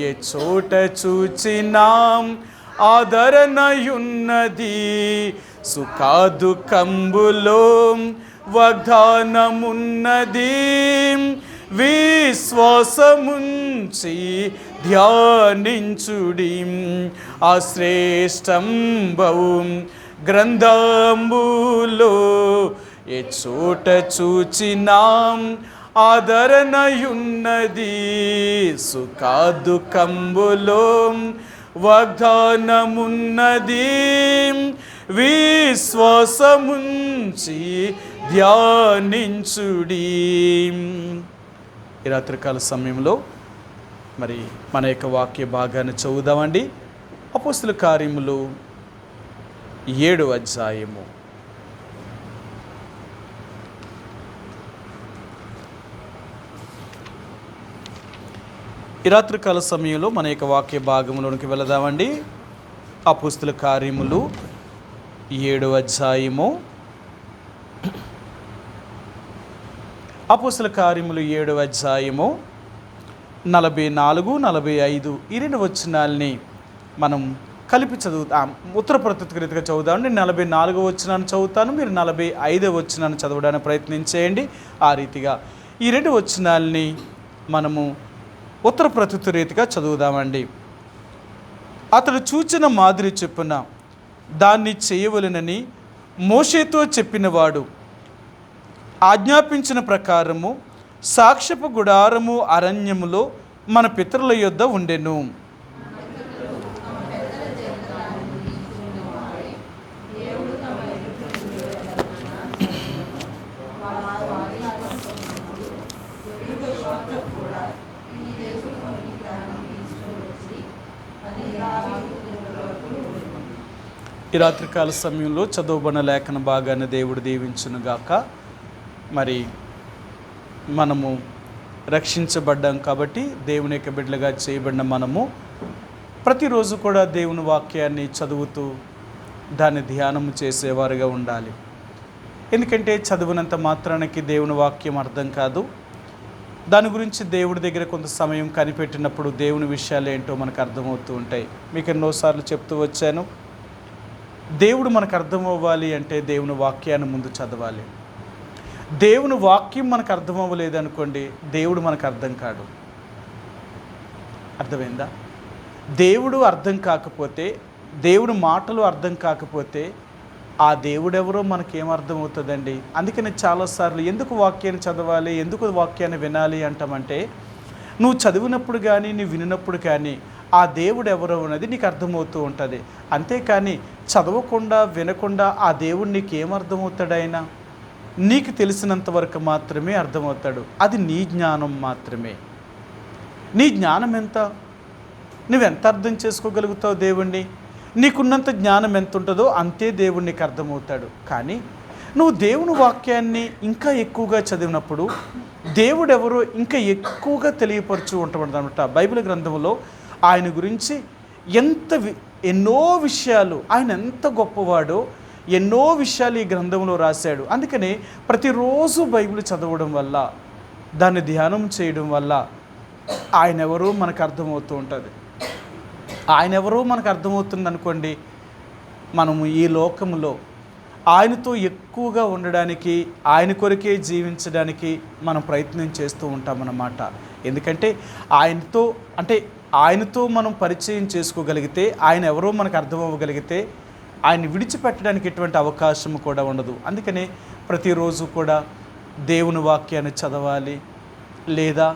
ఏ చోట చూచినాం ఆదరణయున్నది, సుఖదుఖంబులో వాగ్దానమున్నది. విశ్వాసముంచి ధ్యానించుడి ఆ శ్రేష్టంబవు గ్రంథంబులో. ఏ చోట చూచినాం ఆదరణయున్నది, సుఖదుఖంబులో వాగ్దానమున్నది. విశ్వాసముంచి ధ్యానించుడి. ఈ రాత్రికాల సమయంలో మరి మన యొక్క వాక్య భాగాన్ని చదువుదామండి. అపోస్తలుల కార్యములు 7వ అధ్యాయము. ఈ రాత్రికాల సమయంలో మన యొక్క వాక్య భాగంలోనికి వెళదామండి. అపోస్తలుల కార్యములు 7వ అధ్యాయము. అపోస్తలుల కార్యములు 7వ అధ్యాయము 44, 45 ఈ 2 వచనాల్ని మనం కలిపి చదువుతాం. ఉత్తర ప్రత్యుత్తరీతిగా చదువుతామండి. 44వ వచనాన్ని చదువుతాను, మీరు 45వ వచనాన్ని చదవడానికి ప్రయత్నించేయండి. ఆ రీతిగా ఈ 2 వచనాల్ని మనము ఉత్తర ప్రత్యుత్తరీతిగా చదువుదామండి. అతడు చూచిన మాదిరి చొప్పున దాన్ని చేయవలెనని మోషేతో చెప్పినవాడు ఆజ్ఞాపించిన ప్రకారము సాక్ష్యపు గుడారము అరణ్యములో మన పితరుల యొద్ద ఉండెను. ఈ రాత్రికాల సమయంలో చదవబడిన లేఖన భాగాన్ని దేవుడు దీవించునుగాక. మరి మనము రక్షించబడ్డాం కాబట్టి దేవుని యొక్క బిడ్డలుగా చేయబడిన మనము ప్రతిరోజు కూడా దేవుని వాక్యాన్ని చదువుతూ దాన్ని ధ్యానం చేసేవారుగా ఉండాలి. ఎందుకంటే చదువునంత మాత్రానికి దేవుని వాక్యం అర్థం కాదు. దాని గురించి దేవుడి దగ్గర కొంత సమయం కనిపెట్టినప్పుడు దేవుని విషయాలు ఏంటో మనకు అర్థమవుతూ ఉంటాయి. మీకు ఎన్నోసార్లు చెప్తూ వచ్చాను, దేవుడు మనకు అర్థం అవ్వాలి అంటే దేవుని వాక్యాన్ని ముందు చదవాలి. దేవుని వాక్యం మనకు అర్థం అవ్వలేదు అనుకోండి, దేవుడు మనకు అర్థం కాడు. అర్థమైందా? దేవుడు అర్థం కాకపోతే, దేవుడి మాటలు అర్థం కాకపోతే ఆ దేవుడెవరో మనకేం అర్థమవుతుందండి? అందుకని చాలాసార్లు ఎందుకు వాక్యాన్ని చదవాలి, ఎందుకు వాక్యాన్ని వినాలి అంటామంటే, నువ్వు చదివినప్పుడు కానీ నువ్వు వినినప్పుడు కానీ ఆ దేవుడు ఎవరో అనేది నీకు అర్థమవుతూ ఉంటుంది. అంతేకాని చదవకుండా వినకుండా ఆ దేవుడు నీకు ఏమర్థమవుతాడు? ఆయన నీకు తెలిసినంత వరకు మాత్రమే అర్థమవుతాడు. అది నీ జ్ఞానం మాత్రమే. నీ జ్ఞానం ఎంత? నువ్వెంత అర్థం చేసుకోగలుగుతావు దేవుణ్ణి? నీకున్నంత జ్ఞానం ఎంత ఉంటుందో అంతే దేవుడు నీకు అర్థమవుతాడు. కానీ నువ్వు దేవుని వాక్యాన్ని ఇంకా ఎక్కువగా చదివినప్పుడు దేవుడు ఎవరో ఇంకా ఎక్కువగా తెలియపరుచు ఉంటాడు అనమాట. బైబిల్ గ్రంథంలో ఆయన గురించి ఎన్నో విషయాలు, ఆయన ఎంత గొప్పవాడో ఎన్నో విషయాలు ఈ గ్రంథంలో రాశాడు. అందుకని ప్రతిరోజు బైబిల్ చదవడం వల్ల, దాన్ని ధ్యానం చేయడం వల్ల ఆయన ఎవరో మనకు అర్థమవుతూ ఉంటుంది. ఆయన ఎవరో మనకు అర్థమవుతుంది అనుకోండి, మనము ఈ లోకంలో ఆయనతో ఎక్కువగా ఉండడానికి, ఆయన కొరకే జీవించడానికి మనం ప్రయత్నం చేస్తూ ఉంటామన్నమాట. ఎందుకంటే ఆయనతో మనం పరిచయం చేసుకోగలిగితే, ఆయన ఎవరో మనకు అర్థం అవ్వగలిగితే ఆయన్ని విడిచిపెట్టడానికి ఎటువంటి అవకాశం కూడా ఉండదు. అందుకనే ప్రతిరోజు కూడా దేవుని వాక్యాన్ని చదవాలి లేదా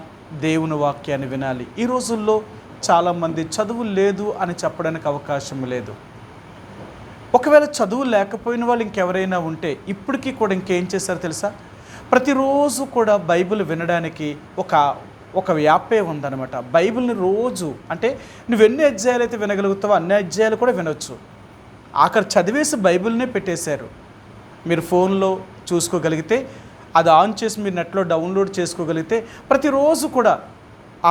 దేవుని వాక్యాన్ని వినాలి. ఈ రోజుల్లో చాలామంది చదువు లేదు అని చెప్పడానికి అవకాశం లేదు. ఒకవేళ చదువు లేకపోయిన వాళ్ళు ఇంకెవరైనా ఉంటే ఇప్పటికీ కూడా ఇంకేం చేశారో తెలుసా? ప్రతిరోజు కూడా బైబిల్ వినడానికి ఒక యాపే ఉందన్నమాట. బైబిల్ని రోజు, అంటే నువ్వెన్ని అధ్యాయాలు అయితే వినగలుగుతావో అన్ని అధ్యాయాలు కూడా వినొచ్చు. ఆఖరి చదివేసి బైబిల్నే పెట్టేశారు. మీరు ఫోన్లో చూసుకోగలిగితే, అది ఆన్ చేసి మీరు నెట్లో డౌన్లోడ్ చేసుకోగలిగితే ప్రతిరోజు కూడా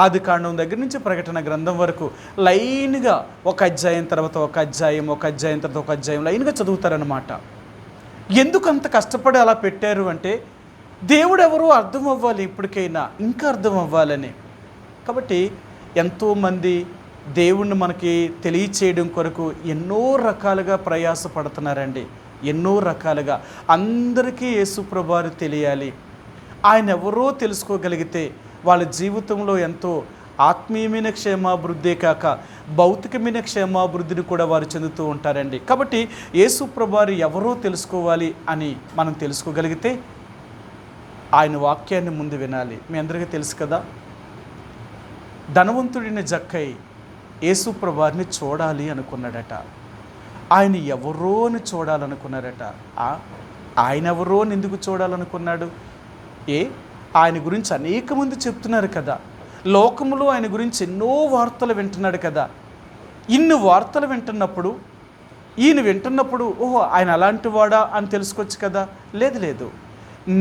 ఆదికాండం దగ్గర నుంచి ప్రకటన గ్రంథం వరకు లైన్గా ఒక అధ్యాయం తర్వాత ఒక అధ్యాయం, ఒక అధ్యాయం తర్వాత ఒక అధ్యాయం లైన్గా చదువుతారనమాట. ఎందుకు అంత కష్టపడి అలా పెట్టారు అంటే, దేవుడు ఎవరో అర్థం అవ్వాలి, ఇప్పటికైనా ఇంకా అర్థం అవ్వాలని. కాబట్టి ఎంతోమంది దేవుణ్ణి మనకి తెలియచేయడం కొరకు ఎన్నో రకాలుగా ప్రయాసపడుతున్నారండి. ఎన్నో రకాలుగా అందరికీ యేసుప్రభువు తెలియాలి. ఆయన ఎవరో తెలుసుకోగలిగితే వాళ్ళ జీవితంలో ఎంతో ఆత్మీయమైన క్షేమాభివృద్ధే కాక భౌతికమైన క్షేమాభివృద్ధిని కూడా వారు చెందుతూ ఉంటారండి. కాబట్టి యేసుప్రభువు ఎవరో తెలుసుకోవాలి అని మనం తెలుసుకోగలిగితే ఆయన వాక్యాన్ని ముందు వినాలి. మీ అందరికీ తెలుసు కదా, ధనవంతుడిని జక్కయ్య యేసుప్రభువుని చూడాలి అనుకున్నాడట. ఆయన ఎవరో అని చూడాలనుకున్నాడట. ఆయన ఎవరో అని ఎందుకు చూడాలనుకున్నాడు? ఆయన గురించి అనేక మంది చెప్తున్నారు కదా, లోకంలో ఆయన గురించి ఎన్నో వార్తలు వింటున్నాడు కదా. ఇన్ని వార్తలు వింటున్నప్పుడు ఈయన వింటున్నప్పుడు ఓహో ఆయన అలాంటి వాడా అని తెలుసుకోవచ్చు కదా. లేదు,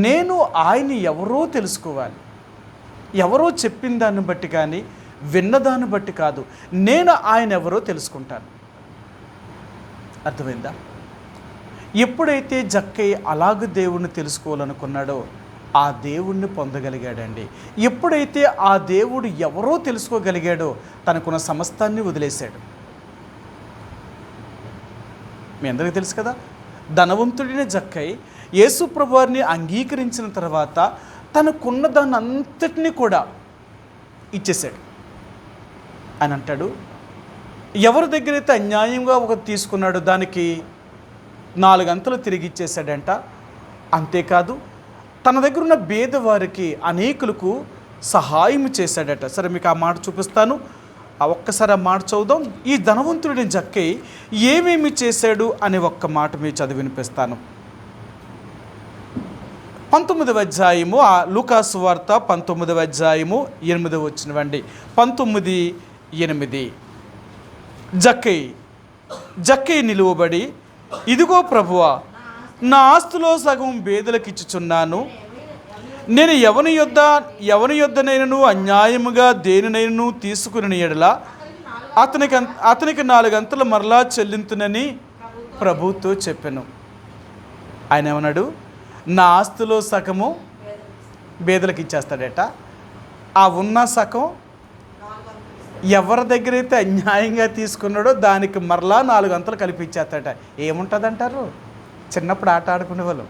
నేను ఆయన ఎవరో తెలుసుకోవాలి. ఎవరో చెప్పిన దాన్ని బట్టి కానీ విన్నదాన్ని బట్టి కాదు, నేను ఆయన ఎవరో తెలుసుకుంటాను. అర్థమైందా? ఎప్పుడైతే జక్కయ్య అలాగ దేవుణ్ణి తెలుసుకోవాలనుకున్నాడో ఆ దేవుణ్ణి పొందగలిగాడండి. ఎప్పుడైతే ఆ దేవుడు ఎవరో తెలుసుకోగలిగాడో తనకున్న సమస్తాన్ని వదిలేశాడు. మీ అందరికీ తెలుసు కదా, ధనవంతుడిని జక్కయ్య యేసుప్రభువుని అంగీకరించిన తర్వాత తనకున్న దాన్ని అంతటినీ కూడా ఇచ్చేశాడు. అని అంటాడు, ఎవరి దగ్గర అయితే అన్యాయంగా ఒకటి తీసుకున్నాడో దానికి 4 అంతలు తిరిగి ఇచ్చేశాడంట. అంతేకాదు తన దగ్గర ఉన్న పేదవారికి అనేకులకు సహాయం చేశాడట. సరే, మీకు ఆ మాట చూపిస్తాను. ఒక్కసారి ఆ మాట చదువుదాం. ఈ ధనవంతుడిని జక్కయ్య ఏమేమి చేశాడు అనే ఒక్క మాట మీరు చదివి వినిపిస్తాను. 19వ అధ్యాయము, లూకాసు వార్త 19వ అధ్యాయము 8వ వచనమండి. 19:8. జక్కయ్య నిలువబడి, ఇదిగో ప్రభువా, నా ఆస్తిలో సగం బేదలకు ఇచ్చుచున్నాను. నేను ఎవని యొద్దనైనను అన్యాయముగా దేనినైనను తీసుకుని ఎడల అతనికి 4 అంతలు మరలా చెల్లింతునని ప్రభుతో చెప్పాను. ఆయన ఏమన్నాడు? నా ఆస్తిలో సగము బేదలకు ఇచ్చేస్తాడట. ఆ ఉన్న సగం ఎవరి దగ్గర అయితే అన్యాయంగా తీసుకున్నాడో దానికి మరలా 4 అంతలు కలిపి ఇచ్చేస్తాడట. ఏముంటుంది అంటారు? చిన్నప్పుడు ఆట ఆడుకునే వాళ్ళు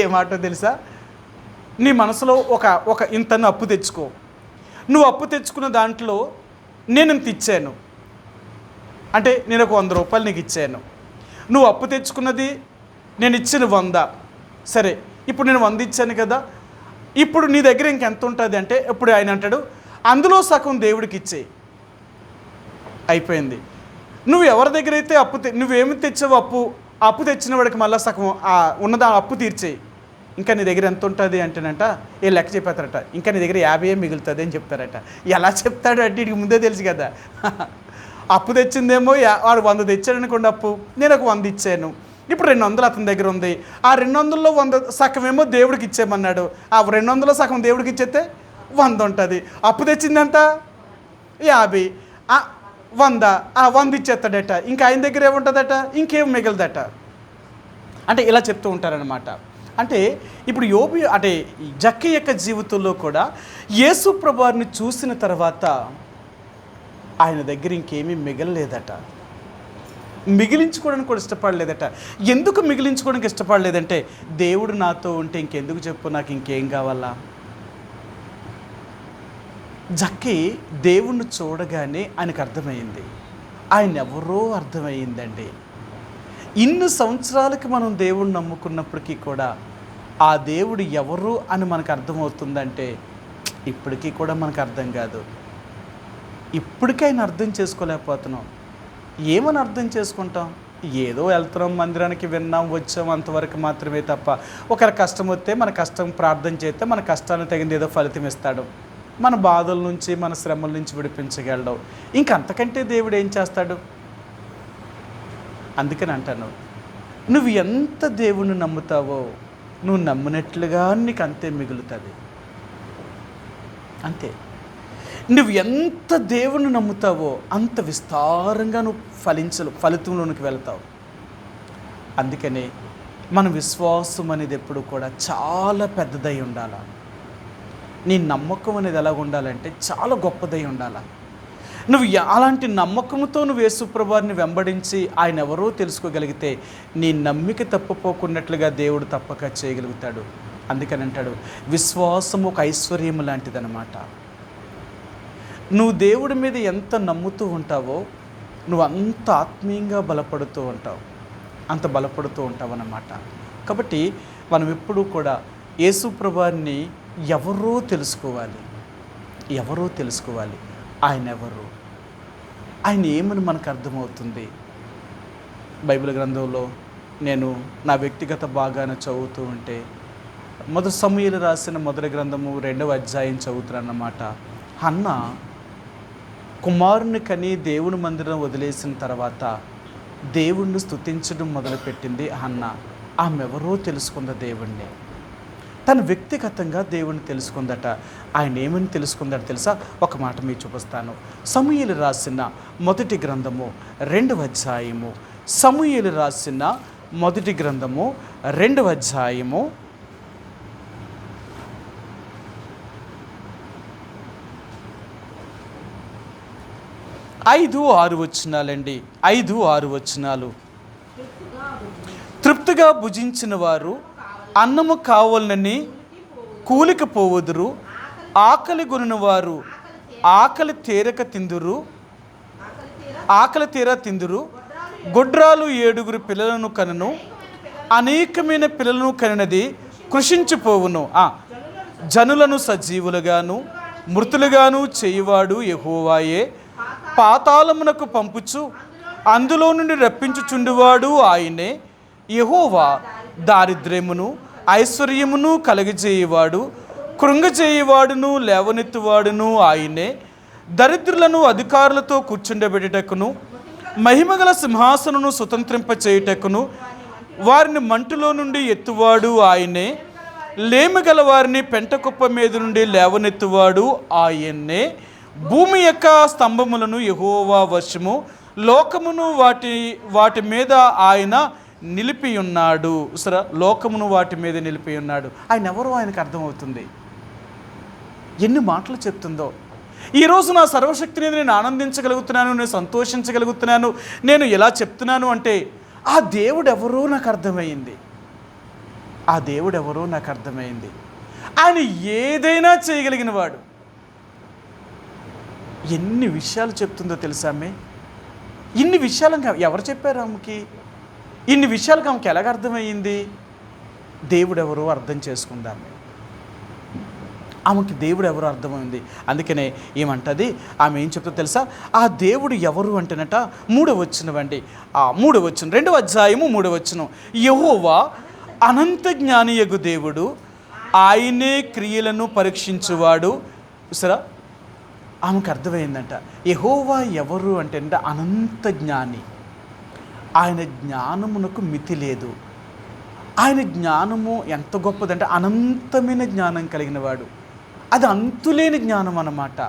ఏమాటో తెలుసా? నీ మనసులో ఒక ఇంతను అప్పు తెచ్చుకో. నువ్వు అప్పు తెచ్చుకున్న దాంట్లో నేను ఇంత ఇచ్చాను అంటే నేను ఒక 100 రూపాయలు నీకు ఇచ్చాను. నువ్వు అప్పు తెచ్చుకున్నది నేను ఇచ్చిన 100. సరే, ఇప్పుడు నేను 100 ఇచ్చాను కదా, ఇప్పుడు నీ దగ్గర ఇంకెంత ఉంటుంది అంటే ఇప్పుడు ఆయన అంటాడు, అందులో సగం దేవుడికి ఇచ్చేయి. అయిపోయింది. నువ్వు ఎవరి దగ్గర అయితే నువ్వేమి తెచ్చావు అప్పు తెచ్చిన వాడికి మళ్ళీ సగం ఉన్నదా అప్పు తీర్చేయి. ఇంకా నీ దగ్గర ఎంత ఉంటుంది అంటేనంట ఏ లెక్క చెప్పేస్తారట, ఇంకా నీ దగ్గర 50 మిగులుతుంది అని చెప్తారట. ఎలా చెప్తాడు అంటే వీడికి ముందే తెలుసు కదా. అప్పు తెచ్చిందేమో వాడు 100 తెచ్చాడు అనుకోండి అప్పు, నేను ఒక 100 ఇచ్చాను. ఇప్పుడు 200 అతని దగ్గర ఉంది. ఆ 200లో 100 సగమేమో దేవుడికి ఇచ్చేయమన్నాడు. ఆ 200లో సగం దేవుడికి ఇచ్చేస్తే 100 ఉంటుంది. అప్పు తెచ్చిందంట 50, 100, 100 ఇచ్చేస్తాడట. ఇంకా ఆయన దగ్గర ఏముంటుందట, ఇంకేం మిగలదట. అంటే ఇలా చెప్తూ ఉంటారనమాట. అంటే ఇప్పుడు జక్కయ్య యొక్క జీవితంలో కూడా యేసు ప్రభువుని చూసిన తర్వాత ఆయన దగ్గర ఇంకేమీ మిగలలేదట. మిగిలించుకోవడానికి కూడా ఇష్టపడలేదట. ఎందుకు మిగిలించుకోవడానికి ఇష్టపడలేదంటే, దేవుడు నాతో ఉంటే ఇంకెందుకు చెప్పు, నాకు ఇంకేం కావాలా? జక్కయ్య దేవుణ్ణి చూడగానే ఆయనకు అర్థమైంది, ఆయన ఎవరో అర్థమైందండి. ఇన్ని సంవత్సరాలకి మనం దేవుణ్ణి నమ్ముకున్నప్పటికీ కూడా ఆ దేవుడు ఎవరు అని మనకు అర్థమవుతుందంటే ఇప్పటికీ కూడా మనకు అర్థం కాదు. ఇప్పటికీ ఆయన అర్థం చేసుకోలేకపోతున్నాం. ఏమని అర్థం చేసుకుంటాం? ఏదో వెళ్తున్నాం, మందిరానికి విన్నాం, వచ్చాం, అంతవరకు మాత్రమే తప్ప ఒకరి కష్టం వస్తే మన కష్టం ప్రార్థన చేస్తే మన కష్టాన్ని తగింది ఏదో ఫలితం ఇస్తాడు, మన బాధల నుంచి మన శ్రమల నుంచి విడిపించగలడు. ఇంకంతకంటే దేవుడు ఏం చేస్తాడు? అందుకని అంటాను, నువ్వు ఎంత దేవుణ్ణి నమ్ముతావో నువ్వు నమ్మినట్లుగా నీకు అంతే మిగులుతుంది. అంతే. నువ్వు ఎంత దేవుణ్ణి నమ్ముతావో అంత విస్తారంగా నువ్వు ఫలితంలోనికి వెళ్తావు. అందుకని మన విశ్వాసం అనేది ఎప్పుడు కూడా చాలా పెద్దదై ఉండాలి. నీ నమ్మకం అనేది ఎలాగ ఉండాలంటే చాలా గొప్పదై ఉండాలి. నువ్వు అలాంటి నమ్మకంతో నువ్వు యేసుప్రభువుని వెంబడించి ఆయన ఎవరో తెలుసుకోగలిగితే నీ నమ్మిక తప్పిపోకున్నట్లుగా దేవుడు తప్పక చేయగలుగుతాడు. అందుకని అంటాడు, విశ్వాసం ఒక ఐశ్వర్యం లాంటిదన్నమాట. నువ్వు దేవుడి మీద ఎంత నమ్ముతూ ఉంటావో నువ్వు అంత ఆత్మీయంగా బలపడుతూ ఉంటావు, అంత బలపడుతూ ఉంటావు అన్నమాట. కాబట్టి మనం ఎప్పుడూ కూడా యేసుప్రభువుని ఎవరో తెలుసుకోవాలి. ఆయన ఎవరు, ఆయన ఏమని మనకు అర్థమవుతుంది. బైబిల్ గ్రంథంలో నేను నా వ్యక్తిగత భాగాన్ని చదువుతూ ఉంటే మొదటి సమూయేలు రాసిన మొదటి గ్రంథము 2వ అధ్యాయం చదువుతున్నానన్నమాట. హన్న కుమారుని కని దేవుని మందిరం వదిలేసిన తర్వాత దేవుణ్ణి స్తుతించడం మొదలుపెట్టింది హన్న. ఆమె ఎవరో తెలుసుకుంద దేవుణ్ణి, తను వ్యక్తిగతంగా దేవుణ్ణి తెలుసుకుందట. ఆయన ఏమని తెలుసుకుందట తెలుసా? ఒక మాట మీకు చూపిస్తాను. సమూయేలు రాసిన మొదటి గ్రంథము 2వ అధ్యాయము, సమూయేలు రాసిన మొదటి గ్రంథము 2వ అధ్యాయము 5-6 వచనాలండి. 5-6 వచనాలు. తృప్తిగా భుజించిన వారు అన్నము కావాలని కూలికి పోవుదురు, ఆకలి గొనిన వారు ఆకలి తీర తిందురు. గొడ్రాలు 7 పిల్లలను కనను, అనేకమైన పిల్లలను కనినది కృషించిపోవును. జనులను సజీవులుగాను మృతులుగాను చేయువాడు యెహోవాయే. పాతాళమునకు పంపుచు అందులో నుండి రప్పించుచుండువాడు ఆయనే. యెహోవా దారిద్ర్యమును ఐశ్వర్యమును కలగజేయువాడు, కృంగజేయువాడును లేవనెత్తువాడును ఆయనే. దరిద్రులను అధికారులతో కూర్చుండబెట్టుటకును మహిమగల సింహాసనను స్వతంత్రింపచేయుటకును వారిని మంటులో నుండి ఎత్తువాడు ఆయనే. లేమిగల వారిని పెంటకుప్ప మీద నుండి లేవనెత్తువాడు ఆయన్నే. భూమి యొక్క స్తంభములను యెహోవా వశము, లోకమును వాటి మీద ఆయన నిలిపి ఉన్నాడు. సరే, లోకమును వాటి మీద నిలిపి ఉన్నాడు. ఆయన ఎవరో ఆయనకు అర్థమవుతుంది. ఎన్ని మాటలు చెప్తుందో. ఈరోజు నా సర్వశక్తిని నేను ఆనందించగలుగుతున్నాను, నేను సంతోషించగలుగుతున్నాను, నేను ఎలా చెప్తున్నాను అంటే ఆ దేవుడు ఎవరో నాకు అర్థమైంది. ఆయన ఏదైనా చేయగలిగిన వాడు. ఎన్ని విషయాలు చెప్తుందో తెలుసా ఆమె? ఇన్ని విషయాలు ఎవరు చెప్పారు ఆమెకి? ఇన్ని విషయాలకు ఆమెకి ఎలాగ అర్థమయ్యింది? దేవుడు ఎవరో అర్థం చేసుకుందాం. ఆమెకి దేవుడు ఎవరో అర్థమైంది. అందుకనే ఏమంటది, ఆమె ఏం చెప్తుందో తెలుసా? ఆ దేవుడు ఎవరు అంటేనట 3వ వచనం, 2వ అధ్యాయము 3వ వచనం. యెహోవా అనంత జ్ఞానియగు దేవుడు, ఆయనే క్రియలను పరీక్షించువాడు. సరే, ఆమెకు అర్థమైందంట యెహోవా ఎవరు అంటే అనంత జ్ఞాని. ఆయన జ్ఞానమునకు మితి లేదు. ఆయన జ్ఞానము ఎంత గొప్పదంటే అనంతమైన జ్ఞానం కలిగిన వాడు. అది అంతులేని జ్ఞానం అన్నమాట.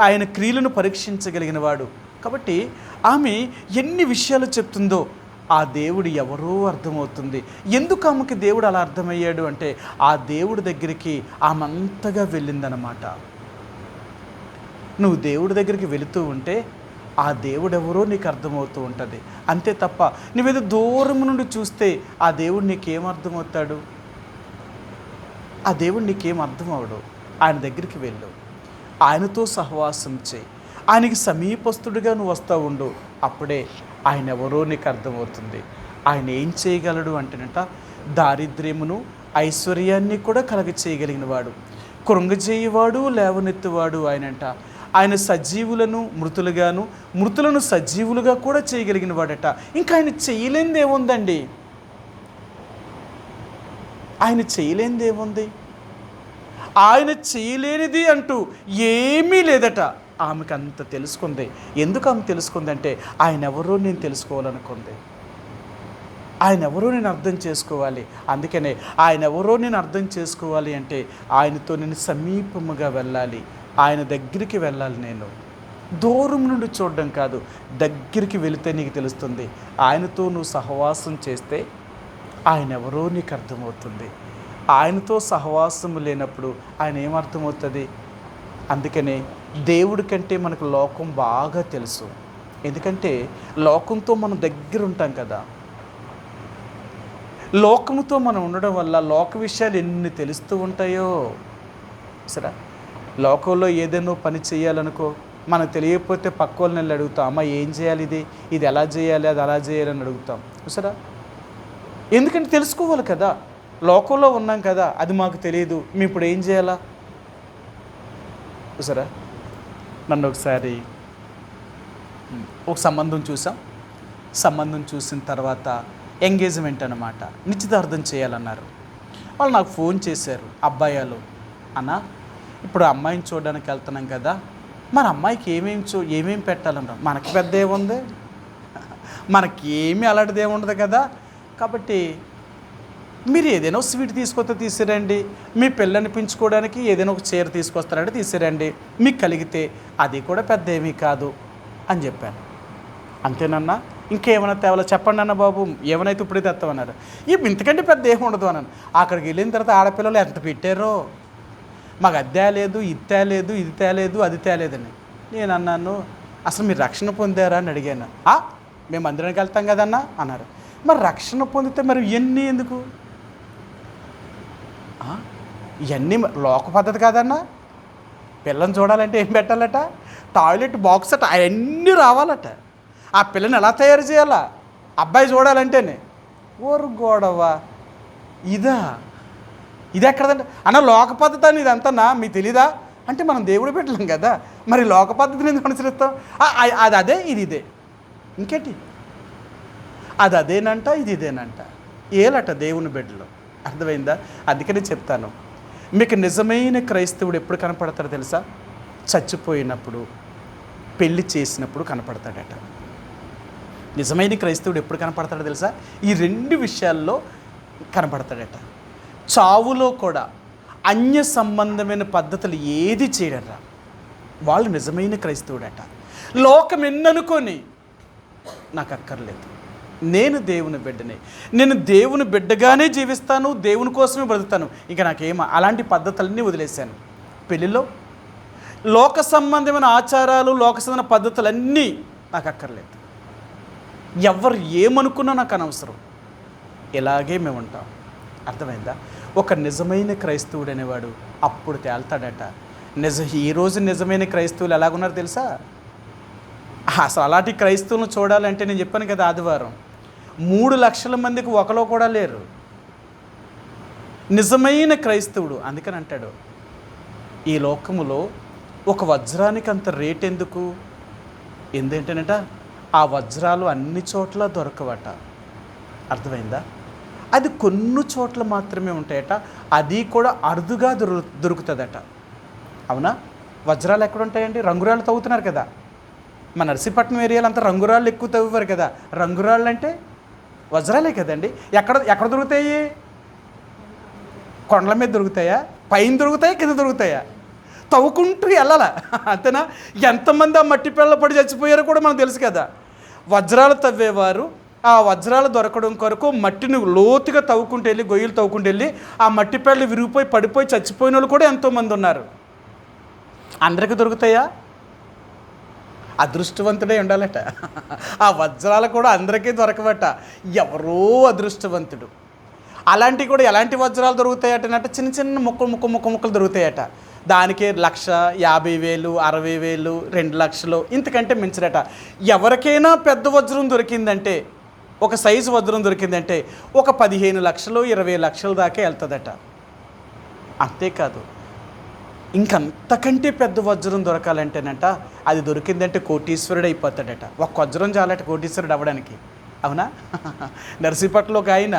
ఆయన క్రియలను పరీక్షించగలిగిన వాడు. కాబట్టి ఆమె ఎన్ని విషయాలు చెప్తుందో ఆ దేవుడు ఎవరో అర్థమవుతుంది. ఎందుకు ఆమెకి దేవుడు అలా అర్థమయ్యాడు అంటే ఆ దేవుడి దగ్గరికి ఆమె అంతగా వెళ్ళిందనమాట. నువ్వు దేవుడి దగ్గరికి వెళుతూ ఉంటే ఆ దేవుడు ఎవరో నీకు అర్థమవుతూ ఉంటుంది. అంతే తప్ప నువ్వేదో దూరం నుండి చూస్తే ఆ దేవుడు నీకేం అర్థమవుతాడు? ఆ దేవుడు నీకేం అర్థం అవడు. ఆయన దగ్గరికి వెళ్ళు, ఆయనతో సహవాసం చేయి, ఆయనకి సమీపస్తుడిగా నువ్వు వస్తూ ఉండు. అప్పుడే ఆయన ఎవరో నీకు అర్థమవుతుంది. ఆయన ఏం చేయగలడు అంటేనట దారిద్ర్యమును ఐశ్వర్యాన్ని కూడా కలగ చేయగలిగిన వాడు, కృంగజేయువాడు లేవనెత్తువాడు ఆయనంట. ఆయన సజీవులను మృతులుగాను మృతులను సజీవులుగా కూడా చేయగలిగిన వాడట. ఇంకా ఆయన చేయలేనిది ఏముందండి? ఆయన చేయలేనిది అంటూ ఏమీ లేదట. ఆమెకు అంత తెలుసుకుంది. ఎందుకు ఆమె తెలుసుకుందంటే ఆయన ఎవరో నేను తెలుసుకోవాలనుకుంది. ఆయన ఎవరో నేను అర్థం చేసుకోవాలి. అందుకనే ఆయన ఎవరో నేను అర్థం చేసుకోవాలి అంటే ఆయనతో నేను సమీపముగా వెళ్ళాలి, ఆయన దగ్గరికి వెళ్ళాలి. నేను దూరం నుండి చూడడం కాదు, దగ్గరికి వెళితే నీకు తెలుస్తుంది. ఆయనతో నువ్వు సహవాసం చేస్తే ఆయన ఎవరో నీకు అర్థమవుతుంది. ఆయనతో సహవాసం లేనప్పుడు ఆయన ఏమర్థమవుతుంది? అందుకనే దేవుడి కంటే మనకు లోకం బాగా తెలుసు. ఎందుకంటే లోకంతో మనం దగ్గర ఉంటాం కదా. లోకముతో మనం ఉండడం వల్ల లోక విషయాలు ఎన్ని తెలుస్తూ ఉంటాయో. సరే, లోకంలో ఏదైనా పని చేయాలనుకో, మనకు తెలియకపోతే పక్క వాళ్ళని వెళ్ళి అడుగుతాం, అమ్మ ఏం చేయాలి, ఇది ఎలా చేయాలి, అది అలా చేయాలి అని అడుగుతాం. చూసారా? ఎందుకంటే తెలుసుకోవాలి కదా. లోకంలో ఉన్నాం కదా, అది మాకు తెలియదు, మేము ఇప్పుడు ఏం చేయాలా? చూసారా? నన్ను ఒకసారి ఒక సంబంధం చూసాం. సంబంధం చూసిన తర్వాత ఎంగేజ్మెంట్ అనమాట, నిశ్చితార్థం చేయాలన్నారు. వాళ్ళు నాకు ఫోన్ చేశారు, అబ్బాయిలు, అన్న ఇప్పుడు అమ్మాయిని చూడడానికి వెళ్తున్నాం కదా, మన అమ్మాయికి ఏమేమి పెట్టాలన్నారు. మనకి పెద్ద ఏముంది, మనకి ఏమీ అలాంటిది ఏముండదు కదా. కాబట్టి మీరు ఏదైనా స్వీట్ తీసుకొస్తే తీసిరండి, మీ పిల్లని పెంచుకోవడానికి ఏదైనా ఒక చీర తీసుకొస్తారంటే తీసిరండి, మీకు కలిగితే అది కూడా పెద్ద ఏమీ కాదు అని చెప్పాను. అంతేనన్నా, ఇంకేమైనా తేవాలో చెప్పండి అన్న బాబు, ఏమైనా ఇప్పుడే తెస్తామన్నారు. ఇంతకంటే పెద్ద ఏమి ఉండదు అన్నాను. అక్కడికి వెళ్ళిన తర్వాత ఆడపిల్లలు ఎంత పెట్టారో, మాకు అది తేలేదు, ఇది తేలేదు, ఇది తేలేదు, అది తేలేదని. నేను అన్నాను, అసలు మీరు రక్షణ పొందారా అని అడిగాను. మేము మందిరానికి వెళ్తాం కదన్నా అన్నారు. మరి రక్షణ పొందితే మరి ఇవన్నీ ఎందుకు? ఇవన్నీ లోక పద్ధతి కాదన్నా. పిల్లని చూడాలంటే ఏం పెట్టాలట? టాయిలెట్ బాక్స్ అట, అవన్నీ రావాలట. ఆ పిల్లని ఎలా తయారు చేయాలా? అబ్బాయి చూడాలంటేనే ఓరు గోడవ. ఇది ఎక్కడదంటే అన్న లోక పద్ధతి అని ఇదంతా మీకు తెలీదా అంటే, మనం దేవుడు పెట్టలేం కదా, మరి లోక పద్ధతిని ఎందుకు అనుసరిస్తాం? అది అదే, ఇది ఇదే, ఇంకేంటి? అది అదేనంట, ఇది ఇదేనంట, ఏలట దేవుని బిడ్డలో. అర్థమైందా? అందుకని చెప్తాను, మీకు నిజమైన క్రైస్తవుడు ఎప్పుడు కనపడతాడో తెలుసా? చచ్చిపోయినప్పుడు, పెళ్లి చేసినప్పుడు కనపడతాడట. నిజమైన క్రైస్తవుడు ఎప్పుడు కనపడతాడో తెలుసా? ఈ రెండు విషయాల్లో కనపడతాడట. చావులో కూడా అన్య సంబంధమైన పద్ధతులు ఏది చేయడరా, వాళ్ళు నిజమైన క్రైస్తవుడట. లోకం ఎన్ననుకొని నాకు అక్కర్లేదు, నేను దేవుని బిడ్డనే, నేను దేవుని బిడ్డగానే జీవిస్తాను, దేవుని కోసమే బ్రతుకుతాను, ఇంకా నాకేమో అలాంటి పద్ధతులన్నీ వదిలేశాను. పెళ్ళిలో లోక సంబంధమైన ఆచారాలు, లోక సంబంధమైన పద్ధతులన్నీ నాకు అక్కర్లేదు. ఎవరు ఏమనుకున్నా నాకు అనవసరం. ఇలాగే మేము ఉంటాం. అర్థమైందా? ఒక నిజమైన క్రైస్తవుడు అనేవాడు అప్పుడు తేల్తాడట. ఈరోజు నిజమైన క్రైస్తవులు ఎలాగున్నారు తెలుసా? అసలు అలాంటి క్రైస్తవులను చూడాలంటే నేను చెప్పాను కదా ఆదివారం, 3 లక్షల మందికి ఒకలో కూడా లేరు నిజమైన క్రైస్తవుడు. అందుకని అంటాడు, ఈ లోకములో ఒక వజ్రానికి అంత రేట్ ఎందుకు? ఏంటంటేనట, ఆ వజ్రాలు అన్ని చోట్ల దొరకవట. అర్థమైందా? అది కొన్ని చోట్ల మాత్రమే ఉంటాయట, అది కూడా అరుదుగా దొరుకుతుందట. అవునా? వజ్రాలు ఎక్కడ ఉంటాయండి? రంగురాళ్ళు తవ్వుతున్నారు కదా, మన నర్సీపట్నం ఏరియాలో అంతా రంగురాళ్ళు ఎక్కువ తవ్వేవారు కదా. రంగురాళ్ళు అంటే వజ్రాలే కదండి. ఎక్కడ దొరుకుతాయి? కొండల మీద దొరుకుతాయా? పైన దొరుకుతాయా? కింద దొరుకుతాయా? తవ్వుకుంటూ వెళ్ళాలా, అంతేనా? ఎంతమంది ఆ మట్టి పిల్లలు పడి చచ్చిపోయారో కూడా మనకు తెలుసు కదా. వజ్రాలు తవ్వేవారు ఆ వజ్రాలు దొరకడం కొరకు మట్టిని లోతుగా తవ్వుకుంటూ వెళ్ళి, గొయ్యలు తవ్వుకుంటూ వెళ్ళి ఆ మట్టి పిల్లలు విరిగిపోయి పడిపోయి చచ్చిపోయిన వాళ్ళు కూడా ఎంతోమంది ఉన్నారు. అందరికీ దొరుకుతాయా? అదృష్టవంతుడే ఉండాలట. ఆ వజ్రాలు కూడా అందరికీ దొరకవట, ఎవరో అదృష్టవంతుడు. అలాంటివి కూడా ఎలాంటి వజ్రాలు దొరుకుతాయట? చిన్న చిన్న ముక్కలు దొరుకుతాయట. దానికి 1,50,000, 60,000, 2 లక్షలు, ఇంతకంటే మించరట. ఎవరికైనా పెద్ద వజ్రం దొరికిందంటే, ఒక సైజు వజ్రం దొరికిందంటే ఒక 15 లక్షలు, 20 లక్షల దాకా వెళ్తుందట. అంతేకాదు, ఇంకంతకంటే పెద్ద వజ్రం దొరకాలంటేనట, అది దొరికిందంటే కోటీశ్వరుడు అయిపోతాడట. ఒక వజ్రం చాలట కోటీశ్వరుడు అవ్వడానికి. అవునా? నర్సీపట్నంలో ఒక ఆయన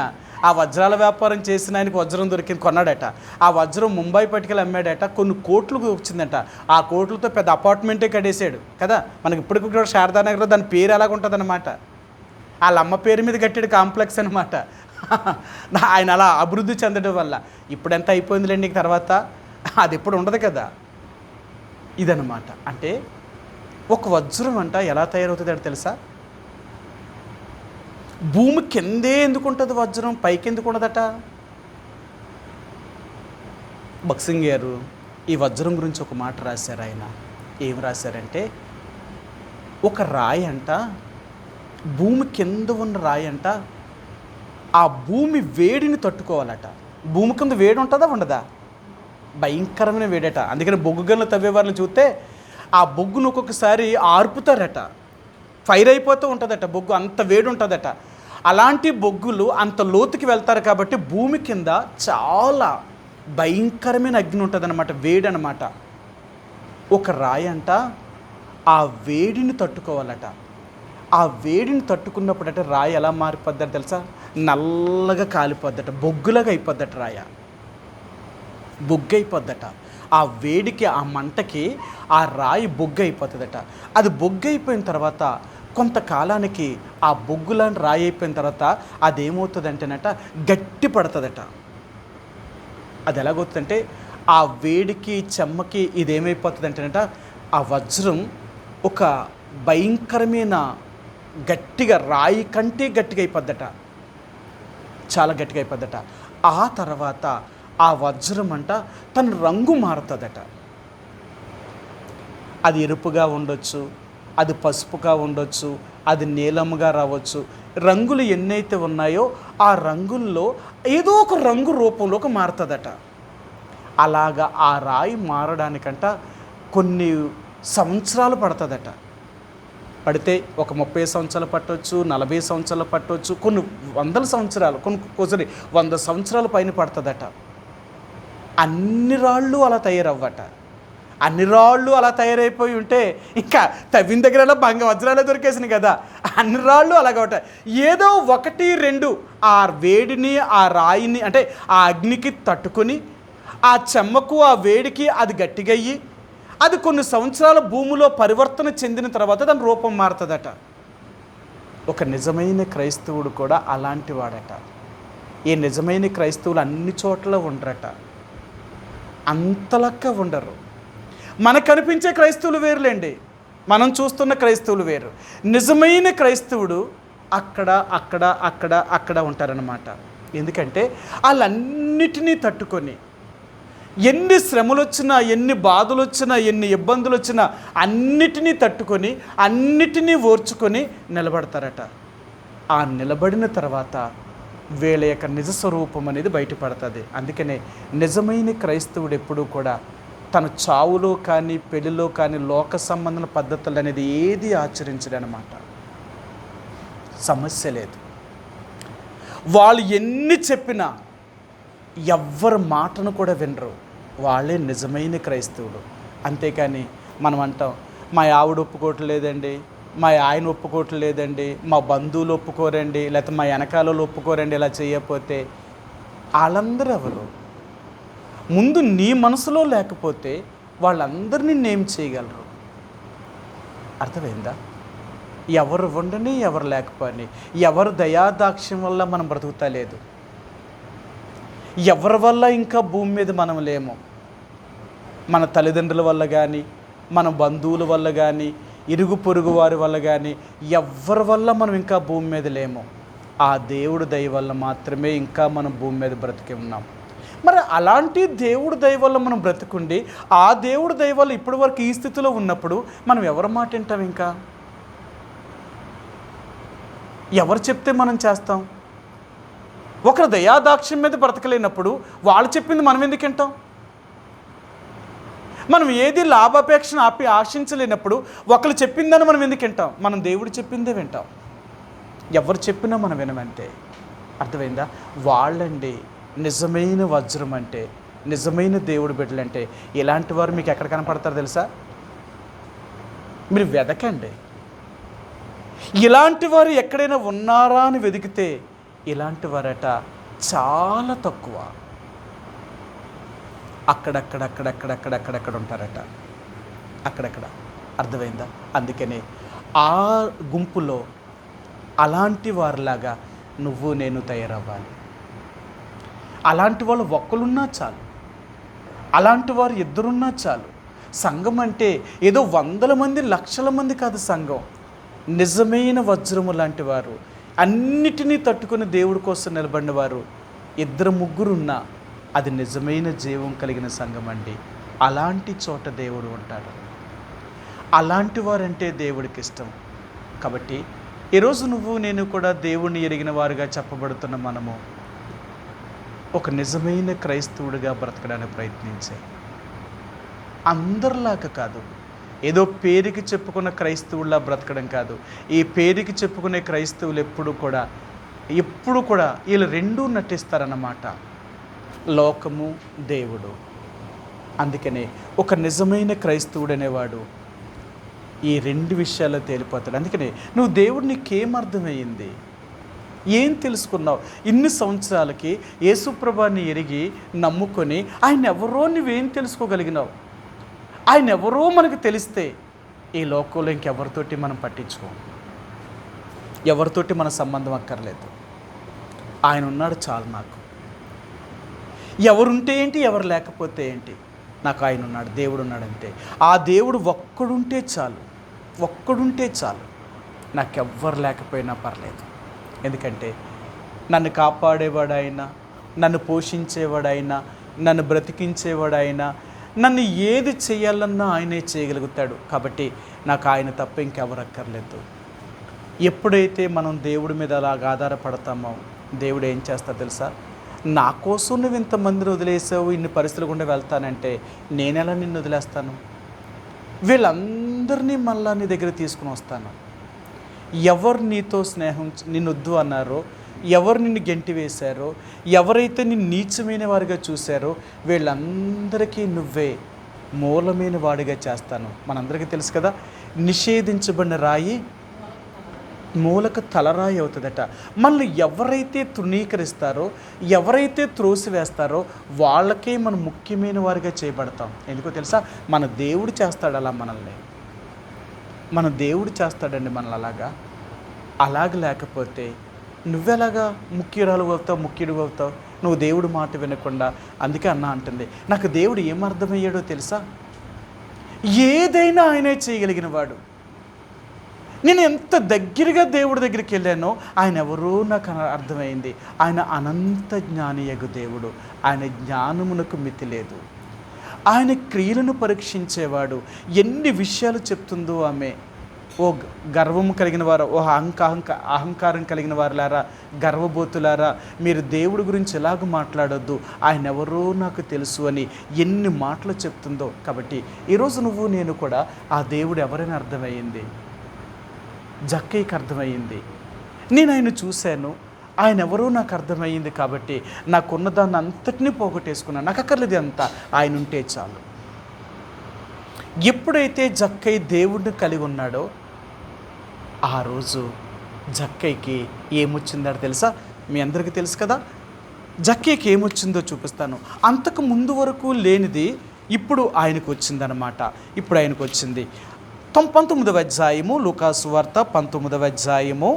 ఆ వజ్రాల వ్యాపారం చేసిన ఆయనకు వజ్రం దొరికింది, కొన్నాడట. ఆ వజ్రం ముంబై పట్టుకెళ్ళి అమ్మాడట, కొన్ని కోట్లకు వచ్చిందట. ఆ కోట్లతో పెద్ద అపార్ట్మెంటే కట్టేసాడు కదా. మనకి ఇప్పటికి కూడా శారదానగర్లో దాని పేరు ఎలాగుంటుంది అనమాట, వాళ్ళ అమ్మ పేరు మీద కట్టాడు కాంప్లెక్స్ అనమాట. ఆయన అలా అభివృద్ధి చెందడం వల్ల ఇప్పుడు ఎంత అయిపోయిందిలేండి, తర్వాత అది ఎప్పుడు ఉండదు కదా. ఇదనమాట. అంటే ఒక వజ్రం అంట ఎలా తయారవుతుంది అంటే తెలుసా? భూమి కిందే ఎందుకు ఉంటుంది వజ్రం, పైకి ఎందుకు ఉండదట? భక్సింగ్ గారు ఈ వజ్రం గురించి ఒక మాట రాశారు. ఆయన ఏం రాశారంటే, ఒక రాయి అంట, భూమి కింద ఉన్న రాయి అంట, ఆ భూమి వేడిని తట్టుకోవాలట. భూమి కింద వేడి ఉంటుందా ఉండదా? భయంకరమైన వేడట. అందుకని బొగ్గు గనులు తవ్వే వాళ్ళని చూస్తే ఆ బొగ్గును ఒక్కొక్కసారి ఆర్పుతారట, ఫైర్ అయిపోతూ ఉంటుందట, బొగ్గు అంత వేడి ఉంటుందట. అలాంటి బొగ్గులు అంత లోతుకి వెళ్తారు కాబట్టి భూమి కింద చాలా భయంకరమైన అగ్ని ఉంటుందన్నమాట, వేడి అనమాట. ఒక రాయి అంట ఆ వేడిని తట్టుకోవాలట. ఆ వేడిని తట్టుకున్నప్పుడట రాయి ఎలా మారిపోద్దని తెలుసా? నల్లగా కాలిపోద్దట, బొగ్గులాగా అయిపోద్దట. బొగ్గు అయిపోద్దట. ఆ వేడికి, ఆ మంటకి ఆ రాయి బొగ్గు అయిపోతుందట. అది బొగ్గు అయిపోయిన తర్వాత కొంతకాలానికి ఆ బొగ్గులాంటి రాయి అయిపోయిన తర్వాత అదేమవుతుందంటేనట గట్టి పడుతుందట. అది ఎలాగవుతుందంటే ఆ వేడికి చెమ్మకి ఇదేమైపోతుందంటేనట ఆ వజ్రం ఒక భయంకరమైన గట్టిగా, రాయి కంటే గట్టిగా అయిపోద్దట, చాలా గట్టిగా అయిపోద్దట. ఆ తర్వాత ఆ వజ్రం అంట తన రంగు మారుతుందట. అది ఎరుపుగా ఉండొచ్చు, అది పసుపుగా ఉండొచ్చు, అది నీలముగా రావచ్చు. రంగులు ఎన్నైతే ఉన్నాయో ఆ రంగుల్లో ఏదో ఒక రంగు రూపంలోకి మారుతుందట. అలాగా ఆ రాయి మారడానికంట కొన్ని సంవత్సరాలు పడుతుందట. పడితే ఒక 30 సంవత్సరాలు పట్టవచ్చు, 40 సంవత్సరాలు పట్టవచ్చు, కొన్ని వందల సంవత్సరాలు, కొన్ని 100 సంవత్సరాల పైన పడుతుందట. అన్ని రాళ్ళు అలా తయారవ్వట. అన్ని రాళ్ళు అలా తయారైపోయి ఉంటే ఇంకా తవ్విన దగ్గర వజ్రాలే దొరికేసినాయి కదా. అన్ని రాళ్ళు అలాగవట. ఏదో 1, 2 ఆ వేడిని, ఆ రాయిని, అంటే ఆ అగ్నికి తట్టుకొని ఆ చెమ్మకు, ఆ వేడికి అది గట్టిగా అయ్యి అది కొన్ని సంవత్సరాల భూమిలో పరివర్తన చెందిన తర్వాత దాని రూపం మారుతుందట. ఒక నిజమైన క్రైస్తవుడు కూడా అలాంటి వాడట. ఈ నిజమైన క్రైస్తవులు అన్ని చోట్ల ఉండరట, అంతలక్క ఉండరు. మనకు కనిపించే క్రైస్తవులు వేరులేండి, మనం చూస్తున్న క్రైస్తవులు వేరు. నిజమైన క్రైస్తవుడు అక్కడ అక్కడ అక్కడ అక్కడ ఉంటారన్నమాట. ఎందుకంటే వాళ్ళన్నిటినీ తట్టుకొని, ఎన్ని శ్రమలు వచ్చినా, ఎన్ని బాధలు వచ్చినా, ఎన్ని ఇబ్బందులు వచ్చినా అన్నిటినీ తట్టుకొని, అన్నిటినీ ఓర్చుకొని నిలబడతారట. ఆ నిలబడిన తర్వాత వీళ్ళ యొక్క నిజ స్వరూపం అనేది బయటపడుతుంది. అందుకనే నిజమైన క్రైస్తవుడు ఎప్పుడూ కూడా తన చావులో కానీ, పెళ్లిలో కానీ లోక సంబంధమైన పద్ధతులు అనేది ఏది ఆచరించడనమాట. సమస్య లేదు. వాళ్ళు ఎన్ని చెప్పినా ఎవ్వరి మాటను కూడా వినరు. వాళ్ళే నిజమైన క్రైస్తవుడు. అంతేకాని మనం అంటాం, మా ఆవిడ ఒప్పుకోవట్లేదండి, మా ఆయన ఒప్పుకోవట్లేదండి, మా బంధువులు ఒప్పుకోరండి, లేకపోతే మా వెనకాలలో ఒప్పుకోరండి, ఇలా చేయకపోతే. వాళ్ళందరూ ఎవరు? ముందు నీ మనసులో లేకపోతే వాళ్ళందరినీ నేమ్ చేయగలరు. అర్థమైందా? ఎవరు ఉండని, ఎవరు లేకపోని, ఎవరు దయాదాక్ష్యం వల్ల మనం బ్రతుకుతా లేదు, ఎవరి వల్ల ఇంకా భూమి మీద మనం లేము. మన తల్లిదండ్రుల వల్ల కానీ, మన బంధువుల వల్ల కానీ, ఇరుగు పొరుగు వారి వల్ల కానీ, ఎవరి వల్ల మనం ఇంకా భూమి మీద లేము. ఆ దేవుడు దయ వల్ల మాత్రమే ఇంకా మనం భూమి మీద బ్రతికి ఉన్నాం. మరి అలాంటి దేవుడు దయ వల్ల మనం బ్రతుకుండి, ఆ దేవుడు దయ వల్ల ఇప్పటి వరకు ఈ స్థితిలో ఉన్నప్పుడు మనం ఎవరి మాట వింటాం? ఇంకా ఎవరు చెప్తే మనం చేస్తాం? ఒకరు దయాదాక్ష్యం మీద బ్రతకలేనప్పుడు వాళ్ళు చెప్పింది మనం ఎందుకు వింటాం? మనం ఏది లాభాపేక్షను ఆశించలేనప్పుడు ఒకరు చెప్పిందని మనం ఎందుకు వింటాం? మనం దేవుడు చెప్పిందే వింటాం. ఎవరు చెప్పినా మనం వినమంతే. అర్థమైందా? వాళ్ళండి నిజమైన వజ్రం అంటే, నిజమైన దేవుడు బిడ్డలంటే. ఇలాంటి వారు మీకు ఎక్కడ కనపడతారు తెలుసా? మీరు వెదకండి. ఇలాంటి వారు ఎక్కడైనా ఉన్నారా అని వెతికితే ఇలాంటి వారట చాలా తక్కువ. అక్కడక్కడక్కడక్కడక్కడక్కడక్కడ ఉంటారట, అక్కడక్కడ. అర్థమైందా? అందుకనే ఆ గుంపులో అలాంటి వారిలాగా నువ్వు నేను తయారవ్వాలి. అలాంటి వాళ్ళు ఒక్కరున్నా చాలు, అలాంటి వారు 2 చాలు. సంఘం అంటే ఏదో వందల మంది లక్షల మంది కాదు సంఘం. నిజమైన వజ్రము లాంటి వారు, అన్నిటినీ తట్టుకుని దేవుడి కోసం నిలబడిన వారు 2-3 ఉన్నా అది నిజమైన జీవం కలిగిన సంఘం అండి. అలాంటి చోట దేవుడు ఉంటాడు. అలాంటి వారంటే దేవుడికి ఇష్టం. కాబట్టి ఈరోజు నువ్వు నేను కూడా దేవుణ్ణి ఎరిగిన వారుగా చెప్పబడుతున్న మనము ఒక నిజమైన క్రైస్తవుడిగా బ్రతకడానికి ప్రయత్నించే, అందరిలాగా కాదు, ఏదో పేరుకి చెప్పుకున్న క్రైస్తవుల్లా బ్రతకడం కాదు. ఈ పేరుకి చెప్పుకునే క్రైస్తవులు ఎప్పుడు కూడా వీళ్ళు రెండూ నటిస్తారన్నమాట, లోకము, దేవుడు. అందుకనే ఒక నిజమైన క్రైస్తవుడు అనేవాడు ఈ 2 విషయాల్లో తేలిపోతాడు. అందుకనే నువ్వు దేవుడు నీకేం అర్థమయ్యింది, ఏం తెలుసుకున్నావు? ఇన్ని సంవత్సరాలకి యేసుప్రభుని ఎరిగి నమ్ముకొని ఆయన ఎవరో నువ్వేం తెలుసుకోగలిగినావు? ఆయన ఎవరో మనకు తెలిస్తే ఈ లోకంలో ఇంకెవరితోటి మనం పట్టించుకోం, ఎవరితోటి మన సంబంధం అక్కర్లేదు. ఆయన ఉన్నాడు చాలు నాకు. ఎవరుంటే ఏంటి, ఎవరు లేకపోతే ఏంటి, నాకు ఆయన ఉన్నాడు, దేవుడు ఉన్నాడంటే ఆ దేవుడు ఒక్కడుంటే చాలు, నాకెవ్వరు లేకపోయినా పర్లేదు. ఎందుకంటే నన్ను కాపాడేవాడైనా, నన్ను పోషించేవాడైనా, నన్ను బ్రతికించేవాడైనా, నన్ను ఏది చేయాలన్నా ఆయనే చేయగలుగుతాడు. కాబట్టి నాకు ఆయన తప్ప ఇంకెవరు అక్కర్లేదు. ఎప్పుడైతే మనం దేవుడి మీద అలాగ ఆధారపడతామో దేవుడు ఏం చేస్తా తెలుసా? నా కోసం నువ్వు ఇంతమందిని వదిలేసావు, ఇన్ని పరిస్థితులు గుండా వెళ్తానంటే నేనెలా నిన్ను వదిలేస్తాను? వీళ్ళందరినీ మళ్ళా నీ దగ్గర తీసుకుని వస్తాను. ఎవరు నీతో స్నేహం నిన్నొద్దు అన్నారో, ఎవరు నిన్ను గెంటి వేశారో, ఎవరైతే నిన్ను నీచమైన వారిగా చూశారో వీళ్ళందరికీ నువ్వే మూలమైన వాడిగా చేస్తాను. మనందరికీ తెలుసు కదా, నిషేధించబడిన రాయి మూలకు తలరాయి అవుతుందట. మనల్ని ఎవరైతే తృణీకరిస్తారో, ఎవరైతే త్రోసివేస్తారో వాళ్ళకే మనం ముఖ్యమైన వారిగా చేయబడతాం. ఎందుకో తెలుసా? మన దేవుడు చేస్తాడు అలా మనల్ని, మన దేవుడు చేస్తాడండి మనల్ని అలాగ లేకపోతే నువ్వెలాగా ముఖ్యురాలు అవుతావు? నువ్వు దేవుడు మాట వినకుండా. అందుకే అన్న అంటుంది, నాకు దేవుడు ఏమర్థమయ్యాడో తెలుసా? ఏదైనా ఆయనే చేయగలిగిన వాడు. నేను ఎంత దగ్గరగా దేవుడి దగ్గరికి వెళ్ళానో ఆయన ఎవరో నాకు అర్థమైంది. ఆయన అనంత జ్ఞానియగు దేవుడు, ఆయన జ్ఞానమునకు మితి లేదు. ఆయన క్రియలను పరీక్షించేవాడు. ఎన్ని విషయాలు చెప్తుందో ఆమె. ఓ గర్వము కలిగిన వారు, ఓ అహంకారం కలిగిన వారులారా, గర్వబోతులారా, మీరు దేవుడి గురించి ఎలాగ మాట్లాడొద్దు, ఆయన ఎవరో నాకు తెలుసు అని ఎన్ని మాటలు చెప్తుందో. కాబట్టి ఈరోజు నువ్వు నేను కూడా ఆ దేవుడు ఎవరైనా అర్థమయ్యింది. జక్కయ్యకి అర్థమయ్యింది. నేను ఆయన చూశాను, ఆయన ఎవరో నాకు అర్థమయ్యింది. కాబట్టి నాకున్న దాన్ని అంతటినీ పోగొట్టేసుకున్నాను, నాకు అక్కర్లేదు అంతా, ఆయన ఉంటే చాలు. ఎప్పుడైతే జక్కయ్య దేవుడిని కలిగి ఉన్నాడో ఆ రోజు జక్కయ్యకి ఏమొచ్చిందో తెలుసా? మీ అందరికీ తెలుసు కదా. జక్కయ్యకి ఏమొచ్చిందో చూపిస్తాను. అంతకు ముందు వరకు లేనిది ఇప్పుడు ఆయనకు వచ్చిందనమాట. ఇప్పుడు ఆయనకు వచ్చింది. 19వ అధ్యాయము, లూకాసు వార్త 19వ అధ్యాయము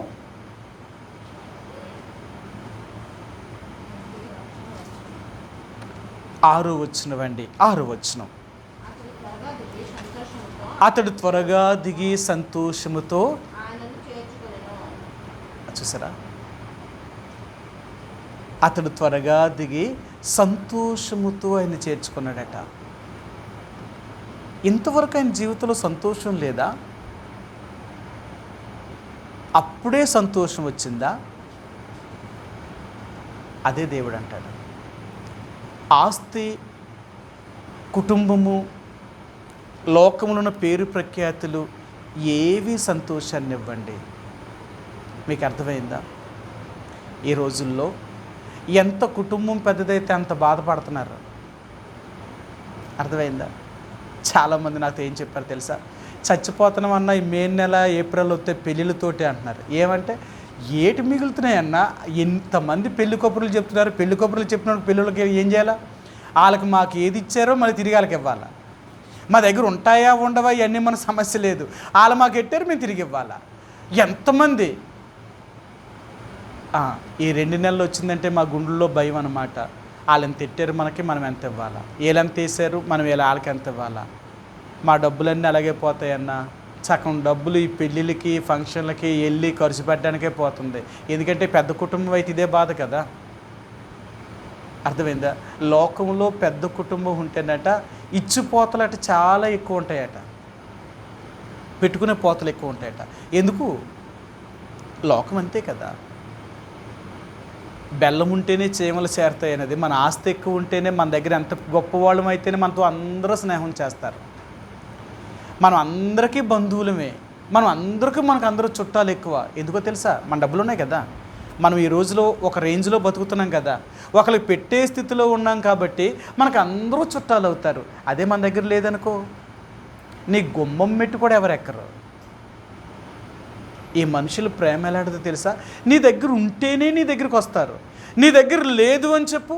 6వ వచనం. అతడు త్వరగా దిగి సంతోషముతో, చూసారా, అతడు త్వరగా దిగి సంతోషముతో ఆయన చేర్చుకున్నాడట. ఇంతవరకు ఆయన జీవితంలో సంతోషం లేదా? అప్పుడే సంతోషం వచ్చిందా? అదే దేవుడు అంటాడు. ఆస్తి, కుటుంబము, లోకములో ఉన్న పేరు ప్రఖ్యాతులు ఏవి సంతోషాన్ని ఇవ్వండి. మీకు అర్థమైందా? ఈ రోజుల్లో ఎంత కుటుంబం పెద్దదైతే అంత బాధపడుతున్నారు. అర్థమైందా? చాలామంది నాతో ఏం చెప్పారు తెలుసా? చచ్చిపోతున్నాం అన్న ఈ మే నెల ఏప్రిల్ వస్తే పెళ్ళిళ్ళతోటి అంటున్నారు. ఏమంటే ఏటి మిగులుతున్నాయన్న, ఎంతమంది పెళ్లి కబుర్లు చెప్తున్నారు. పెళ్లి కబుర్లు చెప్పినప్పుడు పెళ్ళిళ్ళకి ఏం చేయాలా? వాళ్ళకి మాకు ఏది ఇచ్చారో మళ్ళీ తిరిగి వాళ్ళకి ఇవ్వాలా? మా దగ్గర ఉంటాయా ఉండవా ఇవన్నీ మన సమస్య లేదు. వాళ్ళు మాకు ఎట్టారు, మేము తిరిగి ఇవ్వాలా? ఎంతమంది ఈ 2 నెలలు వచ్చిందంటే మా గుండెల్లో భయం అన్నమాట. వాళ్ళు ఎంత ఎట్టారు మనకి, మనం ఎంత ఇవ్వాలా? వీళ్ళెంత వేసారు, మనం వీళ్ళ వాళ్ళకి ఎంత ఇవ్వాలా? మా డబ్బులన్నీ అలాగే పోతాయన్నా, సగం డబ్బులు ఈ పెళ్ళిళ్ళకి ఫంక్షన్లకి వెళ్ళి ఖర్చు పెట్టడానికే పోతుంది. ఎందుకంటే పెద్ద కుటుంబం అయితే ఇదే బాధ కదా. అర్థమైందా? లోకంలో పెద్ద కుటుంబం ఉంటేనట ఇచ్చిపోతలట చాలా ఎక్కువ ఉంటాయట, పెట్టుకునే పోతలు ఎక్కువ ఉంటాయట. ఎందుకు? లోకం అంతే కదా. బెల్లం ఉంటేనే చీమలు చేరతాయి అనేది, మన ఆస్తి ఎక్కువ ఉంటేనే, మన దగ్గర ఎంత గొప్పవాళ్ళం అయితేనే మనతో అందరూ స్నేహం చేస్తారు. మనం అందరికీ బంధువులమే, మనకు అందరూ చుట్టాలు ఎక్కువ. ఎందుకో తెలుసా? మన డబ్బులు ఉన్నాయి కదా, మనం ఈ రోజులో ఒక రేంజ్లో బతుకుతున్నాం కదా, ఒకరికి పెట్టే స్థితిలో ఉన్నాం కాబట్టి మనకు అందరూ చుట్టాలు అవుతారు. అదే మన దగ్గర లేదనుకో, నీ గుమ్మం మెట్టు కూడా ఎవరు ఎక్కరు. ఈ మనుషుల ప్రేమ ఎలాంటిదో తెలుసా? నీ దగ్గర ఉంటేనే నీ దగ్గరికి వస్తారు. నీ దగ్గర లేదు అని చెప్పు,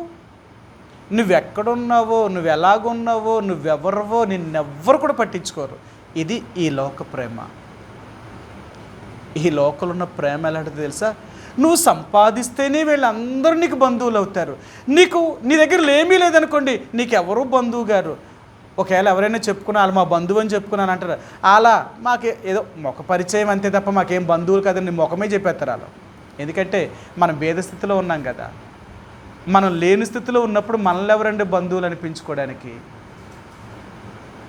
నువ్వెక్కడున్నావో, నువ్వు ఎలాగున్నావో, నువ్వెవరివో నిన్నెవ్వరు కూడా పట్టించుకోరు. ఇది ఈ లోక ప్రేమ. ఈ లోకంలో ఉన్న ప్రేమ ఎలాంటిదో తెలుసా? నువ్వు సంపాదిస్తేనే వీళ్ళందరూ నీకు బంధువులు అవుతారు. నీ దగ్గర ఏమీ లేదనుకోండి, నీకెవరూ బంధువు గారు. ఒకవేళ ఎవరైనా చెప్పుకున్నా వాళ్ళు మా బంధువు అని చెప్పుకున్నాను అంటారు, అలా మాకు ఏదో మొక్క పరిచయం అంతే తప్ప మాకేం బంధువులు కదండి మొఖమే చెప్పేస్తారు వాళ్ళు. ఎందుకంటే మనం భేద స్థితిలో ఉన్నాం కదా. మనం లేని స్థితిలో ఉన్నప్పుడు మనల్ని ఎవరండి బంధువులు అనిపించుకోవడానికి?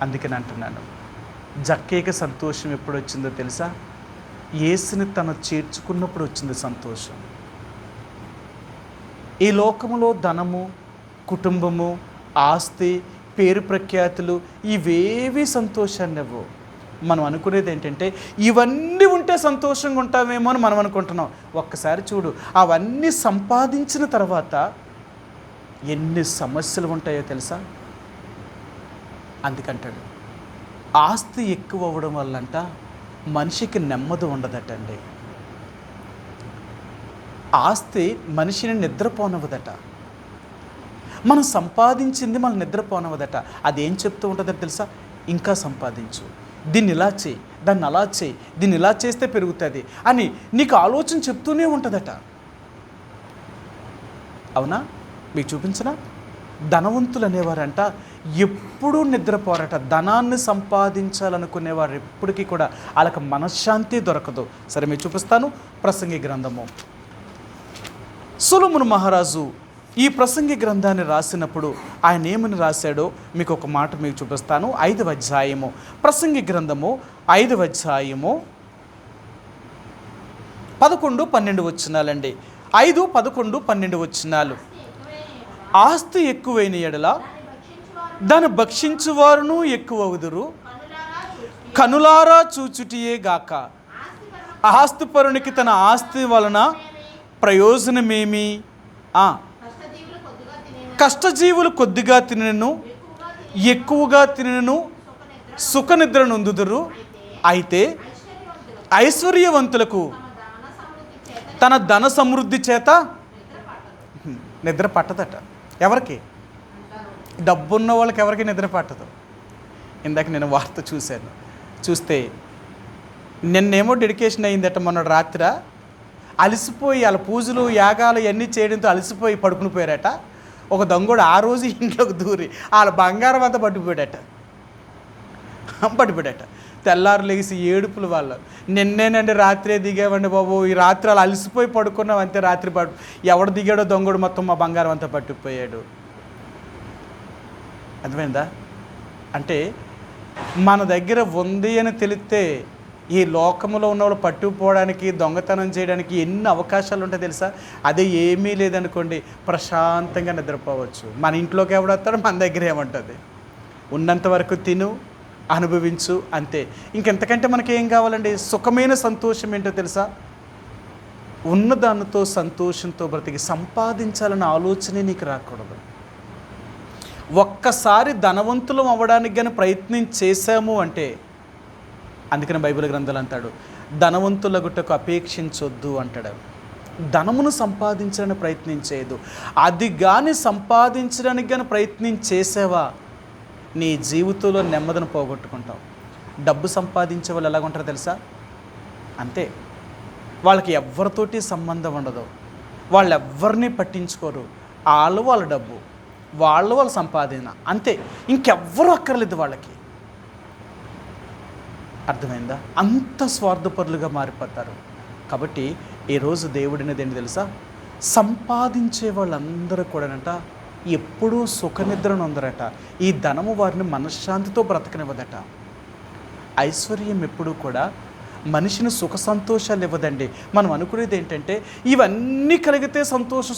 అందుకని అంటున్నాను, జక్కేకి సంతోషం ఎప్పుడు వచ్చిందో తెలుసా? యేసుని తను చేర్చుకున్నప్పుడు వచ్చింది సంతోషం. ఈ లోకములో ధనము, కుటుంబము, ఆస్తి, పేరు ప్రఖ్యాతులు ఇవేవి సంతోషాన్ని ఇవ్వవు. మనం అనుకునేది ఏంటంటే ఇవన్నీ ఉంటే సంతోషంగా ఉంటామేమో అని మనం అనుకుంటున్నాం. ఒక్కసారి చూడు, అవన్నీ సంపాదించిన తర్వాత ఎన్ని సమస్యలు ఉంటాయో తెలుసా? అందుకంటాడు, ఆస్తి ఎక్కువ అవ్వడం వల్లంట మనిషికి నెమ్మది ఉండదటండి. ఆస్తి మనిషిని నిద్రపోనవదట. మనం సంపాదించింది మనం నిద్రపోనవదట. అదేం చెప్తూ ఉంటుందో తెలుసా? ఇంకా సంపాదించు, దీన్ని ఇలా చేయి, దాన్ని అలా చేయి, దీన్ని ఇలా చేస్తే పెరుగుతుంది అని నీకు ఆలోచన చెప్తూనే ఉంటుందట. అవునా? మీకు చూపించనా? ధనవంతులు అనేవారంట ఎప్పుడూ నిద్రపోరట. ధనాన్ని సంపాదించాలనుకునేవారు ఎప్పటికీ కూడా వాళ్ళకి మనశ్శాంతి దొరకదు. సరే, మీకు చూపిస్తాను. ప్రసంగి గ్రంథము. సొలొమోను మహారాజు ఈ ప్రసంగి గ్రంథాన్ని రాసినప్పుడు ఆయన ఏమని రాశాడో మీకు ఒక మాట మీకు చూపిస్తాను. 5వ అధ్యాయము, ప్రసంగి గ్రంథము 5వ అధ్యాయము 11, 12 వచనాలండి. 5, 11, 12 వచనాలు. ఆస్తి ఎక్కువైన ఎడల దాన్ని భక్షించువారును ఎక్కువవుదురు, కనులారా చూచుటియే గాక ఆస్తిపరునికి తన ఆస్తి వలన ప్రయోజనమేమి? కష్టజీవులు కొద్దిగా తినను, ఎక్కువగా తినను సుఖనిద్ర నొందుదురు. అయితే ఐశ్వర్యవంతులకు తన ధన సమృద్ధి చేత నిద్ర పట్టదట. ఎవరికి? డబ్బున్న వాళ్ళకి ఎవరికి నిద్ర పట్టదు. ఇందాక నేను వార్త చూస్తే నిన్నేమో డెడికేషన్ అయిందట. మొన్న రాత్ర అలసిపోయి వాళ్ళ పూజలు యాగాలు ఇవన్నీ చేయడంతో అలసిపోయి పడుకుని పోయారట. ఒక దొంగడు ఆ రోజు ఇంట్లోకి దూరి వాళ్ళ బంగారం అంతా పట్టుకుపోయాడట. తెల్లారు లేచి ఏడుపులు వాళ్ళు, నిన్నేనండి రాత్రే దిగావండి బాబు, ఈ రాత్రి అలా అలసిపోయి పడుకున్నాం అంతే. రాత్రి ఎవడు దిగాడో దొంగడు మొత్తం మా బంగారం అంతా పట్టుకుపోయాడు. అర్థమైందా? అంటే మన దగ్గర ఉంది అని తెలిస్తే ఈ లోకంలో ఉన్నవాళ్ళు పట్టుకుపోవడానికి, దొంగతనం చేయడానికి ఎన్ని అవకాశాలు ఉంటాయి తెలుసా? అదే ఏమీ లేదనుకోండి, ప్రశాంతంగా నిద్రపోవచ్చు. మన ఇంట్లోకి ఎవడొస్తాడో మన దగ్గర ఏముంటుంది? ఉన్నంత వరకు తిను, అనుభవించు, అంతే. ఇంకెంతకంటే మనకి ఏం కావాలండి? సుఖమైన సంతోషం ఏంటో తెలుసా? ఉన్నదానితో సంతోషంతో బ్రతికి సంపాదించాలన్న ఆలోచనే నీకు రాకూడదు. ఒక్కసారి ధనవంతులం అవ్వడానికి కానీ ప్రయత్నం చేశాము అంటే, అందుకని బైబిల్ గ్రంథాలు అంటాడు, ధనవంతులగుటకు అపేక్షించొద్దు అంటాడు. ధనమును సంపాదించడానికి ప్రయత్నించేదు. అది కానీ సంపాదించడానికి కానీ ప్రయత్నం చేసావా, నీ జీవితంలో నెమ్మదిని పోగొట్టుకుంటావు. డబ్బు సంపాదించే వాళ్ళు ఎలాగుంటారో తెలుసా? అంతే. వాళ్ళకి ఎవరితోటి సంబంధం ఉండదు, వాళ్ళు ఎవరిని పట్టించుకోరు. వాళ్ళ డబ్బు, వాళ్ళ సంపాదన అంతే, ఇంకెవ్వరూ అక్కర్లేదు వాళ్ళకి. అర్థమైందా? అంత స్వార్థపరులుగా మారిపోతారు. కాబట్టి ఈరోజు దేవుడు అనేది ఏంటి తెలుసా? సంపాదించే వాళ్ళందరూ కూడానట ఎప్పుడూ సుఖనిద్రను ఉందరట. ఈ ధనము వారిని మనశ్శాంతితో బ్రతకనివ్వదట. ఐశ్వర్యం ఎప్పుడూ కూడా మనిషిని సుఖ సంతోషాలు ఇవ్వదండి. మనం అనుకునేది ఏంటంటే ఇవన్నీ కలిగితే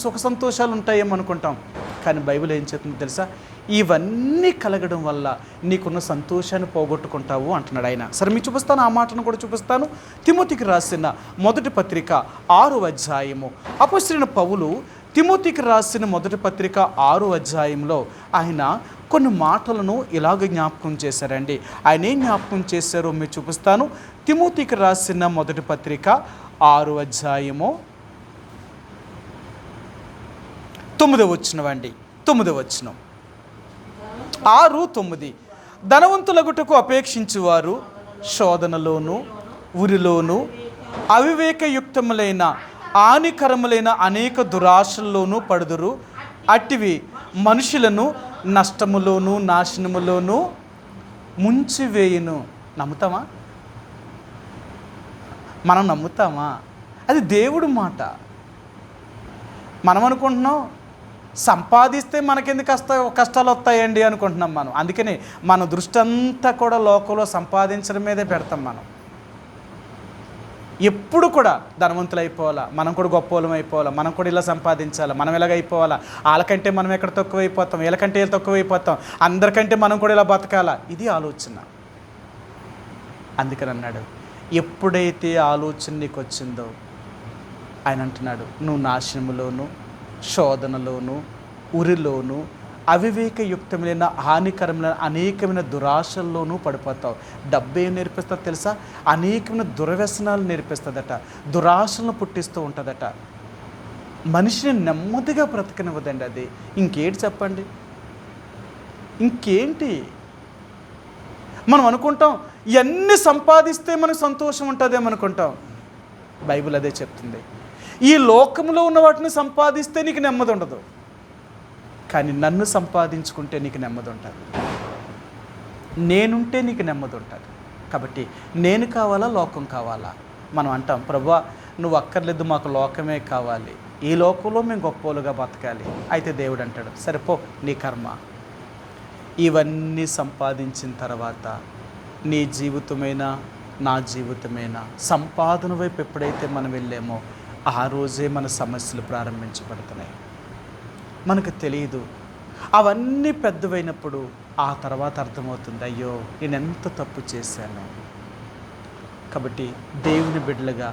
సుఖ సంతోషాలు ఉంటాయేమో అనుకుంటాం. కానీ బైబిల్ ఏం చెప్తుందో తెలుసా? ఇవన్నీ కలగడం వల్ల నీకున్న సంతోషాన్ని పోగొట్టుకుంటావు అంటున్నాడు ఆయన. సరే మీకు చూపిస్తాను, ఆ మాటను కూడా చూపిస్తాను. తిమోతికి రాసిన మొదటి పత్రిక 6వ అధ్యాయము. అపొస్తలుడైన పౌలు తిమోతికి రాసిన మొదటి పత్రిక 6వ అధ్యాయంలో ఆయన కొన్ని మాటలను ఇలాగ జ్ఞాపకం చేశారండి. ఆయన ఏం జ్ఞాపకం చేశారో మీరు చూపిస్తాను. తిమోతికి రాసిన మొదటి పత్రిక 6వ అధ్యాయము 9వ వచనమండి. 9వ వచనం, 6:9. ధనవంతులగుటకు అపేక్షించువారు శోధనలోను ఉరిలోను అవివేకయుక్తములైన హానికరములైన అనేక దురాశల్లోనూ పడుదురు. అట్టివి మనుషులను నష్టములోను నాశనములోను ముంచివేయును. నమ్ముతామా? మనం నమ్ముతామా? అది దేవుడి మాట. మనం అనుకుంటున్నాం సంపాదిస్తే మనకెందుకు కష్టాలు వస్తాయండి అనుకుంటున్నాం మనం. అందుకని మన దృష్టి అంతా కూడా లోకంలో సంపాదించడం మీదే పెడతాం. మనం ఎప్పుడు కూడా ధనవంతులు అయిపోవాలా, మనం కూడా గొప్ప వాళ్ళం అయిపోవాలా, మనం కూడా ఇలా సంపాదించాలా, మనం ఇలాగ అయిపోవాలా, వాళ్ళకంటే మనం ఎక్కడ తక్కువ అయిపోతాం, వీళ్ళకంటే వీళ్ళు తక్కువ అయిపోతాం, అందరికంటే మనం కూడా ఇలా బతకాలా, ఇది ఆలోచన. అందుకని అన్నాడు, ఎప్పుడైతే ఆలోచన నీకు వచ్చిందో ఆయన అంటున్నాడు, నువ్వు నాశనములోను శోధనలోను ఉరిలోను అవివేకయుక్తమైన హానికరమైన అనేకమైన దురాశల్లోనూ పడిపోతావు. డబ్బేం నేర్పిస్తుంది తెలుసా? అనేకమైన దుర్వ్యసనాలు నేర్పిస్తుందట, దురాశలను పుట్టిస్తూ ఉంటుందట, మనిషిని నెమ్మదిగా బ్రతకనివ్వదండి. అది ఇంకేంటి చెప్పండి? ఇంకేంటి? మనం అనుకుంటాం ఇవన్నీ సంపాదిస్తే మనకు సంతోషం ఉంటుందేమనుకుంటాం. బైబిల్ అదే చెప్తుంది. ఈ లోకంలో ఉన్న వాటిని సంపాదిస్తే నీకు నెమ్మది ఉండదు, కానీ నన్ను సంపాదించుకుంటే నీకు నెమ్మది ఉంటుంది. నేనుంటే నీకు నెమ్మది ఉంటుంది. కాబట్టి నేను కావాలా లోకం కావాలా? మనం అంటాం, ప్రభువా నువ్వు అక్కర్లేదు, మాకు లోకమే కావాలి, ఈ లోకంలో మేము గొప్పలుగా బతకాలి. అయితే దేవుడు అంటాడు, సరిపో నీ కర్మ. ఇవన్నీ సంపాదించిన తర్వాత నీ జీవితమైనా నా జీవితమైనా సంపాదన వైపు ఎప్పుడైతే మనం వెళ్ళామో ఆ రోజే మన సమస్యలు ప్రారంభించబడుతున్నాయి. మనకు తెలియదు. అవన్నీ పెద్దవైనప్పుడు ఆ తర్వాత అర్థమవుతుంది, అయ్యో నేను ఎంత తప్పు చేశాను. కాబట్టి దేవుని బిడ్డలుగా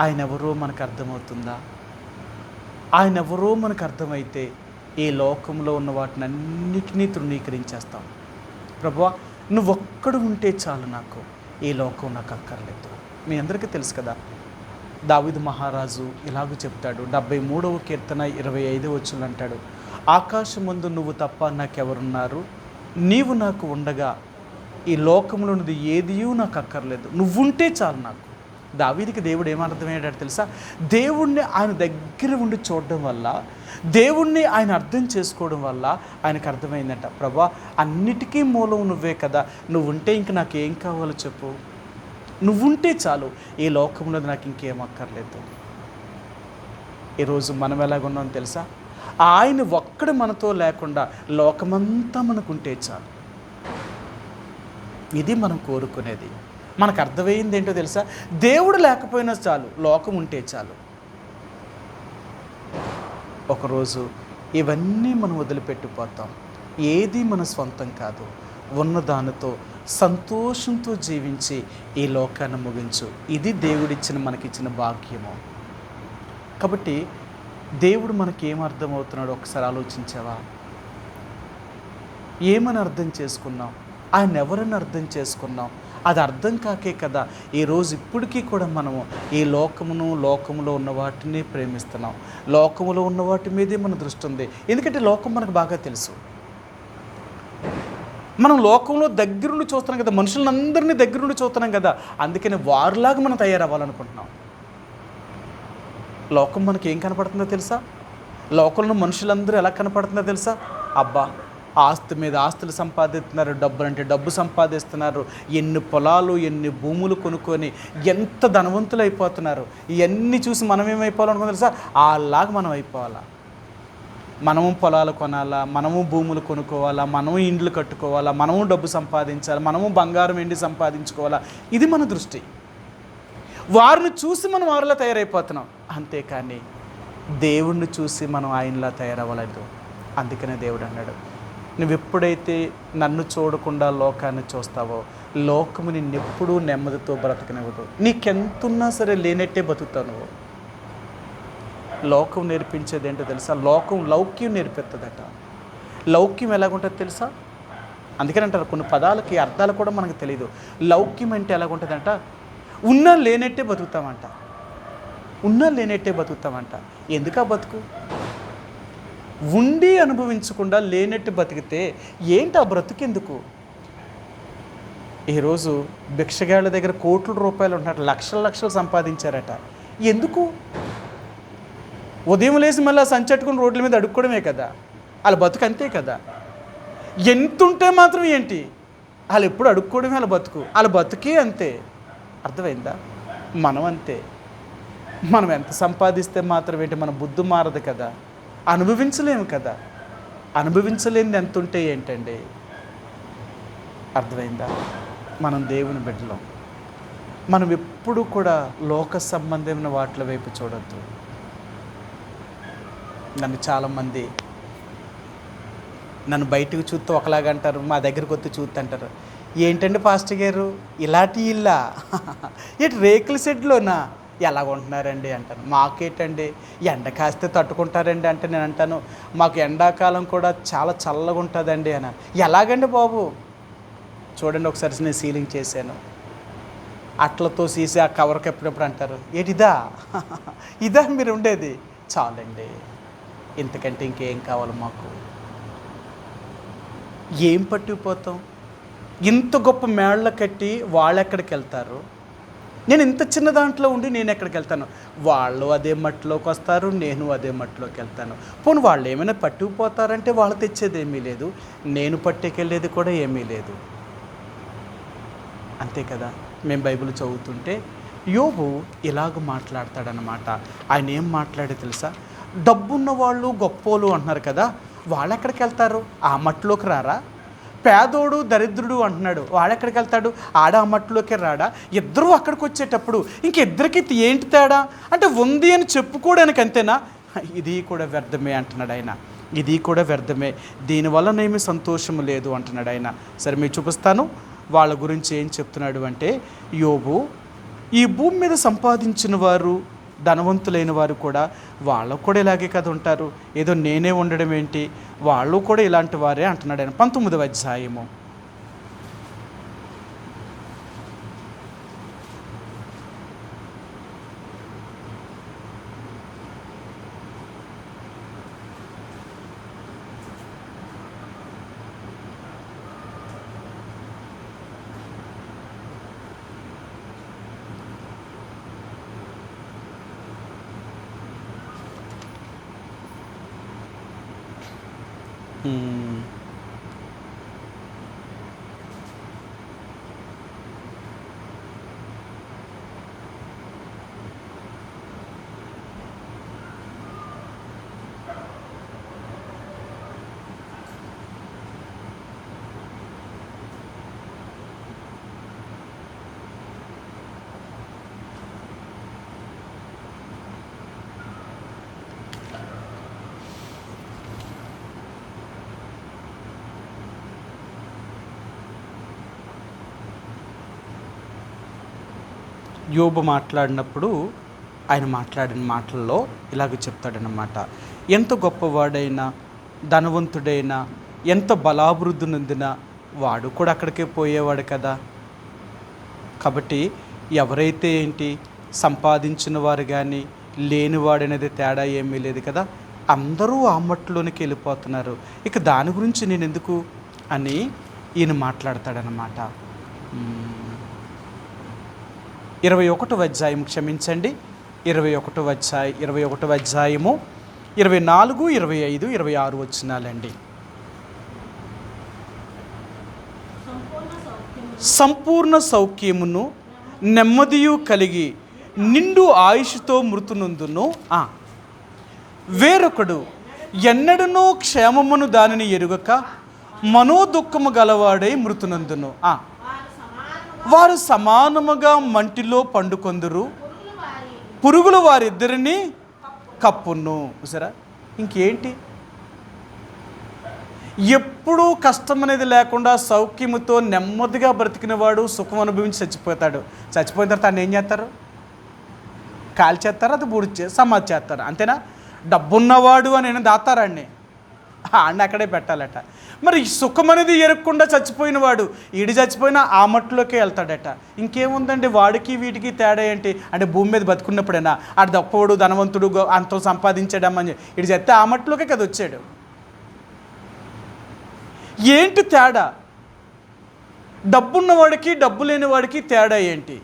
ఆయన ఎవరో మనకు అర్థమవుతుందా? ఆయన ఎవరో మనకు అర్థమైతే ఈ లోకంలో ఉన్న వాటిని అన్నిటినీ తృణీకరించేస్తాం. ప్రభువా నువ్వొక్కడు ఉంటే చాలు, నాకు ఈ లోకం నాకు అక్కర్లేదు. మీ అందరికీ తెలుసు కదా, దావీదు మహారాజు ఇలాగూ చెప్తాడు. 73వ కీర్తన 25వ వచనం అంటాడు, ఆకాశమందు నువ్వు తప్ప నాకెవరున్నారు, నీవు నాకు ఉండగా ఈ లోకంలో ఉన్నది ఏదియూ నాకు అక్కర్లేదు, నువ్వుంటే చాలు నాకు. దావీదుకి దేవుడు ఏమర్థమయ్యాడు తెలుసా? దేవుణ్ణి ఆయన దగ్గర ఉండి చూడడం వల్ల, దేవుణ్ణి ఆయన అర్థం చేసుకోవడం వల్ల ఆయనకు అర్థమైందంట, ప్రభా అన్నిటికీ మూలం నువ్వే కదా, నువ్వుంటే ఇంక నాకేం కావాలో చెప్పు, నువ్వుంటే చాలు, ఈ లోకంలో నాకు ఇంకేం అక్కర్లేదు. ఈరోజు మనం ఎలాగున్నాం తెలుసా? ఆయన ఒక్కడు మనతో లేకుండా లోకమంతా మనకుంటే చాలు. ఇది మనం కోరుకునేది. మనకు అర్థమైంది ఏంటో తెలుసా? దేవుడు లేకపోయినా చాలు, లోకం ఉంటే చాలు. ఒకరోజు ఇవన్నీ మనం వదిలిపెట్టిపోతాం. ఏది మన స్వంతం కాదు. ఉన్నదానితో సంతోషంతో జీవించి ఈ లోకాన్ని ముగించు. ఇది దేవుడిచ్చిన మనకిచ్చిన భాగ్యము. కాబట్టి దేవుడు మనకి ఏం అర్థమవుతున్నాడో ఒకసారి ఆలోచించావా? ఏమని అర్థం చేసుకున్నాం? ఆయన ఎవరని అర్థం చేసుకున్నాం? అది అర్థం కాకే కదా ఈరోజు ఇప్పటికీ కూడా మనము ఈ లోకములో ఉన్న వాటిని ప్రేమిస్తున్నాం. లోకములో ఉన్న వాటి మీదే మన దృష్టి ఉంది. ఎందుకంటే లోకం మనకు బాగా తెలుసు. మనం లోకంలో దగ్గరుండి చూస్తున్నాం కదా, మనుషులందరినీ దగ్గరుండి చూస్తున్నాం కదా, అందుకని వారిలాగా మనం తయారవ్వాలనుకుంటున్నాం. లోకం మనకి ఏం కనపడుతుందో తెలుసా? లోకంలో మనుషులందరూ ఎలా కనపడుతుందో తెలుసా? అబ్బా ఆస్తి మీద ఆస్తులు సంపాదిస్తున్నారు, డబ్బులంటే డబ్బు సంపాదిస్తున్నారు, ఎన్ని పొలాలు ఎన్ని భూములు కొనుక్కొని ఎంత ధనవంతులు అయిపోతున్నారు. ఇవన్నీ చూసి మనం ఏమైపోవాలనుకుంటారు తెలుసా? అలాగా మనం అయిపోవాలా. మనము పొలాలు కొనాలా, మనము భూములు కొనుక్కోవాలా, మనము ఇండ్లు కట్టుకోవాలా, మనము డబ్బు సంపాదించాలి, మనము బంగారం ఎండి సంపాదించుకోవాలా. ఇది మన దృష్టి. వారిని చూసి మనం వారిలా తయారైపోతున్నాం. అంతేకాని దేవుణ్ణి చూసి మనం ఆయనలా తయారవ్వలేదు. అందుకనే దేవుడు అన్నాడు, నువ్వు ఎప్పుడైతే నన్ను చూడకుండా లోకాన్ని చూస్తావో లోకము నిన్నెప్పుడూ నెమ్మదితో బ్రతకనివ్వదు. నీకెంతున్నా సరే లేనట్టే బతుకుతావు నువ్వు. లోకం నేర్పించేది ఏంటో తెలుసా? లౌక్యం నేర్పిస్తుందట. లౌక్యం ఎలాగుంటుంది తెలుసా? అందుకని అంటారు కొన్ని పదాలకి అర్థాలు కూడా మనకు తెలియదు. లౌక్యం అంటే ఎలాగుంటుందంట, ఉన్నా లేనట్టే బతుకుతామంట. ఎందుకా బతుకు? ఉండి అనుభవించకుండా లేనట్టు బతికితే ఏంటి ఆ బ్రతుకెందుకు? ఈరోజు భిక్షగాళ్ళ దగ్గర కోట్ల రూపాయలు ఉంటున్నట్టు లక్షలు సంపాదించారట. ఎందుకు? ఉదయం లేసి మళ్ళీ సంచెట్టుకుని రోడ్ల మీద అడుక్కోవడమే కదా వాళ్ళ బతుకు. అంతే కదా. ఎంతుంటే మాత్రం ఏంటి, వాళ్ళు ఎప్పుడు అడుక్కోవడమే వాళ్ళ బతుకు. వాళ్ళ బతుకే అంతే. అర్థమైందా? మనం అంతే. మనం ఎంత సంపాదిస్తే మాత్రం ఏంటి, మన బుద్ధి మారదు కదా, అనుభవించలేము కదా. అనుభవించలేనిది ఎంత ఉంటే ఏంటండి? అర్థమైందా? మనం దేవుని బిడ్డలం. మనం ఎప్పుడు కూడా లోక సంబంధమైన వాటి వైపు చూడొద్దు. చాలామంది నన్ను బయటకు చూస్తూ ఒకలాగా అంటారు, మా దగ్గరకు వచ్చి చూస్తూ అంటారు, ఏంటండి పాస్టర్ గారు ఇలాంటి ఇల్లా, ఏంటి రేకుల షెడ్లోనా, ఎలాగుంటున్నారండి అంటాను. మాకేంటండి ఎండ కాస్తే తట్టుకుంటారండి అంటే నేను అంటాను, మాకు ఎండాకాలం కూడా చాలా చల్లగా ఉంటుందండి అని. ఎలాగండి బాబు? చూడండి ఒకసారి నేను సీలింగ్ చేశాను, అట్లతో తీసి ఆ కవర్కి ఎప్పుడెప్పుడు అంటారు, ఏంటిదా ఇదా మీరు ఉండేది? చాలండి, ఇంతకంటే ఇంకేం కావాలి మాకు? ఏం పట్టిపోతాం? ఇంత గొప్ప మేళ్ళ కట్టి వాళ్ళు ఎక్కడికి వెళ్తారు? నేను ఇంత చిన్న దాంట్లో ఉండి నేను ఎక్కడికి వెళ్తాను? వాళ్ళు అదే మట్టిలోకి వస్తారు, నేను అదే మట్టిలోకి వెళ్తాను. పోనీ వాళ్ళు ఏమైనా పట్టుకుపోతారంటే వాళ్ళు తెచ్చేది ఏమీ లేదు, నేను పట్టుకెళ్ళేది కూడా ఏమీ లేదు. అంతే కదా. మేము బైబిల్ చదువుతుంటే యోబు ఇలాగ మాట్లాడతాడనమాట. ఆయన ఏం మాట్లాడే తెలుసా? డబ్బున్న వాళ్ళు గొప్పోళ్ళు అంటున్నారు కదా, వాళ్ళు ఎక్కడికి వెళ్తారు? ఆ మట్టిలోకి రారా? పేదోడు దరిద్రుడు అంటున్నాడు, వాడెక్కడికి వెళ్తాడు? ఆడ ఆ మట్టిలోకి రాడా? ఇద్దరు అక్కడికి వచ్చేటప్పుడు ఇంకిద్దరికి ఏంటి తేడా అంటే, ఉంది అని చెప్పుకోవడానికి అంతేనా? ఇది కూడా వ్యర్థమే అంటున్నాడు ఆయన. ఇది కూడా వ్యర్థమే, దీనివల్లనేమి సంతోషం లేదు అంటున్నాడు ఆయన. సరే మీకు చూపిస్తాను వాళ్ళ గురించి ఏం చెప్తున్నాడు అంటే, యోబు ఈ భూమి మీద సంపాదించిన వారు ధనవంతులైన వారు కూడా వాళ్ళకు కూడా ఇలాగే కదా ఉంటారు, ఏదో నేనే ఉండడం ఏంటి, వాళ్ళు కూడా ఇలాంటి వారే అంటున్నాడు ఆయన. 19వ అధ్యాయము యోబు మాట్లాడినప్పుడు ఆయన మాట్లాడిన మాటల్లో ఇలాగ చెప్తాడనమాట. ఎంత గొప్పవాడైనా ధనవంతుడైనా ఎంత బలాభివృద్ధి నొందినా వాడు కూడా అక్కడికే పోయేవాడు కదా. కాబట్టి ఎవరైతే ఏంటి సంపాదించిన వారు కానీ లేనివాడనేది తేడా ఏమీ లేదు కదా, అందరూ ఆ మట్టిలోనికి వెళ్ళిపోతున్నారు. ఇక దాని గురించి నేను ఎందుకు అని ఈయన మాట్లాడతాడనమాట. 21వ అధ్యాయం క్షమించండి, 21వ అధ్యాయము 24, 25, 26 వచనాలండి. సంపూర్ణ సౌఖ్యమును నెమ్మదియు కలిగి నిండు ఆయుష్తో మృతునందును. వేరొకడు ఎన్నడనూ క్షేమమును దానిని ఎరుగక మనోదుఃఖము గలవాడై మృతునందును. వారు సమానముగా మంటిలో పండుకొందురు, పురుగులు వారిద్దరిని కప్పును. సరే, ఇంకేంటి? ఎప్పుడూ కష్టం అనేది లేకుండా సౌఖ్యముతో నెమ్మదిగా బ్రతికినవాడు సుఖం అనుభవించి చచ్చిపోతాడు. చచ్చిపోయిన తర్వాత ఆయన ఏం చేస్తారు? కాల్ చేస్తారు, అది బూడి సమాధి చేస్తారు. అంతేనా? డబ్బున్నవాడు అని దాతారాడిని ఆడిని అక్కడే పెట్టాలట. మరి సుఖం అనేది ఎరగకుండా చచ్చిపోయిన వాడు ఈడి చచ్చిపోయినా ఆ మట్టిలోకే వెళ్తాడట. ఇంకేముందండి వాడికి వీటికి తేడా ఏంటి? అంటే భూమి మీద బతుకున్నప్పుడైనా ఆడు దప్పవాడు ధనవంతుడు అంత సంపాదించాడమ్మని ఇటు చెప్తే ఆ మట్టిలోకే కదా వచ్చాడు. ఏంటి తేడా? డబ్బున్నవాడికి డబ్బు లేని వాడికి తేడా ఏంటి?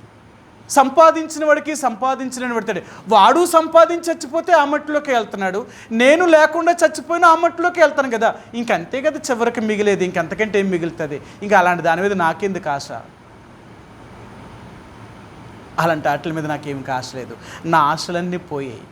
సంపాదించిన వాడికి సంపాదించిన వాడితాడు. వాడు సంపాదించి చచ్చిపోతే ఆ మట్టిలోకి వెళ్తున్నాడు, నేను లేకుండా చచ్చిపోయినా ఆ మట్టిలోకి వెళ్తాను కదా. ఇంకంతే కదా చివరికి మిగిలేదు, ఇంకంతకంటే ఏం మిగులుతుంది? ఇంకా అలాంటి దాని మీద నాకెందుకు ఆశ? అలాంటి వాటి మీద నాకేం ఆశ లేదు. నా ఆశలన్నీ పోయాయి.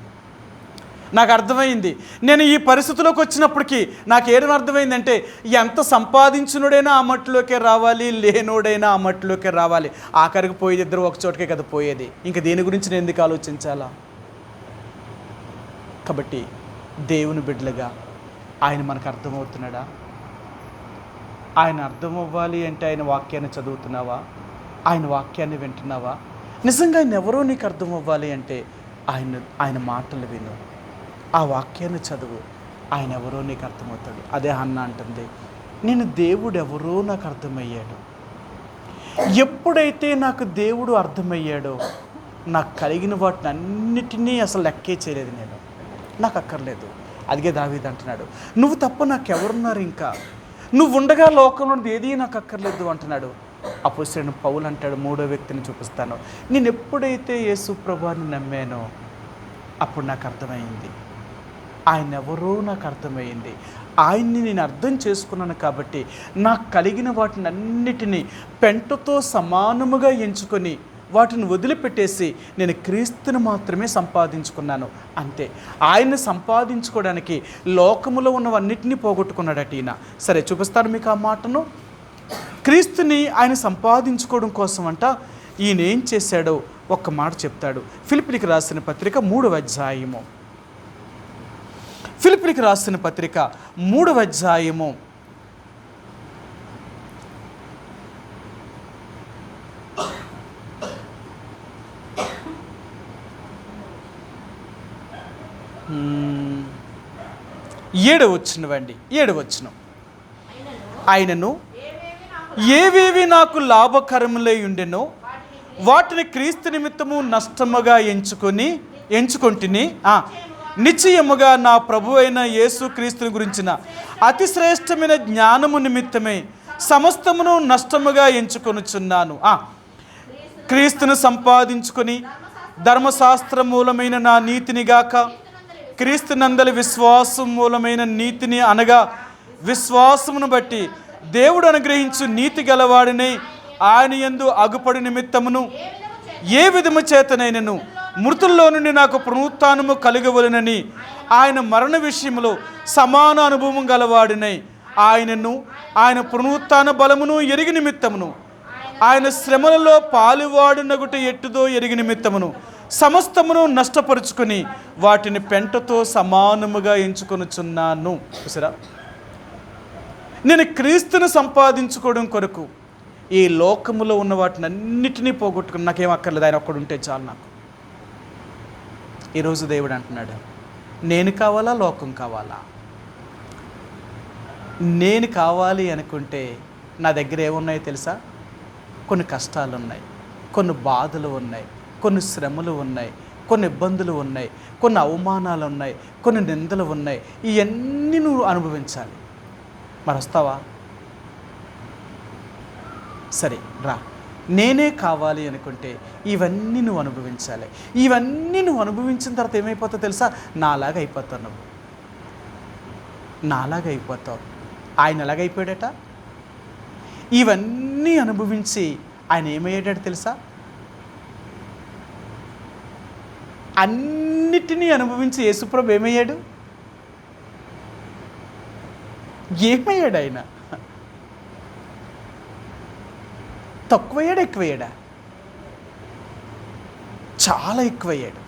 నాకు అర్థమైంది. నేను ఈ పరిస్థితిలోకి వచ్చినప్పటికీ నాకేం అర్థమైందంటే, ఎంత సంపాదించినోడైనా ఆ మట్టిలోకే రావాలి, లేనోడైనా ఆ మట్టిలోకే రావాలి. ఆఖరికి పోయేది ఇద్దరు ఒక చోటకే కదా పోయేది. ఇంకా దేని గురించి నేను ఎందుకు ఆలోచించాలా? కాబట్టి దేవుని బిడ్డలుగా ఆయన మనకు అర్థమవుతున్నాడా? ఆయన అర్థమవ్వాలి అంటే ఆయన వాక్యాన్ని చదువుతున్నావా? ఆయన వాక్యాన్ని వింటున్నావా? నిజంగా ఆయన ఎవరో నీకు అర్థమవ్వాలి అంటే ఆయన మాటలు విను, ఆ వాక్యాన్ని చదువు. ఆయన ఎవరో నీకు అర్థమవుతాడు. అదే హన్న అంటుంది, నేను దేవుడు ఎవరో నాకు అర్థమయ్యాడు. ఎప్పుడైతే నాకు దేవుడు అర్థమయ్యాడో నాకు కలిగిన వాటిని అన్నిటినీ అసలు లెక్కే చేయలేదు. నాకు అక్కర్లేదు. అదిగే దావీదు అంటున్నాడు, నువ్వు తప్ప నాకెవరున్నారు? ఇంకా నువ్వు ఉండగా లోకంలో ఏదీ నాకు అక్కర్లేదు అంటున్నాడు. అపోస్తలుడైన పౌలు అంటాడు, మూడో వ్యక్తిని చూపిస్తాను, నేను ఎప్పుడైతే యేసు ప్రభువుని నమ్మానో అప్పుడు నాకు అర్థమైంది. ఆయన ఎవరో నాకు అర్థమైంది. ఆయన్ని నేను అర్థం చేసుకున్నాను కాబట్టి నాకు కలిగిన వాటిని అన్నిటినీ పెంటతో సమానముగా ఎంచుకొని వాటిని వదిలిపెట్టేసి నేను క్రీస్తుని మాత్రమే సంపాదించుకున్నాను. అంతే. ఆయన్ని సంపాదించుకోవడానికి లోకములో ఉన్నవన్నిటినీ పోగొట్టుకున్నాడట ఈయన. సరే, చూపిస్తాను మీకు ఆ మాటను. క్రీస్తుని ఆయన సంపాదించుకోవడం కోసం అంట ఈయన ఏం చేశాడో ఒక్క మాట చెప్తాడు. ఫిలిప్పీలకు రాసిన పత్రిక 3వ అధ్యాయము. ఫిలిప్పీలకు రాసిన పత్రిక 3వ అధ్యాయము 7వ వచనం. ఆయనను ఏవేవి నాకు లాభకరములై ఉండెనో వాటిని క్రీస్తు నిమిత్తము నష్టముగా ఎంచుకొంటిని, నిశ్చయముగా నా ప్రభు అయిన యేసు క్రీస్తుని గురించిన అతి శ్రేష్టమైన జ్ఞానము నిమిత్తమే సమస్తమును నష్టముగా ఎంచుకొనుచున్నాను. క్రీస్తును సంపాదించుకొని ధర్మశాస్త్ర మూలమైన నా నీతిని గాక క్రీస్తునందలి విశ్వాసం మూలమైన నీతిని అనగా విశ్వాసమును బట్టి దేవుడు అనుగ్రహించు నీతి గలవాడిని ఆయన యందు అగుపడి నిమిత్తమును ఏ విధము చేతనైనను మృతుల్లో నుండి నాకు పునరుత్థానము కలుగవలెనని ఆయన మరణ విషయంలో సమాన అనుభవం గలవాడినై ఆయనను ఆయన పునరుత్థాన బలమును ఎరిగి నిమిత్తమును ఆయన శ్రమలలో పాలువాడునగుట ఎట్టుదో ఎరిగి నిమిత్తమును సమస్తమును నష్టపరుచుకొని వాటిని పెంటతో సమానముగా ఎంచుకొనుచున్నాను. చూసారా, నేను క్రీస్తును సంపాదించుకోవడం కొరకు ఈ లోకములో ఉన్న వాటిని అన్నిటినీ పోగొట్టుకుని నాకేం అక్కర్లేదు, ఆయన ఒక్కడుంటే చాలు నాకు. ఈరోజు దేవుడు అంటున్నాడు, నేను కావాలా లోకం కావాలా? నేను కావాలి అనుకుంటే నా దగ్గర ఏమున్నాయో తెలుసా? కొన్ని కష్టాలు ఉన్నాయి, కొన్ని బాధలు ఉన్నాయి, కొన్ని శ్రమలు ఉన్నాయి, కొన్ని ఇబ్బందులు ఉన్నాయి, కొన్ని అవమానాలు ఉన్నాయి, కొన్ని నిందలు ఉన్నాయి. ఇవన్నీ నువ్వు అనుభవించాలి. మరి వస్తావా? సరే రా. నేనే కావాలి అనుకుంటే ఇవన్నీ నువ్వు అనుభవించాలి. ఇవన్నీ నువ్వు అనుభవించిన తర్వాత ఏమైపోతావు తెలుసా? నాలాగా అయిపోతావు. నువ్వు నాలాగా అయిపోతావు. ఆయన ఎలాగైపోయాడట? ఇవన్నీ అనుభవించి ఆయన ఏమయ్యాడు తెలుసా? అన్నిటినీ అనుభవించి యేసుప్రభు ఏమయ్యాడు? ఏమయ్యాడు ఆయన? తక్కువయ్యాడా, ఎక్కువయ్యాడా? చాలా ఎక్కువయ్యాడు.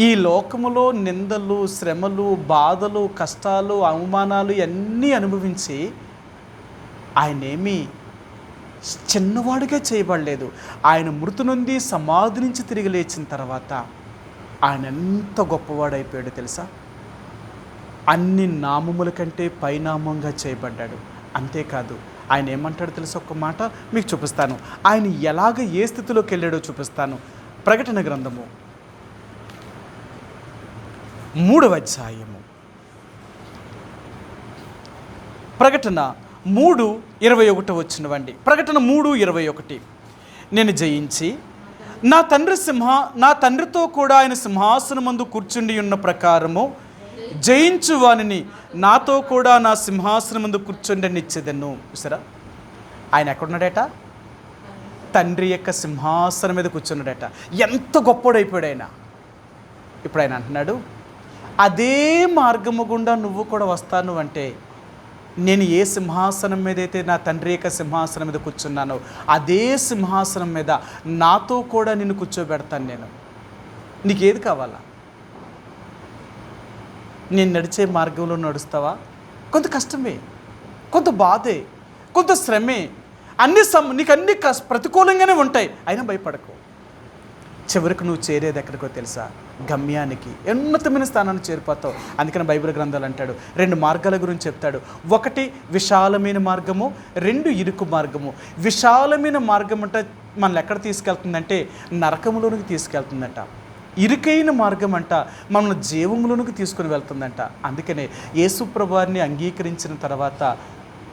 ఈ లోకములో నిందలు, శ్రమలు, బాధలు, కష్టాలు, అవమానాలు ఇవన్నీ అనుభవించి ఆయనేమీ చిన్నవాడుగా చేయబడలేదు. ఆయన మృతి నొంది సమాధి నుంచి తిరిగి లేచిన తర్వాత ఆయన ఎంత గొప్పవాడైపోయాడు తెలుసా? అన్ని నామముల కంటే పైనామంగా చేయబడ్డాడు. అంతేకాదు, ఆయన ఏమంటాడు తెలుసా? ఒక్క మాట మీకు చూపిస్తాను. ఆయన ఎలాగ ఏ స్థితిలోకి వెళ్ళాడో చూపిస్తాను. ప్రకటన గ్రంథము 3వ అధ్యాయము, ప్రకటన 3:21 వచ్చినవండి. ప్రకటన 3:21. నేను జయించి నా తండ్రితో కూడా ఆయన సింహాసనమందు కూర్చుండి ఉన్న ప్రకారము జయించు వానిని నాతో కూడా నా సింహాసనమందు కూర్చుండి నిచ్చెదను. చూసారా, ఆయన ఎక్కడున్నాడట? తండ్రి యొక్క సింహాసనం మీద కూర్చున్నాడట. ఎంత గొప్పోడైపోయాడు ఆయన. ఇప్పుడు ఆయన అంటున్నాడు, అదే మార్గము గుండా నువ్వు కూడా వస్తాను అంటే నేను ఏ సింహాసనం మీద అయితే నా తండ్రి యొక్క సింహాసనం మీద కూర్చున్నానో అదే సింహాసనం మీద నాతో కూడా నిన్ను కూర్చోబెడతాను. నేను నీకేది కావాలా? నేను నడిచే మార్గంలో నడుస్తావా? కొంత కష్టమే, కొంత బాధే, కొంత శ్రమే, నీకు అన్ని ప్రతికూలంగానే ఉంటాయి. అయినా భయపడకు. చివరికి నువ్వు చేరేది ఎక్కడికో తెలుసా? గమ్యానికి, ఉన్నతమైన స్థానాన్ని చేరిపోతావు. అందుకని బైబిల్ గ్రంథాలు అంటాడు, 2 మార్గాల గురించి చెప్తాడు. 1 విశాలమైన మార్గము, 2 ఇరుకు మార్గము. విశాలమైన మార్గం అంటే మనల్ని ఎక్కడ తీసుకెళ్తుందంటే నరకములోనికి తీసుకెళ్తుందట. ఇరుకైన మార్గం అంట మనల్ని జీవములోనికి తీసుకుని వెళ్తుందంట. అందుకనే యేసుప్రభువాన్ని అంగీకరించిన తర్వాత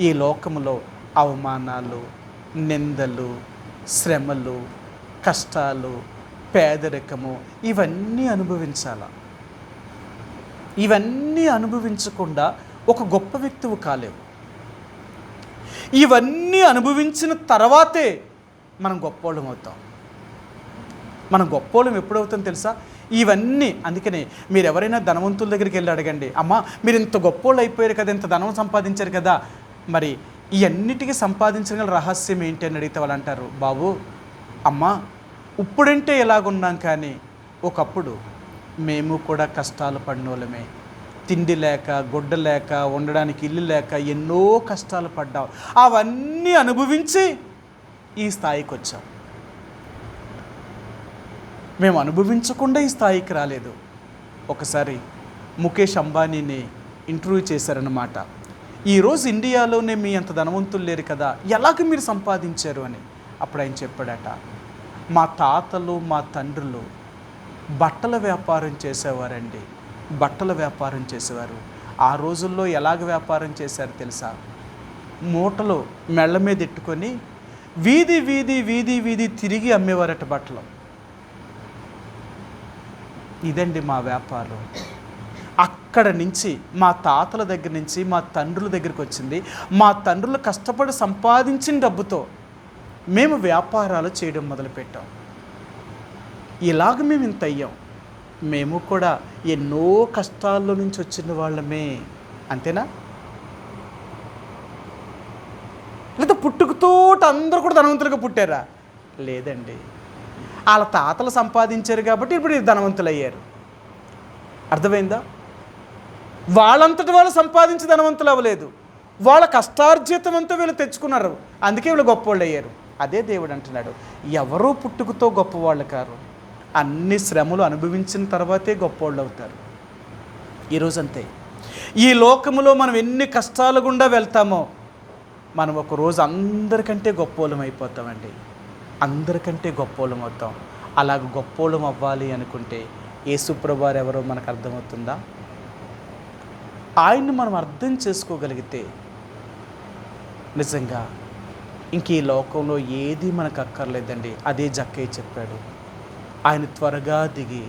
ఈ లోకములో అవమానాలు, నిందలు, శ్రమలు, కష్టాలు, పేదరికము ఇవన్నీ అనుభవించాల. ఇవన్నీ అనుభవించకుండా ఒక గొప్ప వ్యక్తివి కాలేవు. ఇవన్నీ అనుభవించిన తర్వాతే మనం గొప్పోళ్ళం అవుతాం. మనం గొప్పోళ్ళం ఎప్పుడవుతాం తెలుసా? ఇవన్నీ. అందుకనే మీరు ఎవరైనా ధనవంతుల దగ్గరికి వెళ్ళి అడగండి, అమ్మా మీరు ఇంత గొప్పోళ్ళు అయిపోయారు కదా, ఇంత ధనం సంపాదించారు కదా, మరి ఇవన్నిటికీ సంపాదించగల రహస్యం ఏంటి అని అడిగితే వాళ్ళు అంటారు, బాబు అమ్మా ఇప్పుడంటే ఎలాగున్నాం కానీ ఒకప్పుడు మేము కూడా కష్టాలు పడినోళ్ళమే. తిండి లేక, గుడ్డ లేక, ఉండడానికి ఇల్లు లేక ఎన్నో కష్టాలు పడ్డాం. అవన్నీ అనుభవించి ఈ స్థాయికి వచ్చాం. మేము అనుభవించకుండా ఈ స్థాయికి రాలేదు. ఒకసారి ముఖేష్ అంబానీని ఇంటర్వ్యూ చేశారన్నమాట. ఈరోజు ఇండియాలోనే మీ అంత ధనవంతులు లేరు కదా, ఎలాగ మీరు సంపాదించారు అని. అప్పుడు ఆయన చెప్పాడట, మా తాతలు మా తండ్రులు బట్టల వ్యాపారం చేసేవారండి. బట్టల వ్యాపారం చేసేవారు. ఆ రోజుల్లో ఎలాగ వ్యాపారం చేశారు తెలుసా? మూటలు మెళ్ళ మీద ఎట్టుకొని వీధి వీధి వీధి వీధి తిరిగి అమ్మేవారట బట్టలు. ఇదండి మా వ్యాపారం. అక్కడ నుంచి మా తాతల దగ్గర నుంచి మా తండ్రుల దగ్గరికి వచ్చింది. మా తండ్రులు కష్టపడి సంపాదించిన డబ్బుతో మేము వ్యాపారాలు చేయడం మొదలుపెట్టాం. ఇలాగ మేము ఇంత అయ్యాం. మేము కూడా ఎన్నో కష్టాల్లో నుంచి వచ్చిన వాళ్ళమే. అంతేనా? లేదా పుట్టుకతోటి అందరూ కూడా ధనవంతులుగా పుట్టారా? లేదండి. వాళ్ళ తాతలు సంపాదించారు కాబట్టి ఇప్పుడు ధనవంతులు అయ్యారు. అర్థమైందా? వాళ్ళంతటి వాళ్ళు సంపాదించి ధనవంతులు అవ్వలేదు. వాళ్ళ కష్టార్జితం అంతా వీళ్ళు తెచ్చుకున్నారు. అందుకే వీళ్ళు గొప్పవాళ్ళు అయ్యారు. అదే దేవుడు అంటున్నాడు, ఎవరో పుట్టుకతో గొప్పవాళ్ళు కారు, అన్ని శ్రమలు అనుభవించిన తర్వాతే గొప్పవాళ్ళు అవుతారు. ఈరోజు అంతే. ఈ లోకములో మనం ఎన్ని కష్టాల గుండా వెళ్తామో మనం ఒకరోజు అందరికంటే గొప్పవాళ్ళం అయిపోతామండి. అందరికంటే గొప్పవాళ్ళం అవుతాం. అలాగ గొప్పవాళ్ళం అవ్వాలి అనుకుంటే యేసుప్రభువు వారు ఎవరో మనకు అర్థమవుతుందా? ఆయన్ని మనం అర్థం చేసుకోగలిగితే నిజంగా ఇంక ఈ లోకంలో ఏది మనకు అక్కర్లేదండి. అదే జక్కయ్య చెప్పాడు. ఆయన త్వరగా దిగి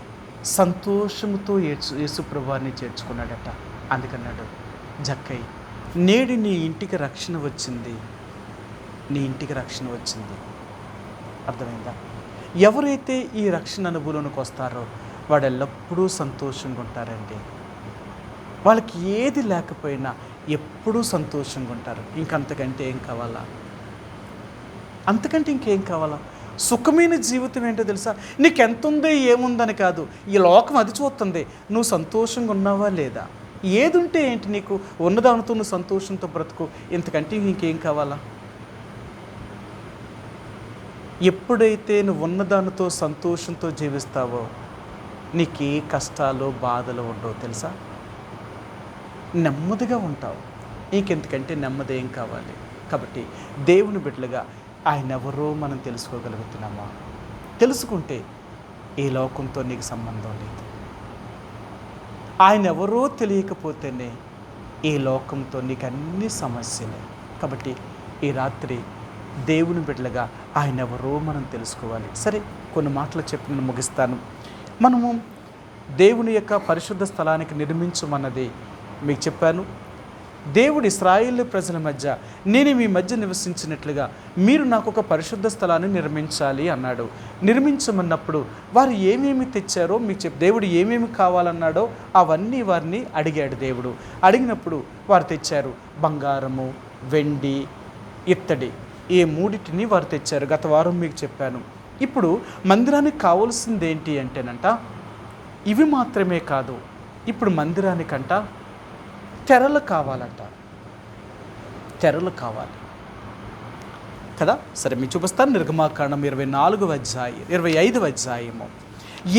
సంతోషంతో యేసుప్రభువాన్ని చేర్చుకున్నాడట. అందుకన్నాడు, జక్కయ్య నేడు నీ ఇంటికి రక్షణ వచ్చింది, నీ ఇంటికి రక్షణ వచ్చింది. అర్థమైందా? ఎవరైతే ఈ రక్షణ అనుభవంలోకి వస్తారో వాడు ఎల్లప్పుడూ సంతోషంగా ఉంటారండి. వాళ్ళకి ఏది లేకపోయినా ఎప్పుడూ సంతోషంగా ఉంటారు. ఇంకంతకంటే ఏం కావాలా? అంతకంటే ఇంకేం కావాలా? సుఖమైన జీవితం ఏంటో తెలుసా? నీకెంత ఉందో ఏముందని కాదు, ఈ లోకం అది చూస్తుంది నువ్వు సంతోషంగా ఉన్నావా లేదా. ఏది ఉంటే ఏంటి, నీకు ఉన్నదానితో నువ్వు సంతోషంతో బ్రతుకు. ఇంతకంటే ఇంకేం కావాలా? ఎప్పుడైతే నువ్వు ఉన్నదానితో సంతోషంతో జీవిస్తావో నీకు ఏ కష్టాలు బాధలు ఉండవు తెలుసా. నెమ్మదిగా ఉంటావు. నీకెందుకంటే నెమ్మది ఏం కావాలి? కాబట్టి దేవుని బిడ్డలుగా ఆయన ఎవరో మనం తెలుసుకోగలుగుతున్నామా? తెలుసుకుంటే ఈ లోకంతో నీకు సంబంధం లేదు. ఆయన ఎవరో తెలియకపోతేనే ఈ లోకంతో నీకు అన్ని సమస్యలే. కాబట్టి ఈ రాత్రి దేవుని బిడ్డలుగా ఆయన ఎవరో మనం తెలుసుకోవాలి. సరే, కొన్ని మాటలు చెప్పి నేను ముగిస్తాను. మనము దేవుని యొక్క పరిశుద్ధ స్థలానికి నిర్మించమన్నది మీకు చెప్పాను. దేవుడు ఇశ్రాయేలు ప్రజల మధ్య నేను మీ మధ్య నివసించినట్లుగా మీరు నాకు ఒక పరిశుద్ధ స్థలాన్ని నిర్మించాలి అన్నాడు. నిర్మించమన్నప్పుడు వారు ఏమేమి తెచ్చారో మీకు దేవుడు ఏమేమి కావాలన్నాడో అవన్నీ వారిని అడిగాడు. దేవుడు అడిగినప్పుడు వారు తెచ్చారు బంగారము, వెండి, ఇత్తడి. ఈ మూడింటిని వారు తెచ్చారు. గత వారం మీకు చెప్పాను. ఇప్పుడు మందిరానికి కావాల్సింది ఏంటి అంటేనంట, ఇవి మాత్రమే కాదు, ఇప్పుడు మందిరానికంట తెరలు కావాలంట. తెరలు కావాలి కదా. సరే, మీకు చూపిస్తాను. నిర్గమాకాండం 25వ అధ్యాయము.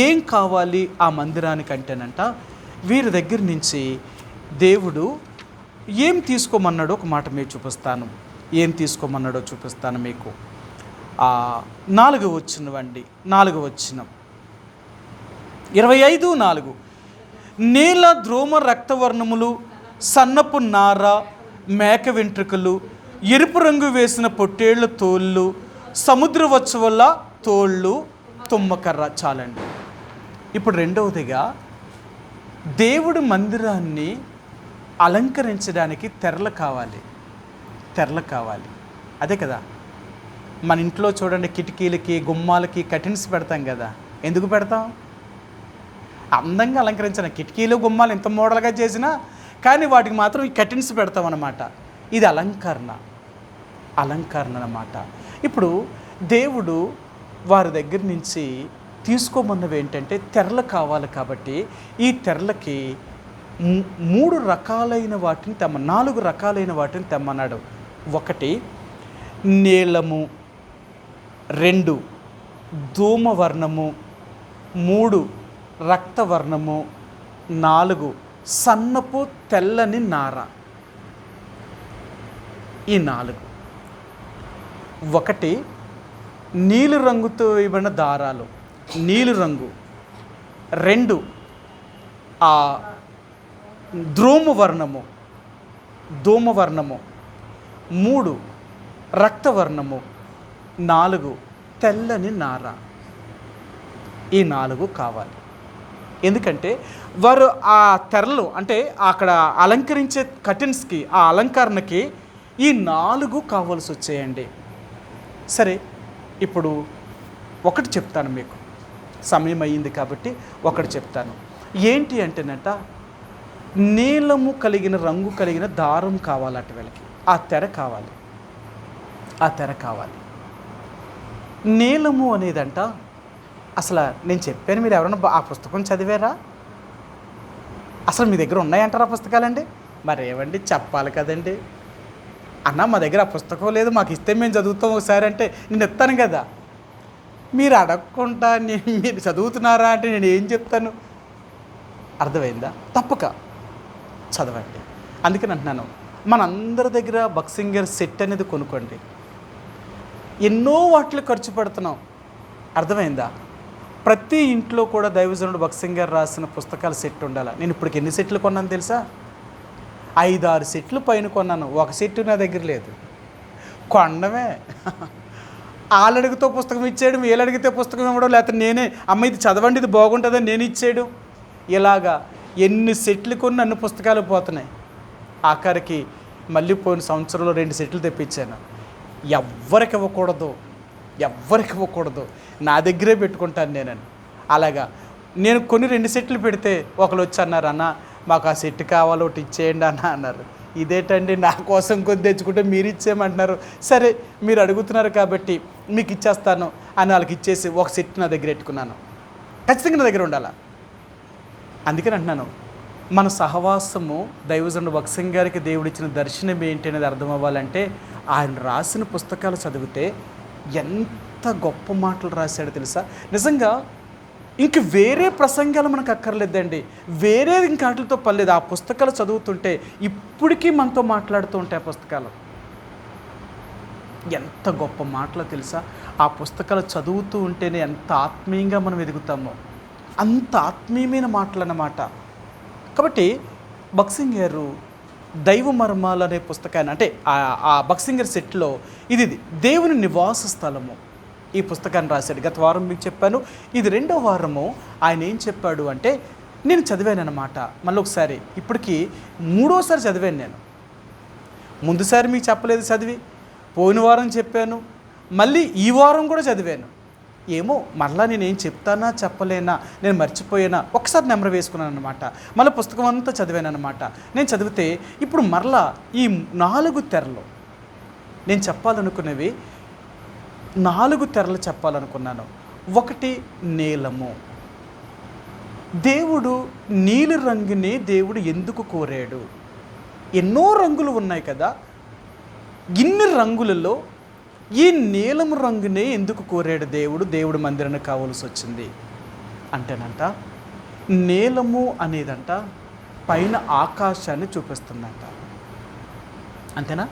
ఏం కావాలి ఆ మందిరానికంటేనంట, వీరి దగ్గర నుంచి దేవుడు ఏం తీసుకోమన్నాడో ఒక మాట మీకు చూపిస్తాను. ఏం తీసుకోమన్నాడో చూపిస్తాను మీకు. 4వ వచనం 25:4 నీల ద్రోమ రక్తవర్ణములు, సన్నపు నార, మేక వెంట్రుకలు, ఎరుపు రంగు వేసిన పొట్టేళ్ల తోళ్ళు, సముద్ర వచ్చవల్ల తోళ్ళు, తుమ్మకర్ర. చాలండి. ఇప్పుడు రెండవదిగా దేవుడి మందిరాన్ని అలంకరించడానికి తెరలు కావాలి. తెరలు కావాలి. అదే కదా, మన ఇంట్లో చూడండి, కిటికీలకి గుమ్మాలకి కర్టెన్స్ పెడతాం కదా. ఎందుకు పెడతాం? అందంగా అలంకరించిన కిటికీలు గుమ్మాలు ఎంత మోడల్గా చేసినా కానీ వాటికి మాత్రం ఈ కర్టెన్స్ పెడతాం అన్నమాట. ఇది అలంకరణ అన్నమాట. ఇప్పుడు దేవుడు వారి దగ్గర నుంచి తీసుకోమన్నవి ఏంటంటే తెరలు కావాలి. కాబట్టి ఈ తెరలకి 3 రకాలైన వాటిని 4 రకాలైన వాటిని తెమ్మన్నాడు. 1 నీలము, 2 ధూమవర్ణము, 3 రక్తవర్ణము, 4 సన్నపు తెల్లని నార. ఈ 4. 1 నీలి రంగుతో ఇవ్వబడిన దారాలు, నీలి రంగు. 2 ధూమవర్ణము, 3 రక్తవర్ణము, 4 తెల్లని నార. ఈ 4 కావాలి. ఎందుకంటే వారు ఆ తెరలు అంటే అక్కడ అలంకరించే కర్టెన్స్కి, ఆ అలంకరణకి ఈ 4 కావాల్సి వచ్చాయండి. సరే, ఇప్పుడు ఒకటి చెప్తాను మీకు. సమయం అయ్యింది కాబట్టి ఒకటి చెప్తాను. ఏంటి అంటేనట, నీలము కలిగిన రంగు కలిగిన దారం కావాలట వీళ్ళకి. ఆ తెర కావాలి. నీలము అనేదంట, అసలు నేను చెప్పాను, మీరు ఎవరైనా ఆ పుస్తకం చదివారా? అసలు మీ దగ్గర ఉన్నాయంటారా పుస్తకాలండి? మరి ఏమండి, చెప్పాలి కదండి. అన్న మా దగ్గర ఆ పుస్తకం లేదు, మాకు ఇస్తే మేము చదువుతాం ఒకసారి అంటే నేను ఇస్తాను కదా. మీరు అడగకుండా మీరు చదువుతున్నారా అంటే నేను ఏం చెప్తాను? అర్థమైందా? తప్పక చదవండి. అందుకని అంటున్నాను, మనందరి దగ్గర బక్సింగర్ సెట్ అనేది కొనుక్కోండి. ఎన్నో వాటిలో ఖర్చు పెడుతున్నాం. అర్థమైందా? ప్రతి ఇంట్లో కూడా దైవజనుడు బక్సింగర్ రాసిన పుస్తకాల సెట్ ఉండాలి. నేను ఇప్పటికి ఎన్ని సెట్లు కొన్నాను తెలుసా? 5-6 సెట్లు పైన కొన్నాను. ఒక సెట్ నా దగ్గర లేదు. కొనడమే. వాళ్ళడిగితే పుస్తకం ఇచ్చేయడం, వీళ్ళు అడిగితే పుస్తకం ఇవ్వడం, లేకపోతే నేనే అమ్మ ఇది చదవండి ఇది బాగుంటుందని నేను ఇచ్చేయడం. ఇలాగా ఎన్ని సెట్లు కొన్ని అన్ని పుస్తకాలు పోతున్నాయి. ఆఖరికి మళ్ళీ పోయిన సంవత్సరంలో 2 సెట్లు తెప్పించాను. ఎవ్వరికి ఇవ్వకూడదు, ఎవ్వరికి ఇవ్వకూడదు, నా దగ్గరే పెట్టుకుంటాను నేనని. అలాగా నేను కొన్ని 2 సెట్లు పెడితే ఒకరు వచ్చి అన్నారు, అన్న మాకు ఆ సెట్ కావాలి, ఒకటి ఇచ్చేయండి అన్న అన్నారు. ఇదేంటండి, నా కోసం కొద్ది తెచ్చుకుంటే మీరు ఇచ్చేయమంటున్నారు. సరే మీరు అడుగుతున్నారు కాబట్టి మీకు ఇచ్చేస్తాను అని వాళ్ళకి ఇచ్చేసి ఒక సెట్ నా దగ్గర పెట్టుకున్నాను. ఖచ్చితంగా నా దగ్గర ఉండాలా. అందుకని అంటున్నాను, మన సహవాసము దైవజనుడు భగత్ సింగ్ గారికి దేవుడిచ్చిన దర్శనం ఏంటి అనేది అర్థం అవ్వాలంటే ఆయన రాసిన పుస్తకాలు చదివితే ఎంత గొప్ప మాటలు రాశాడో తెలుసా. నిజంగా ఇంక వేరే ప్రసంగాలు మనకు అక్కర్లేదండి, వేరేది ఇంక వాటితో పర్లేదు. ఆ పుస్తకాలు చదువుతుంటే ఇప్పటికీ మనతో మాట్లాడుతూ ఉంటాయి ఆ పుస్తకాలు. ఎంత గొప్ప మాటలో తెలుసా. ఆ పుస్తకాలు చదువుతూ ఉంటేనే ఎంత ఆత్మీయంగా మనం ఎదుగుతామో, అంత ఆత్మీయమైన మాటలు అన్నమాట. కాబట్టి భగత్ సింగ్ గారు దైవ మర్మాలు అనే పుస్తకాన్ని, అంటే ఆ భగత్ సింగ్ గారి సెట్లో ఇది దేవుని నివాస స్థలము, ఈ పుస్తకాన్ని రాశాడు. గత వారం మీకు చెప్పాను, ఇది 2వ వారము. ఆయన ఏం చెప్పాడు అంటే, నేను చదివాను అన్నమాట మళ్ళీ ఒకసారి, ఇప్పటికీ 3వసారి చదివాను నేను. ముందుసారి మీకు చెప్పలేదు చదివి, పోయిన వారం చెప్పాను, మళ్ళీ ఈ వారం కూడా చదివాను. ఏమో మళ్ళీ నేనేం చెప్తానా చెప్పలేనా, నేను మర్చిపోయానా, ఒకసారి నెంబర్ వేసుకున్నాను అనమాట. మళ్ళీ పుస్తకం అంతా చదివాను అనమాట. నేను చదివితే ఇప్పుడు మరలా ఈ 4 తెరలు నేను చెప్పాలనుకున్నవి 4 తెరలు చెప్పాలనుకున్నాను. ఒకటి నీలము. దేవుడు నీలి రంగుని దేవుడు ఎందుకు కోరాడు? ఎన్నో రంగులు ఉన్నాయి కదా, ఇన్ని రంగులలో ఈ నీలము రంగునే ఎందుకు కోరాడు దేవుడు? దేవుడు మందిరానికి కావాల్సి వచ్చింది అంటేనంట, నీలము అనేదంట పైన ఆకాశాన్ని చూపిస్తుందంట. అంతేనా?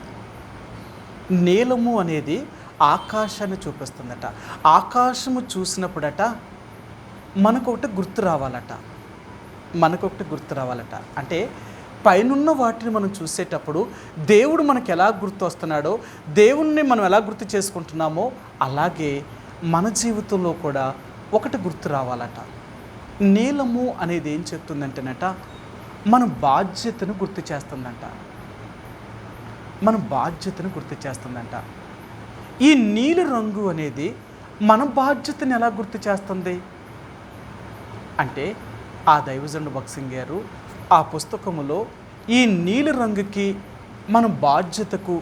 నీలము అనేది ఆకాశాన్ని చూపిస్తుందట. ఆకాశము చూసినప్పుడట మనకొకటి గుర్తు రావాలట. అంటే పైనున్న వాటిని మనం చూసేటప్పుడు దేవుడు మనకు ఎలా గుర్తు వస్తున్నాడో, దేవుణ్ణి మనం ఎలా గుర్తు చేసుకుంటున్నామో, అలాగే మన జీవితంలో కూడా ఒకటి గుర్తు రావాలట. నీలము అనేది ఏం చెప్తుందంటేనట, మన బాధ్యతను గుర్తు చేస్తుందంట. ఈ నీలి రంగు అనేది మన బాధ్యతను ఎలా గుర్తు చేస్తుంది అంటే, ఆ దైవజనుడు భగత్ సింగ్ గారు ఆ పుస్తకములో ఈ నీలి రంగుకి మన బాధ్యతకు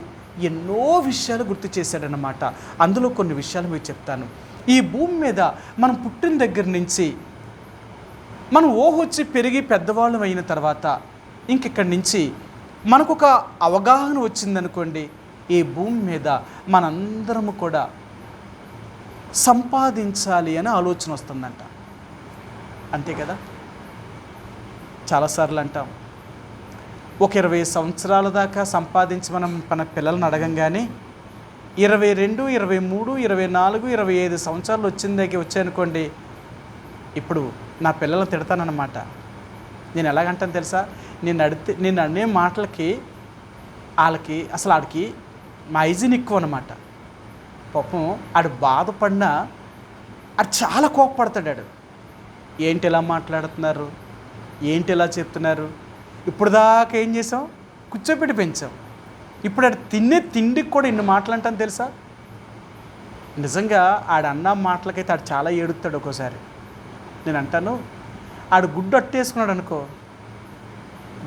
ఎన్నో విషయాలు గుర్తు చేశాడనమాట. అందులో కొన్ని విషయాలు మీకు చెప్తాను. ఈ భూమి మీద మనం పుట్టిన దగ్గర నుంచి మనం వచ్చి పెరిగి పెద్దవాళ్ళం అయిన తర్వాత ఇంకిక్కడి నుంచి మనకొక అవగాహన వచ్చిందనుకోండి, ఈ భూమి మీద మనందరము కూడా సంపాదించాలి అనే ఆలోచన వస్తుందంట. అంతే కదా. చాలాసార్లు అంటాం, ఒక 20 సంవత్సరాల దాకా సంపాదించి మనం మన పిల్లల్ని అడగంగానే 22, 23, 24, 25 సంవత్సరాలు వచ్చాయనుకోండి, ఇప్పుడు నా పిల్లల్ని తిడతానన్నమాట. నేను ఎలాగంటాను తెలుసా, నేను అనే మాటలకి వాళ్ళకి అసలు ఆడికి మా ఐజిన్ ఎక్కువ అనమాట. పాపం ఆడు బాధపడినా ఆడు చాలా కోపపడతాడు. ఏంటి ఇలా మాట్లాడుతున్నారు, ఏంటి ఇలా చెప్తున్నారు, ఇప్పుడు దాకా ఏం చేసాం, కూర్చోపెట్టి పెంచాం, ఇప్పుడు ఆడు తినే తిండికి కూడా ఇన్ని మాటలు అంటాను తెలుసా. నిజంగా ఆడన్న మాటలకైతే ఆడు చాలా ఏడుస్తాడు ఒక్కోసారి. నేను అంటాను, ఆడు గుడ్డు అట్టేసుకున్నాడు అనుకో,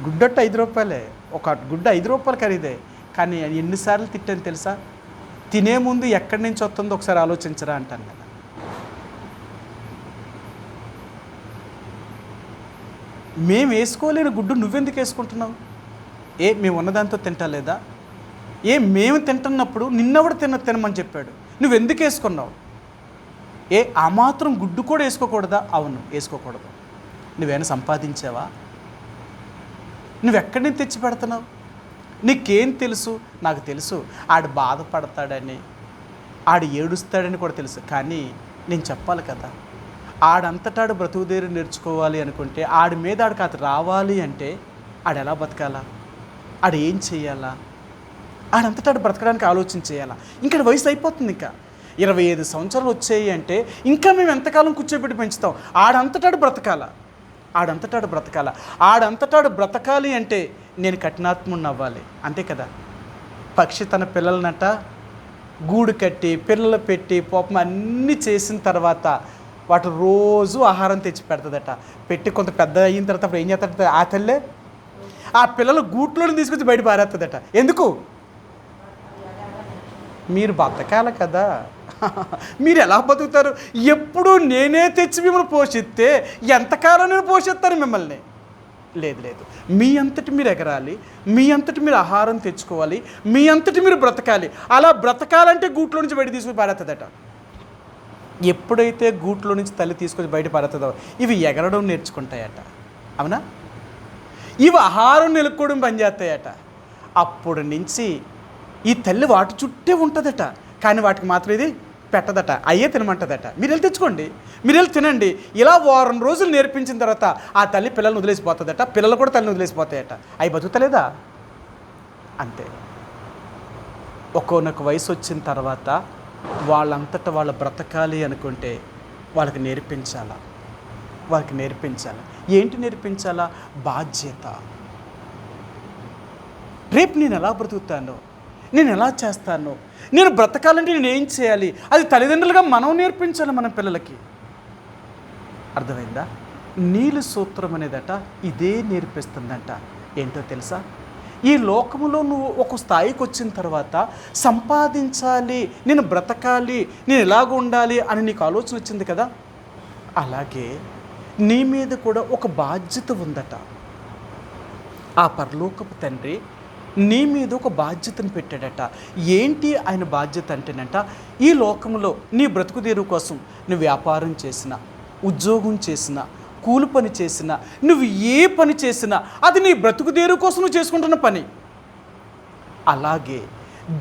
గుడ్డట్టు 5 రూపాయలే, ఒక గుడ్డ 5 రూపాయలు ఖరీదే, కానీ ఎన్నిసార్లు తిట్టాను తెలుసా. తినే ముందు ఎక్కడి నుంచి వస్తుందో ఒకసారి ఆలోచించరా అంటాను కదా. మేము వేసుకోలేని గుడ్డు నువ్వెందుకు వేసుకుంటున్నావు? మేము ఉన్నదాంతో తింటలేదా? మేము తింటున్నప్పుడు నిన్నెవడు తినమని చెప్పాడు, నువ్వెందుకు వేసుకున్నావు? ఆ మాత్రం గుడ్డు కూడా వేసుకోకూడదా? అవును, వేసుకోకూడదు. నువ్వేమైనా సంపాదించావా? నువ్వెక్కడి నుంచి తెచ్చి పెడుతున్నావు? నీకేం తెలుసు? నాకు తెలుసు ఆడు బాధపడతాడని, ఆడు ఏడుస్తాడని కూడా తెలుసు. కానీ నేను చెప్పాలి కదా, ఆడంతటాడు బ్రతుకుదేరి నేర్చుకోవాలి అనుకుంటే, ఆడి మీద ఆడికి అది రావాలి అంటే ఆడు ఎలా బతకాలా, ఆడు ఏం చేయాలా, ఆడంతటాడు బ్రతకడానికి ఆలోచన చేయాలా. ఇంకా వయసు అయిపోతుంది, ఇంకా 25 సంవత్సరాలు వచ్చాయి అంటే ఇంకా మేము ఎంతకాలం కూర్చోబెట్టి పెంచుతాం? ఆడంతటాడు బ్రతకాలి అంటే నేను కఠినాత్ముడిని అవ్వాలి, అంతే కదా. పక్షి తన పిల్లలనట గూడు కట్టి పిల్లలు పెట్టి పాపం అన్నీ చేసిన తర్వాత వాటి రోజు ఆహారం తెచ్చి పెడుతుందట. పెట్టి కొంత పెద్ద అయిన తర్వాత అప్పుడు ఏం చేస్తాడ ఆ తల్లే ఆ పిల్లలు గూట్లోని తీసుకొచ్చి బయట పారేస్తుందట. ఎందుకు? మీరు బతకాలి కదా, మీరు ఎలా బతుకుతారు? ఎప్పుడు నేనే తెచ్చి మిమ్మల్ని పోషిస్తే ఎంతకాలం నేను పోషిస్తాను మిమ్మల్ని? లేదు లేదు, మీ అంతటి మీరు ఎగరాలి, మీ అంతటి మీరు ఆహారం తెచ్చుకోవాలి, మీ అంతటి మీరు బ్రతకాలి. అలా బ్రతకాలంటే గూట్లో నుంచి బయట తీసుకొని పారేస్తుందట. ఎప్పుడైతే గూట్లో నుంచి తల్లి తీసుకొని బయట పారేస్తుందో ఇవి ఎగరడం నేర్చుకుంటాయట. అవునా? ఇవి ఆహారం నిలుక్కోవడం పనిచేస్తాయట. అప్పుడు నుంచి ఈ తల్లి వాటి చుట్టే ఉంటుందట, కానీ వాటికి మాత్రం ఇది పెట్టదట, అయ్యే తినమంటుందట. మీరు వెళ్ళి తెచ్చుకోండి, మీరు వెళ్ళి తినండి. ఇలా వారం రోజులు నేర్పించిన తర్వాత ఆ తల్లి పిల్లల్ని వదిలేసిపోతుందట, పిల్లలు కూడా తల్లిని వదిలేసిపోతాయట. అవి బతుకుతలేదా? అంతే. ఒక్కొక్క వయసు వచ్చిన తర్వాత వాళ్ళంతటా వాళ్ళు బ్రతకాలి అనుకుంటే వాళ్ళకి నేర్పించాలా, వాళ్ళకి నేర్పించాలి. ఏంటి నేర్పించాలా? బాధ్యత. రేపు నేను ఎలా బ్రతుకుతాను, నేను ఎలా చేస్తాను, నేను బ్రతకాలంటే నేను ఏం చేయాలి, అది తల్లిదండ్రులుగా మనం నేర్పించాలి మన పిల్లలకి. అర్థమైందా? నీలు సూత్రం అనేదట ఇదే నేర్పిస్తుందంట. ఏంటో తెలుసా? ఈ లోకములో నువ్వు ఒక స్థాయికి వచ్చిన తర్వాత సంపాదించాలి, నేను బ్రతకాలి, నేను ఎలాగ ఉండాలి అని నీకు ఆలోచన వచ్చింది కదా, అలాగే నీ మీద కూడా ఒక బాధ్యత ఉందట. ఆ పరలోకపు తండ్రి నీ మీద ఒక బాధ్యతను పెట్టాడట. ఏంటి ఆయన బాధ్యత అంటేనంట, ఈ లోకంలో నీ బ్రతుకుదేరు కోసం నువ్వు వ్యాపారం చేసినా, ఉద్యోగం చేసినా, కూలి పని చేసినా, నువ్వు ఏ పని చేసినా అది నీ బ్రతుకుదేరు కోసం నువ్వు చేసుకుంటున్న పని. అలాగే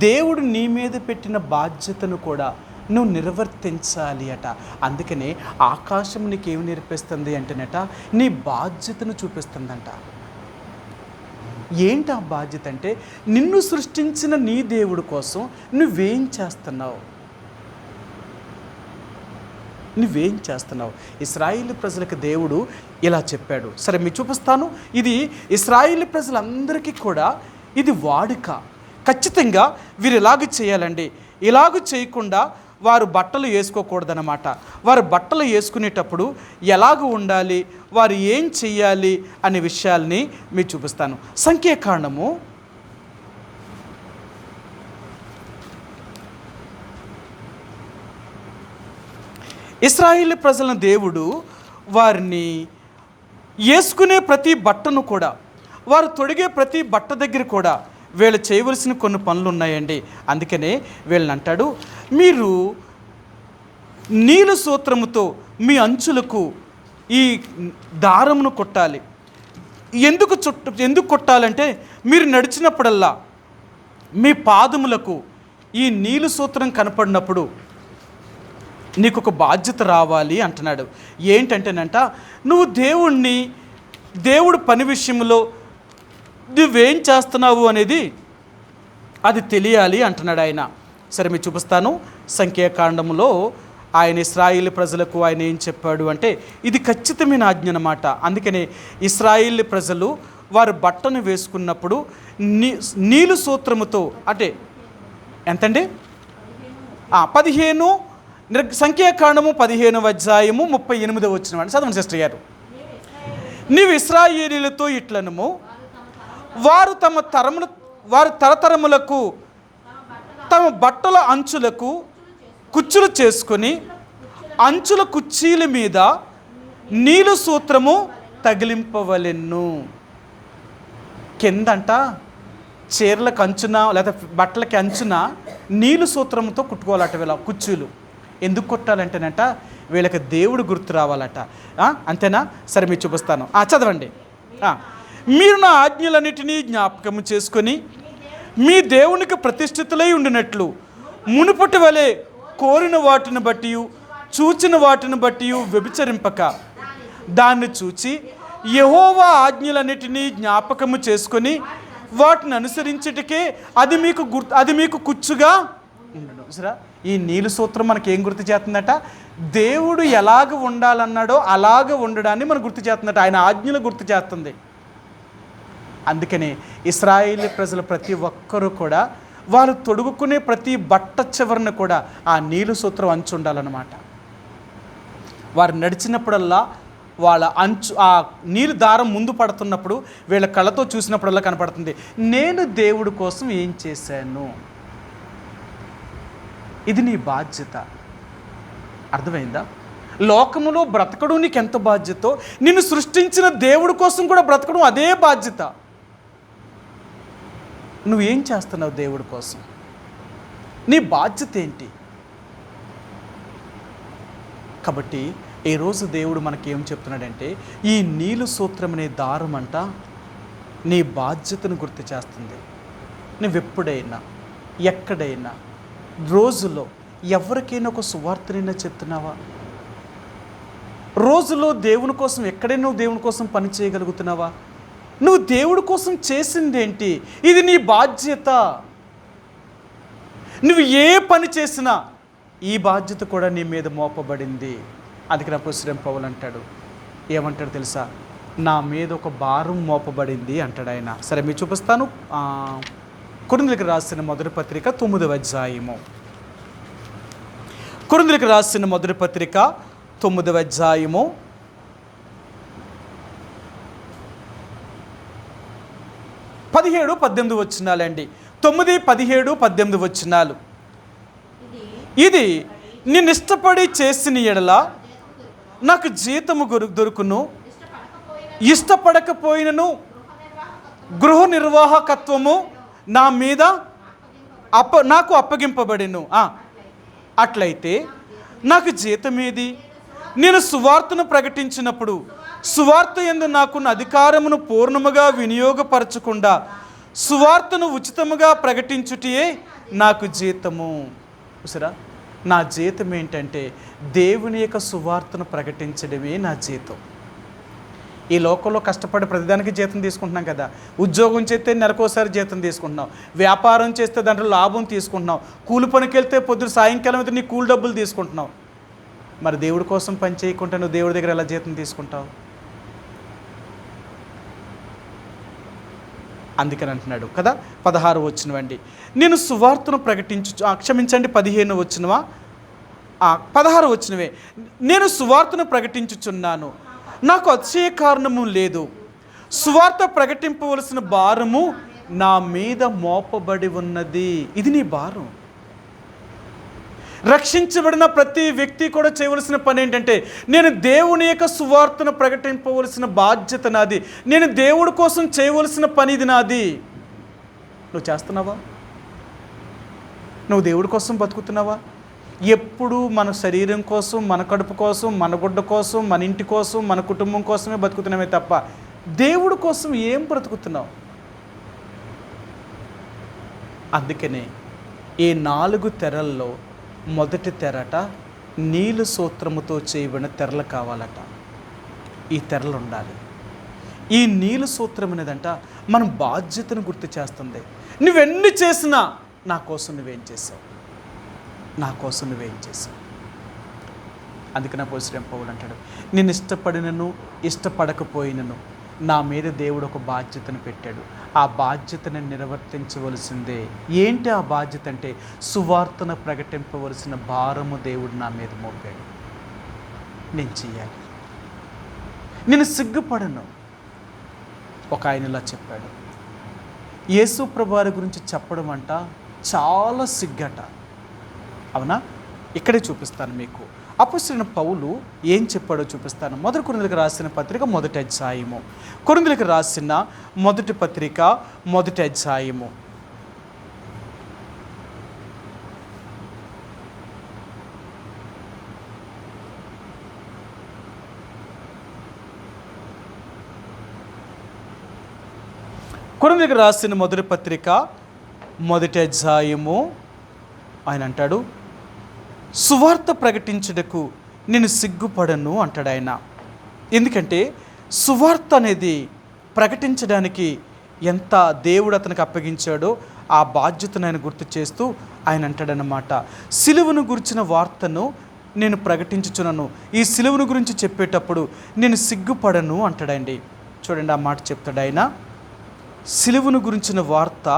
దేవుడు నీ మీద పెట్టిన బాధ్యతను కూడా నువ్వు నిర్వర్తించాలి అట. అందుకనే ఆకాశం నీకేమి నేర్పిస్తుంది అంటేనట నీ బాధ్యతను చూపిస్తుందంట. ఏంటి ఆ బాధ్యత అంటే, నిన్ను సృష్టించిన నీ దేవుడి కోసం నువ్వేం చేస్తున్నావు, నువ్వేం చేస్తున్నావు. ఇశ్రాయేలు ప్రజలకు దేవుడు ఇలా చెప్పాడు. సరే మీకు చూపిస్తాను. ఇది ఇశ్రాయేలు ప్రజలందరికీ కూడా ఇది వాడుక. ఖచ్చితంగా వీరు ఇలాగ చేయాలండి, ఇలాగ చేయకుండా వారు బట్టలు వేసుకోకూడదన్నమాట. వారు బట్టలు వేసుకునేటప్పుడు ఎలాగ ఉండాలి, వారు ఏం చెయ్యాలి అనే విషయాల్ని మీకు చూపిస్తాను. సంఖ్యాకాండము 8 ఇశ్రాయేలు ప్రజలను దేవుడు వారిని వేసుకునే ప్రతి బట్టను కూడా, వారు తొడిగే ప్రతి బట్ట దగ్గర కూడా వీళ్ళు చేయవలసిన కొన్ని పనులు ఉన్నాయండి. అందుకనే వీళ్ళని అంటాడు, మీరు నీలు సూత్రముతో మీ అంచులకు ఈ దారమును కొట్టాలి. ఎందుకు కొట్టాలంటే, మీరు నడిచినప్పుడల్లా మీ పాదములకు ఈ నీలు సూత్రం కనపడినప్పుడు నీకు ఒక బాధ్యత రావాలి అంటున్నాడు. ఏంటంటేనంట, నువ్వు దేవుడు పని విషయంలో నువ్వేం చేస్తున్నావు అనేది అది తెలియాలి అంటున్నాడు ఆయన. సరే మీకు చూపిస్తాను. సంఖ్యాకాండములో ఆయన ఇశ్రాయేలు ప్రజలకు ఆయన ఏం చెప్పాడు అంటే, ఇది ఖచ్చితమైన ఆజ్ఞ అన్నమాట. అందుకని ఇశ్రాయేలు ప్రజలు వారు బట్టను వేసుకున్నప్పుడు నీలు సూత్రముతో, అంటే ఎంతండి 15 సంఖ్యాకాండము 15వ అధ్యాయము 38వ వచనం అండి. చదవండి సిస్టర్ గారు. నీవు ఇశ్రాయేలీలతో ఇట్లనుము, వారు తరతరములకు తమ బట్టల అంచులకు కుచ్చులు చేసుకొని అంచుల కుచ్చీల మీద నీలు సూత్రము తగిలింపవలెను. కిందంట చీరలకు అంచున లేదా బట్టలకి అంచున నీలు సూత్రంతో కుట్టుకోవాలట వీళ్ళ కుచ్చులు. ఎందుకు కొట్టాలంటేనంట, వీళ్ళకి దేవుడు గుర్తు రావాలట. అంతేనా? సరే మీకు చూపిస్తాను. చదవండి. మీరు నా ఆజ్ఞలన్నిటినీ జ్ఞాపకము చేసుకొని మీ దేవునికి ప్రతిష్ఠితులై ఉండినట్లు మునుపటి వలె కోరిన వాటిని బట్టి చూచిన వాటిని బట్టి వ్యభిచరింపక, దాన్ని చూచి యెహోవా ఆజ్ఞలన్నిటినీ జ్ఞాపకము చేసుకొని వాటిని అనుసరించుటకే అది మీకు కుచ్చుగా ఉండను. సరే, ఈ నీలు సూత్రం మనకి ఏం గుర్తు చేస్తుందట? దేవుడు ఎలాగ ఉండాలన్నాడో అలాగ ఉండడాన్ని మనకు గుర్తు చేస్తుందట. ఆయన ఆజ్ఞలు గుర్తు చేస్తుంది. అందుకని ఇశ్రాయేలు ప్రజలు ప్రతి ఒక్కరూ కూడా వారు తొడుగుకునే ప్రతి బట్ట చివరన కూడా ఆ నీలు సూత్రం అంచు ఉండాలన్నమాట. వారు నడిచినప్పుడల్లా వాళ్ళ అంచు ఆ నీరు దారం ముందు పడుతున్నప్పుడు వీళ్ళ కళ్ళతో చూసినప్పుడల్లా కనపడుతుంది, నేను దేవుడి కోసం ఏం చేశాను. ఇది నీ బాధ్యత. అర్థమైందా? లోకములో బ్రతకడం నీకు ఎంత బాధ్యతో, నిన్ను సృష్టించిన దేవుడి కోసం కూడా బ్రతకడం అదే బాధ్యత. నువ్వేం చేస్తున్నావు దేవుడి కోసం? నీ బాధ్యత ఏంటి? కాబట్టి ఈరోజు దేవుడు మనకేం చెప్తున్నాడంటే, ఈ నీలు సూత్రం అనే దారం అంట నీ బాధ్యతను గుర్తు చేస్తుంది. నువ్వెప్పుడైనా ఎక్కడైనా రోజులో ఎవరికైనా ఒక సువార్తనైనా చెప్తున్నావా? రోజులో దేవుని కోసం ఎక్కడైనా నువ్వు దేవుని కోసం పని చేయగలుగుతున్నావా? నువ్వు దేవుడి కోసం చేసిందేంటి? ఇది నీ బాధ్యత. నువ్వు ఏ పని చేసినా ఈ బాధ్యత కూడా నీ మీద మోపబడింది. అందుకని అపోస్తలుడైన పౌలు అంటాడు, ఏమంటాడు తెలుసా? నా మీద ఒక భారం మోపబడింది అంటాడు ఆయన. సరే మీకు చూపిస్తాను. కొరింథీయులకు రాసిన మొదటి పత్రిక 9వ అధ్యాయము. కొరింథీయులకు రాసిన మొదటి పత్రిక 9వ అధ్యాయము 17-18 వచనాలండి. 9, 17, 18 వచనాలు. ఇది నిన్ను ఇష్టపడి చేసిన ఎడల నాకు జీతము దొరుకును, ఇష్టపడకపోయినను గృహ నిర్వాహకత్వము నా మీద నాకు అప్పగింపబడిను. అట్లయితే నాకు జీతమేది? నేను సువార్తను ప్రకటించినప్పుడు సువార్త యందు నాకున్న అధికారమును పూర్ణముగా వినియోగపరచకుండా సువార్తను ఉచితముగా ప్రకటించుటయే నాకు జీతము. చూసారా, నా జీతం ఏంటంటే దేవుని యొక్క సువార్తను ప్రకటించడమే నా జీతం. ఈ లోకంలో కష్టపడి ప్రతిదానికి జీతం తీసుకుంటున్నాం కదా. ఉద్యోగం చేస్తే నెలకోసారి జీతం తీసుకుంటున్నాం, వ్యాపారం చేస్తే దాంట్లో లాభం తీసుకుంటున్నాం, కూలి పనికి వెళ్తే పొద్దున సాయంకాలం అయితే నీ కూలి డబ్బులు తీసుకుంటున్నావు. మరి దేవుడి కోసం పని చేయకుండా నువ్వు దేవుడి దగ్గర ఎలా జీతం తీసుకుంటావు? అందుకని అంటున్నాడు కదా. 16 వచనమండి. నేను సువార్తను క్షమించండి 15 వచనమా, 16 వచనమే. నేను సువార్తను ప్రకటించుచున్నాను, నాకు అతిశయ కారణము లేదు. సువార్త ప్రకటింపవలసిన భారము నా మీద మోపబడి ఉన్నది. ఇది నీ భారం. రక్షించబడిన ప్రతి వ్యక్తి కూడా చేయవలసిన పని ఏంటంటే, నేను దేవుని యొక్క సువార్తను ప్రకటింపవలసిన బాధ్యత నాది. నేను దేవుడి కోసం చేయవలసిన పని ఇది నాది. నువ్వు చేస్తున్నావా? నువ్వు దేవుడి కోసం బతుకుతున్నావా? ఎప్పుడు మన శరీరం కోసం, మన కడుపు కోసం, మన గుడ్డ కోసం, మన ఇంటి కోసం, మన కుటుంబం కోసమే బతుకుతున్నామే తప్ప దేవుడి కోసం ఏం బ్రతుకుతున్నావు? అందుకనే ఈ 4 తెరల్లో మొదటి తెరట నీలు సూత్రముతో చేయబడిన తెరలు కావాలట. ఈ తెరలు ఉండాలి. ఈ నీలు సూత్రం అనేదంట మన బాధ్యతను గుర్తు చేస్తుంది. నువ్వెన్ని చేసినా నా కోసం నువ్వేం చేసావు, నా కోసం నువ్వేం చేసావు. అందుకని అపోస్తలుడైన పౌలు అంటాడు, నేను ఇష్టపడినను ఇష్టపడకపోయినను నా మీద దేవుడు ఒక బాధ్యతను పెట్టాడు. ఆ బాధ్యతను నిర్వర్తించవలసిందే. ఏంటి ఆ బాధ్యత అంటే, సువార్తను ప్రకటింపవలసిన భారము దేవుడు నా మీద మోపాడు. నేను చెయ్యాలి. నేను సిగ్గుపడను. ఒక ఆయన ఇలా చెప్పాడు, యేసు ప్రభువారి గురించి చెప్పడం అంట చాలా సిగ్గట. అవునా? ఇక్కడే చూపిస్తాను మీకు. అపోస్తలుడైన పౌలు ఏం చెప్పాడో చూపిస్తాను. మొదటి కొరింథీయులకు రాసిన పత్రిక 1వ అధ్యాయము. కొరింథీయులకు రాసిన మొదటి పత్రిక 1వ అధ్యాయము. కొరింథీయులకు రాసిన మొదటి పత్రిక 1వ అధ్యాయము. ఆయన అంటాడు, సువార్త ప్రకటించుటకు నేను సిగ్గుపడను అంటాడు ఆయన. ఎందుకంటే సువార్త అనేది ప్రకటించడానికి ఎంత దేవుడు అతనికి అప్పగించాడో ఆ బాధ్యతను ఆయన గుర్తు చేస్తూ ఆయన అంటాడనమాట, సిలువను గురించిన వార్తను నేను ప్రకటించుచున్నాను. ఈ సిలువను గురించి చెప్పేటప్పుడు నేను సిగ్గుపడను అంటాడండి. చూడండి, ఆ మాట చెప్తాడు ఆయన. సిలువను గురించిన వార్త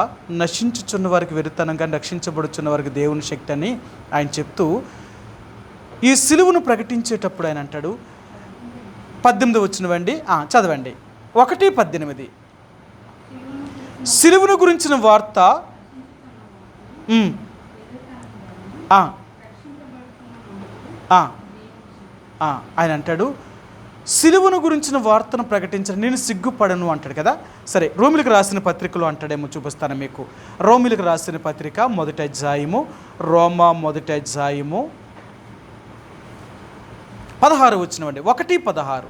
నశించుచున్న వారికి వెరితనంగా, రక్షించబడుచున్న వారికి దేవుని శక్తి అని ఆయన చెప్తూ ఈ సిలువను ప్రకటించేటప్పుడు ఆయన అంటాడు, 18 వచ్చినవండి చదవండి, 1:18. సిలువను గురించిన వార్త ఆయన అంటాడు, సిలువను గురించిన వార్తను ప్రకటించడం నేను సిగ్గుపడను అంటాడు కదా. సరే, రోమిలకు రాసిన పత్రికలో అంటాడేమో, చూపిస్తాను మీకు. రోమిలకు రాసిన పత్రిక 1వ అధ్యాయము, రోమా 1వ అధ్యాయము 16 వచ్చినవండి, 1:16.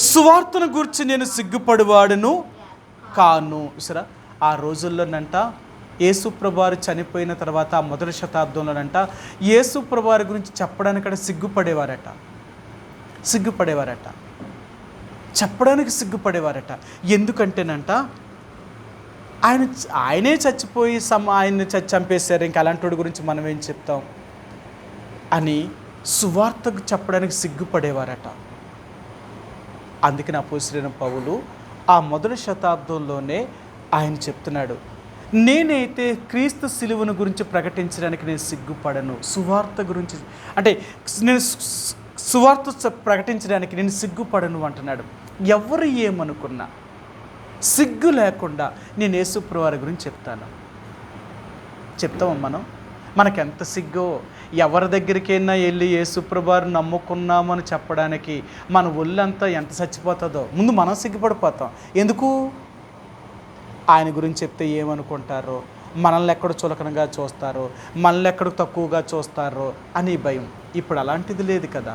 సువార్తను గురించి నేను సిగ్గుపడివాడును కాను. సరే, ఆ రోజుల్లోనంట యేసుప్రభువారు చనిపోయిన తర్వాత ఆ మొదటి శతాబ్దంలోనంట యేసుప్రభువారి గురించి చెప్పడానికంటే సిగ్గుపడేవారట, చెప్పడానికి సిగ్గుపడేవారట. ఎందుకంటేనంట ఆయనే చచ్చిపోయి ఆయన్ని చంపేశారు, ఇంకా అలాంటి గురించి మనం ఏం చెప్తాం అని సువార్తకు చెప్పడానికి సిగ్గుపడేవారట. అందుకని అపోస్తలుడైన పౌలు ఆ మొదటి శతాబ్దంలోనే ఆయన చెప్తున్నాడు, నేనైతే క్రీస్తు సిలువను గురించి ప్రకటించడానికి నేను సిగ్గుపడను. సువార్త గురించి అంటే నేను సువార్త ప్రకటించడానికి నేను సిగ్గుపడను అంటున్నాడు. ఎవరు ఏమనుకున్నా సిగ్గు లేకుండా నేను యేసుప్రభువారి గురించి చెప్తాము. మనకెంత సిగ్గో, ఎవరి దగ్గరికైనా వెళ్ళి యేసుప్రభువారు నమ్ముకున్నామని చెప్పడానికి మన ఒళ్ళంతా ఎంత చచ్చిపోతుందో ముందు మనం సిగ్గుపడిపోతాం. ఎందుకు? ఆయన గురించి చెప్తే ఏమనుకుంటారో, మనల్ని ఎక్కడ చులకనగా చూస్తారో, మనల్ని ఎక్కడ తక్కువగా చూస్తారో అని భయం. ఇప్పుడు అలాంటిది లేదు కదా.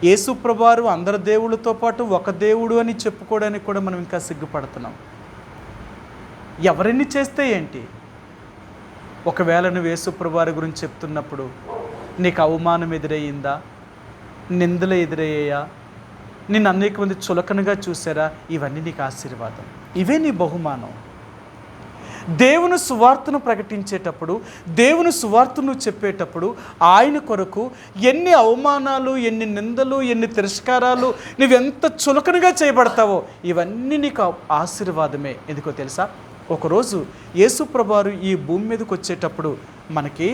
యేసుప్రభువారు అందరి దేవుళ్ళతో పాటు ఒక దేవుడు అని చెప్పుకోవడానికి కూడా మనం ఇంకా సిగ్గుపడుతున్నాం. ఎవరిని చేస్తే ఏంటి? ఒకవేళ నువ్వు యేసుప్రభువారి గురించి చెప్తున్నప్పుడు నీకు అవమానం ఎదురయ్యిందా, నిందలు ఎదురయ్యాయా, నిన్ను అనేక మంది చులకనగా చూసారా, ఇవన్నీ నీకు ఆశీర్వాదం, ఇవే నీ బహుమానం. దేవుని సువార్తను ప్రకటించేటప్పుడు, దేవుని సువార్తను చెప్పేటప్పుడు ఆయన కొరకు ఎన్ని అవమానాలు, ఎన్ని నిందలు, ఎన్ని తిరస్కారాలు, నువ్వెంత చులకనగా చేయబడతావో ఇవన్నీ నీకు ఆశీర్వాదమే. ఎందుకో తెలుసా? ఒకరోజు యేసుప్రభువారు ఈ భూమి మీదకి వచ్చేటప్పుడు మనకి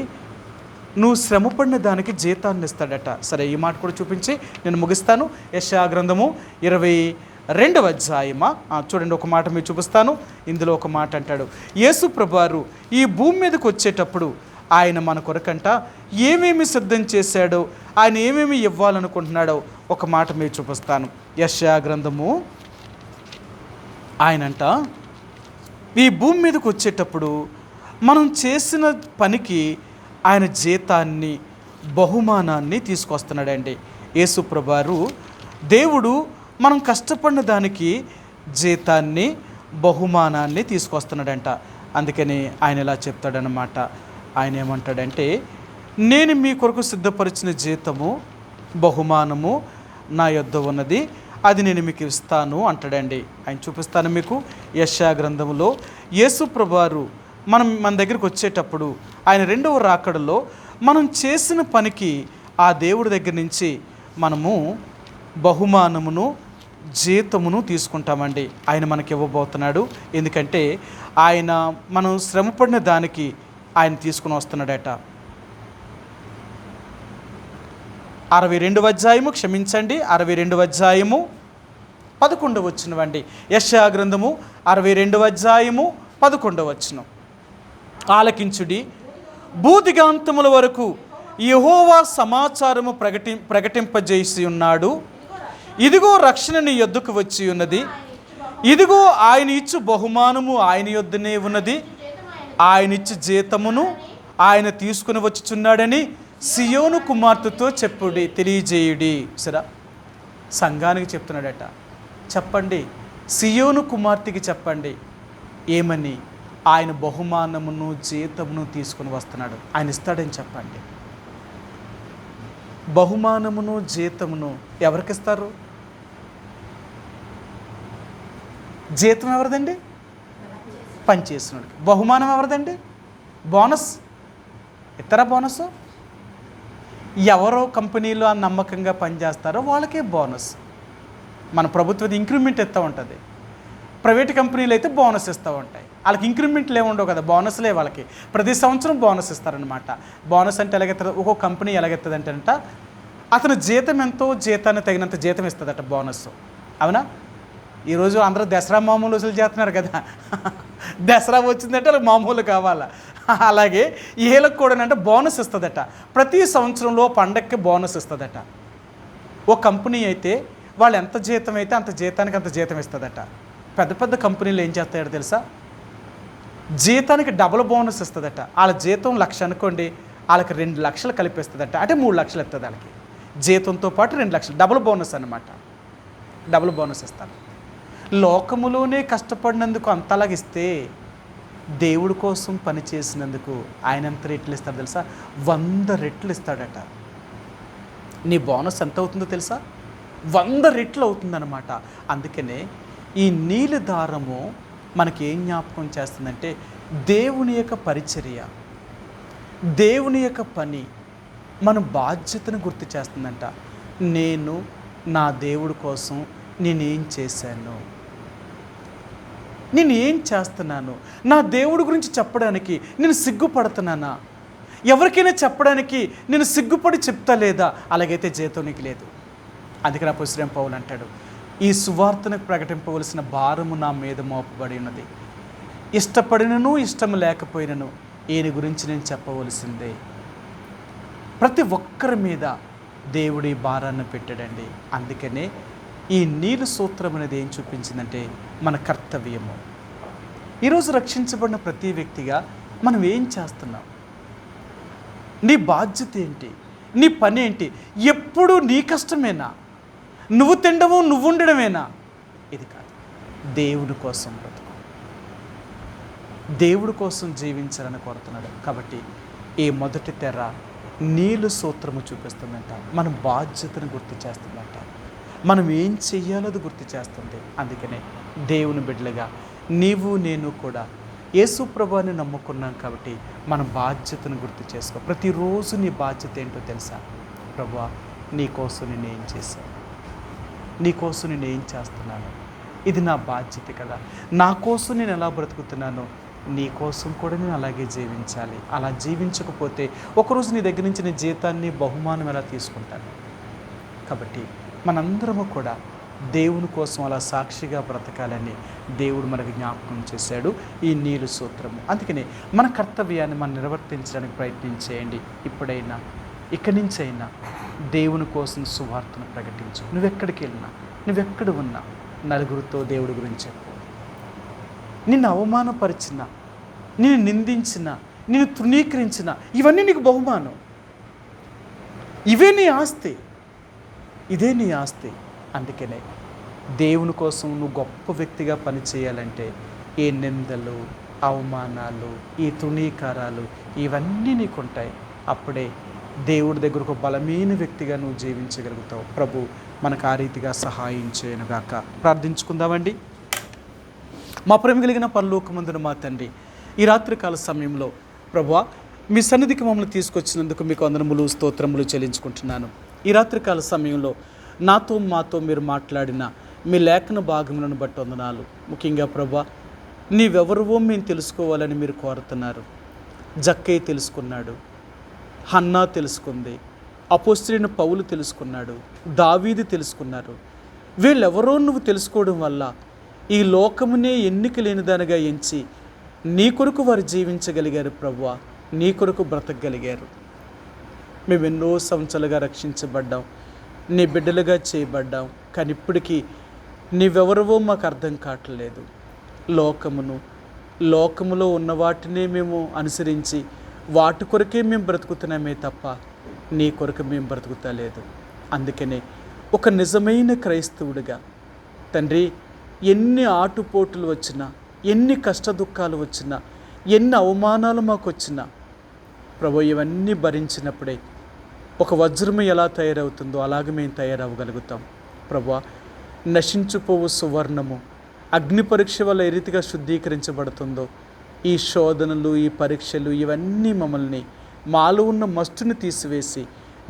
నువ్వు శ్రమపడిన దానికి జీతాన్ని ఇస్తాడట. సరే, ఈ మాట కూడా చూపించి నేను ముగిస్తాను. యెషయా గ్రంథము 22వ అధ్యాయమా చూడండి, ఒక మాట మీరు చూపిస్తాను. ఇందులో ఒక మాట అంటాడు, యేసుప్రభువారు ఈ భూమి మీదకి వచ్చేటప్పుడు ఆయన మన కొరకంట ఏమేమి సిద్ధం చేశాడో, ఆయన ఏమేమి ఇవ్వాలనుకుంటున్నాడో ఒక మాట మీరు చూపిస్తాను. యెషయా గ్రంథము ఆయనంట ఈ భూమి మీదకి వచ్చేటప్పుడు మనం చేసిన పనికి ఆయన జీతాన్ని, బహుమానాన్ని తీసుకొస్తున్నాడండి. యేసుప్రభువారు దేవుడు మనం కష్టపడిన దానికి జీతాన్ని, బహుమానాన్ని తీసుకొస్తున్నాడంట. అందుకని ఆయన ఇలా చెప్తాడనమాట. ఆయన ఏమంటాడంటే, నేను మీ కొరకు సిద్ధపరిచిన జీతము, బహుమానము నా యొద్ద ఉన్నది, అది నేను మీకు ఇస్తాను అంటాడండి. ఆయన చూపిస్తాను మీకు. యెషయా గ్రంథంలో యేసుప్రభువారు మన దగ్గరికి వచ్చేటప్పుడు ఆయన 2వ రాకడలో మనం చేసిన పనికి ఆ దేవుడి దగ్గర నుంచి మనము బహుమానమును, జీతమును తీసుకుంటామండి. ఆయన మనకి ఇవ్వబోతున్నాడు. ఎందుకంటే ఆయన మనం శ్రమపడిన దానికి ఆయన తీసుకుని వస్తున్నాడట. 62వ అధ్యాయము 62వ అధ్యాయము 11వ వచనమండి. యెషయా గ్రంథము 62వ అధ్యాయము 11వ వచనం. ఆలకించుడి, భూదిగాంతముల వరకు యెహోవా సమాచారము ప్రకటింపజేసి ఉన్నాడు. ఇదిగో రక్షణ నీ యొద్దకు వచ్చి ఉన్నది, ఇదిగో ఆయన ఇచ్చు బహుమానము ఆయన యొద్దనే ఉన్నది, ఆయన ఇచ్చు జీతమును ఆయన తీసుకుని వచ్చుచున్నాడని సియోను కుమార్తెతో చెప్పుడి, తెలియజేయుడి. సరే, సంఘానికి చెప్తున్నాడట. చెప్పండి, సియోను కుమార్తెకి చెప్పండి ఏమని? ఆయన బహుమానమును, జీతమును తీసుకుని వస్తున్నాడు, ఆయన ఇస్తాడని చెప్పండి. బహుమానమును, జీతమును ఎవరికి ఇస్తారు? జీతం ఎవరిదండి? పనిచేస్తున్నాడు. బహుమానం ఎవరిదండి? బోనస్ ఇతర బోనస్ ఎవరో కంపెనీలో నమ్మకంగా పనిచేస్తారో వాళ్ళకే బోనస్. మన ప్రభుత్వం ఇంక్రిమెంట్ ఇస్తూ ఉంటుంది, ప్రైవేట్ కంపెనీలు అయితే బోనస్ ఇస్తూ ఉంటాయి. వాళ్ళకి ఇంక్రిమెంట్లు ఏముండవు కదా, బోనస్లే వాళ్ళకి. ప్రతి సంవత్సరం బోనస్ ఇస్తారనమాట. బోనస్ అంటే ఎలాగెత్తది, ఒక్కో కంపెనీ ఎలాగెత్తదంటే అతను జీతం ఎంతో జీతాన్ని తగినంత జీతం ఇస్తుందట బోనస్. అవునా? ఈరోజు అందరూ దసరా మామూలు వసూలు చేస్తున్నారు కదా, దసరా వచ్చిందంటే వాళ్ళకి మామూలు కావాలా. అలాగే వీళ్ళకి కూడా అంటే బోనస్ ఇస్తుందట. ప్రతి సంవత్సరంలో పండగకి బోనస్ ఇస్తుందట. ఓ కంపెనీ అయితే వాళ్ళు ఎంత జీతం అయితే అంత జీతానికి అంత జీతం ఇస్తుందట. పెద్ద పెద్ద కంపెనీలు ఏం చేస్తాయో తెలుసా, జీతానికి డబుల్ బోనస్ ఇస్తుందట. వాళ్ళ జీతం 1,00,000 అనుకోండి, వాళ్ళకి 2 లక్షలు కలిపిస్తుందట. అంటే 3 లక్షలు ఇస్తుంది వాళ్ళకి, జీతంతో పాటు 2 లక్షలు డబుల్ బోనస్ అన్నమాట. డబుల్ బోనస్ ఇస్తారు. లోకములోనే కష్టపడినందుకు అంతలాగిస్తే దేవుడి కోసం పని చేసినందుకు ఆయన ఎంత రెట్లు ఇస్తాడు తెలుసా, 100 రెట్లు ఇస్తాడట. నీ బోనస్ ఎంత అవుతుందో తెలుసా, 100 రెట్లు అవుతుందన్నమాట. అందుకనే ఈ నీలి దారము మనకి ఏం జ్ఞాపకం చేస్తుందంటే దేవుని యొక్క పరిచర్య, దేవుని యొక్క పని, మన బాధ్యతను గుర్తు చేస్తుందంట. నేను నా దేవుడి కోసం నేనేం చేశాను, నేను ఏం చేస్తున్నాను, నా దేవుడి గురించి చెప్పడానికి నేను సిగ్గుపడుతున్నానా, ఎవరికైనా చెప్పడానికి నేను సిగ్గుపడి చెప్తా లేదా, అలాగైతే జీతం నీకు లేదు. అందుకని అపోస్తలుడైన పౌలు అంటాడు, ఈ సువార్తను ప్రకటింపవలసిన భారము నా మీద మోపబడి ఉన్నది, ఇష్టపడినను ఇష్టం లేకపోయినను ఈయన గురించి నేను చెప్పవలసిందే. ప్రతి ఒక్కరి మీద దేవుడి భారాన్ని పెట్టాడండి. అందుకనే ఈ నీలు సూత్రం అనేది ఏం చూపించిందంటే మన కర్తవ్యము. ఈరోజు రక్షించబడిన ప్రతి వ్యక్తిగా మనం ఏం చేస్తున్నాం, నీ బాధ్యత ఏంటి, నీ పని ఏంటి? ఎప్పుడు నీ కష్టమేనా, నువ్వు తినడము నువ్వు ఉండడమేనా? ఇది కాదు. దేవుడి కోసం బ్రతుకు, దేవుడి కోసం జీవించాలని కోరుతున్నాడు. కాబట్టి ఈ మొదటి తెర నీలు సూత్రము చూపిస్తుందంట, మన బాధ్యతను గుర్తు చేస్తుందంట, మనం ఏం చెయ్యాలో అది గుర్తు చేస్తుంది. అందుకనే దేవుని బిడ్డలుగా నీవు నేను కూడా యేసు ప్రభువుని నమ్ముకున్నాం కాబట్టి మన బాధ్యతను గుర్తు చేసుకో. ప్రతిరోజు నీ బాధ్యత ఏంటో తెలుసా, ప్రభువా నీ కోసం నేను ఏం చేశాను, నీ కోసం నేను ఏం చేస్తున్నాను, ఇది నా బాధ్యత కదా, నా కోసం నేను ఎలా బ్రతుకుతున్నానో నీ కోసం కూడా నేను అలాగే జీవించాలి. అలా జీవించకపోతే ఒకరోజు నీ దగ్గర నుంచి నీ జీతాన్ని బహుమానం ఎలా తీసుకుంటాను. కాబట్టి మనందరము కూడా దేవుని కోసం అలా సాక్షిగా బ్రతకాలని దేవుడు మనకు జ్ఞాపకం చేశాడు ఈ నీలు సూత్రము. అందుకని మన కర్తవ్యాన్ని మనం నిర్వర్తించడానికి ప్రయత్నం చేయండి. ఇప్పుడైనా ఇక్కడి నుంచి అయినా దేవుని కోసం సువార్తను ప్రకటించు. నువ్వెక్కడికి వెళ్ళినా, నువ్వెక్కడ ఉన్నా నలుగురితో దేవుడి గురించి చెప్పు. నిన్ను అవమానపరిచిన, నిన్ను నిందించిన, నిన్ను తృణీకరించిన ఇవన్నీ నీకు బహుమానం. ఇవే నీ ఆస్తి, ఇదే నీ ఆస్తి. అందుకనే దేవుని కోసం నువ్వు గొప్ప వ్యక్తిగా పనిచేయాలంటే ఈ నిందలు, అవమానాలు, ఈ తృణీకారాలు ఇవన్నీ నీకు ఉంటాయి. అప్పుడే దేవుడి దగ్గర ఒక బలమైన వ్యక్తిగా నువ్వు జీవించగలుగుతావు. ప్రభు మనకు ఆ రీతిగా సహాయం చేయనుగాక. ప్రార్థించుకుందామండి. మా ప్రేమ కలిగిన పరలోకమందున మా తండ్రి, ఈ రాత్రికాల సమయంలో ప్రభువా మీ సన్నిధికి మమ్మల్ని తీసుకొచ్చినందుకు మీకు వందనములు, స్తోత్రములు చెల్లించుకుంటున్నాను. ఈ రాత్రికాల సమయంలో నాతో మాతో మీరు మాట్లాడిన మీ లేఖన భాగములను బట్టి వందనాలు. ముఖ్యంగా ప్రభువా నీవెవరువో మేము తెలుసుకోవాలని మీరు కోరుతున్నారు. జక్కయ్య తెలుసుకున్నాడు, హన్నా తెలుసుకుంది, అపోస్తలుడైన పౌలు తెలుసుకున్నాడు, దావీదు తెలుసుకున్నారు. వీళ్ళెవరో నువ్వు తెలుసుకోవడం వల్ల ఈ లోకమునే ఎన్నిక లేనిదానిగా ఎంచి నీ కొరకు వారు జీవించగలిగారు. ప్రభువా నీ కొరకు బ్రతకగలిగారు. మేము ఎన్నో సంవత్సరాలుగా రక్షించబడ్డాం, నీ బిడ్డలుగా చేయబడ్డాం. కానీ ఇప్పటికీ నీవెవరవో మాకు అర్థం కావట్లేదు. లోకములో ఉన్న వాటినే మేము అనుసరించి వాటి కొరకే మేము బ్రతుకుతున్నామే తప్ప నీ కొరకు మేము బ్రతుకుతలేదు. అందుకనే ఒక నిజమైన క్రైస్తవుడిగా తండ్రి, ఎన్ని ఆటుపోటులు వచ్చినా, ఎన్ని కష్ట దుఃఖాలు వచ్చినా, ఎన్ని అవమానాలు మాకు వచ్చినా ప్రభు ఇవన్నీ భరించినప్పుడే ఒక వజ్రము ఎలా తయారవుతుందో అలాగే మేము తయారవ్వగలుగుతాం. ప్రభు నశించిపోవు సువర్ణము అగ్ని పరీక్ష వల్ల ఏ రీతిగా శుద్ధీకరించబడుతుందో ఈ శోధనలు, ఈ పరీక్షలు ఇవన్నీ మమ్మల్ని మాలో ఉన్న మస్టును తీసివేసి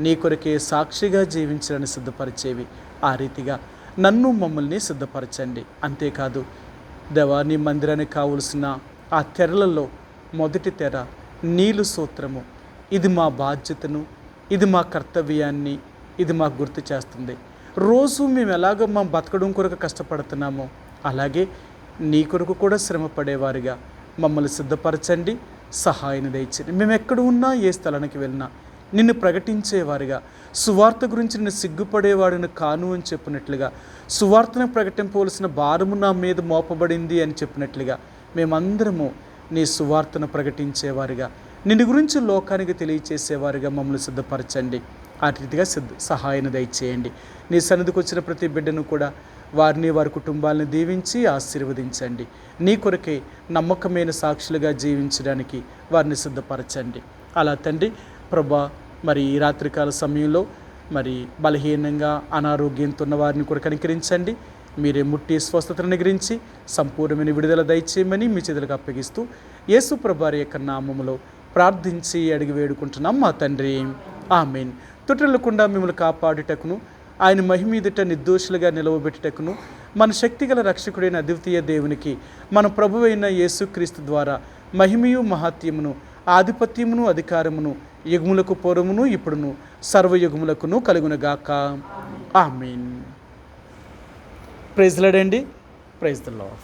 నీ కొరకే సాక్షిగా జీవించాలని సిద్ధపరిచేవి. ఆ రీతిగా నన్ను మమ్మల్ని సిద్ధపరచండి. అంతేకాదు దేవా, నీ మందిరానికి కావలసిన ఆ తెరలలో మొదటి తెర నీలు సూత్రము, ఇది మా బాధ్యతను, ఇది మా కర్తవ్యాన్ని, ఇది మాకు గుర్తు చేస్తుంది. రోజు మేము ఎలాగో మా బతకడం కొరకు కష్టపడుతున్నామో అలాగే నీ కొరకు కూడా శ్రమ పడేవారిగా మమ్మల్ని సిద్ధపరచండి, సహాయం దయచేయండి. మేము ఎక్కడ ఉన్నా, ఏ స్థలానికి వెళ్ళినా నిన్ను ప్రకటించేవారుగా, సువార్త గురించి నిన్ను సిగ్గుపడేవాడిని కాను అని చెప్పినట్లుగా, సువార్తను ప్రకటింపవలసిన భారము నా మీద మోపబడింది అని చెప్పినట్లుగా మేమందరము నీ సువార్తను ప్రకటించేవారుగా, నిన్ను గురించి లోకానికి తెలియచేసేవారుగా మమ్మల్ని సిద్ధపరచండి. ఆ రీతిగా సహాయం దయచేయండి. నీ సన్నిధికి వచ్చిన ప్రతి బిడ్డను కూడా వారిని, వారి కుటుంబాలను దీవించి ఆశీర్వదించండి. నీ కొరకే నమ్మకమైన సాక్షులుగా జీవించడానికి వారిని సిద్ధపరచండి. అలా తండ్రి ప్రభా, మరి ఈ రాత్రికాల సమయంలో మరి బలహీనంగా అనారోగ్యంతో ఉన్న వారిని కూడా కనికరించండి. మీరే ముట్టి స్వస్థతను అనుగ్రహించి సంపూర్ణమైన విడుదల దయచేయమని మీ చేతులకు అప్పగిస్తూ యేసు ప్రభువారి యొక్క నామములో ప్రార్థించి అడిగి వేడుకుంటున్నాం మా తండ్రి, ఆమేన్. తొట్టిల్లకుండా మిమ్మల్ని కాపాడుటకును, ఆయన మహిమీదుట నిర్దోషులుగా నిలవబెట్టుటకును, మన శక్తిగల రక్షకుడైన అద్వితీయ దేవునికి మన ప్రభువైన యేసుక్రీస్తు ద్వారా మహిమయు మహాత్యమును, ఆధిపత్యమును, అధికారమును యుగములకు పూర్వమును ఇప్పుడును సర్వయుగములకును కలుగునుగాక. ఆమేన్. ప్రైజ్ ది లార్డ్ అండి. Praise the lord.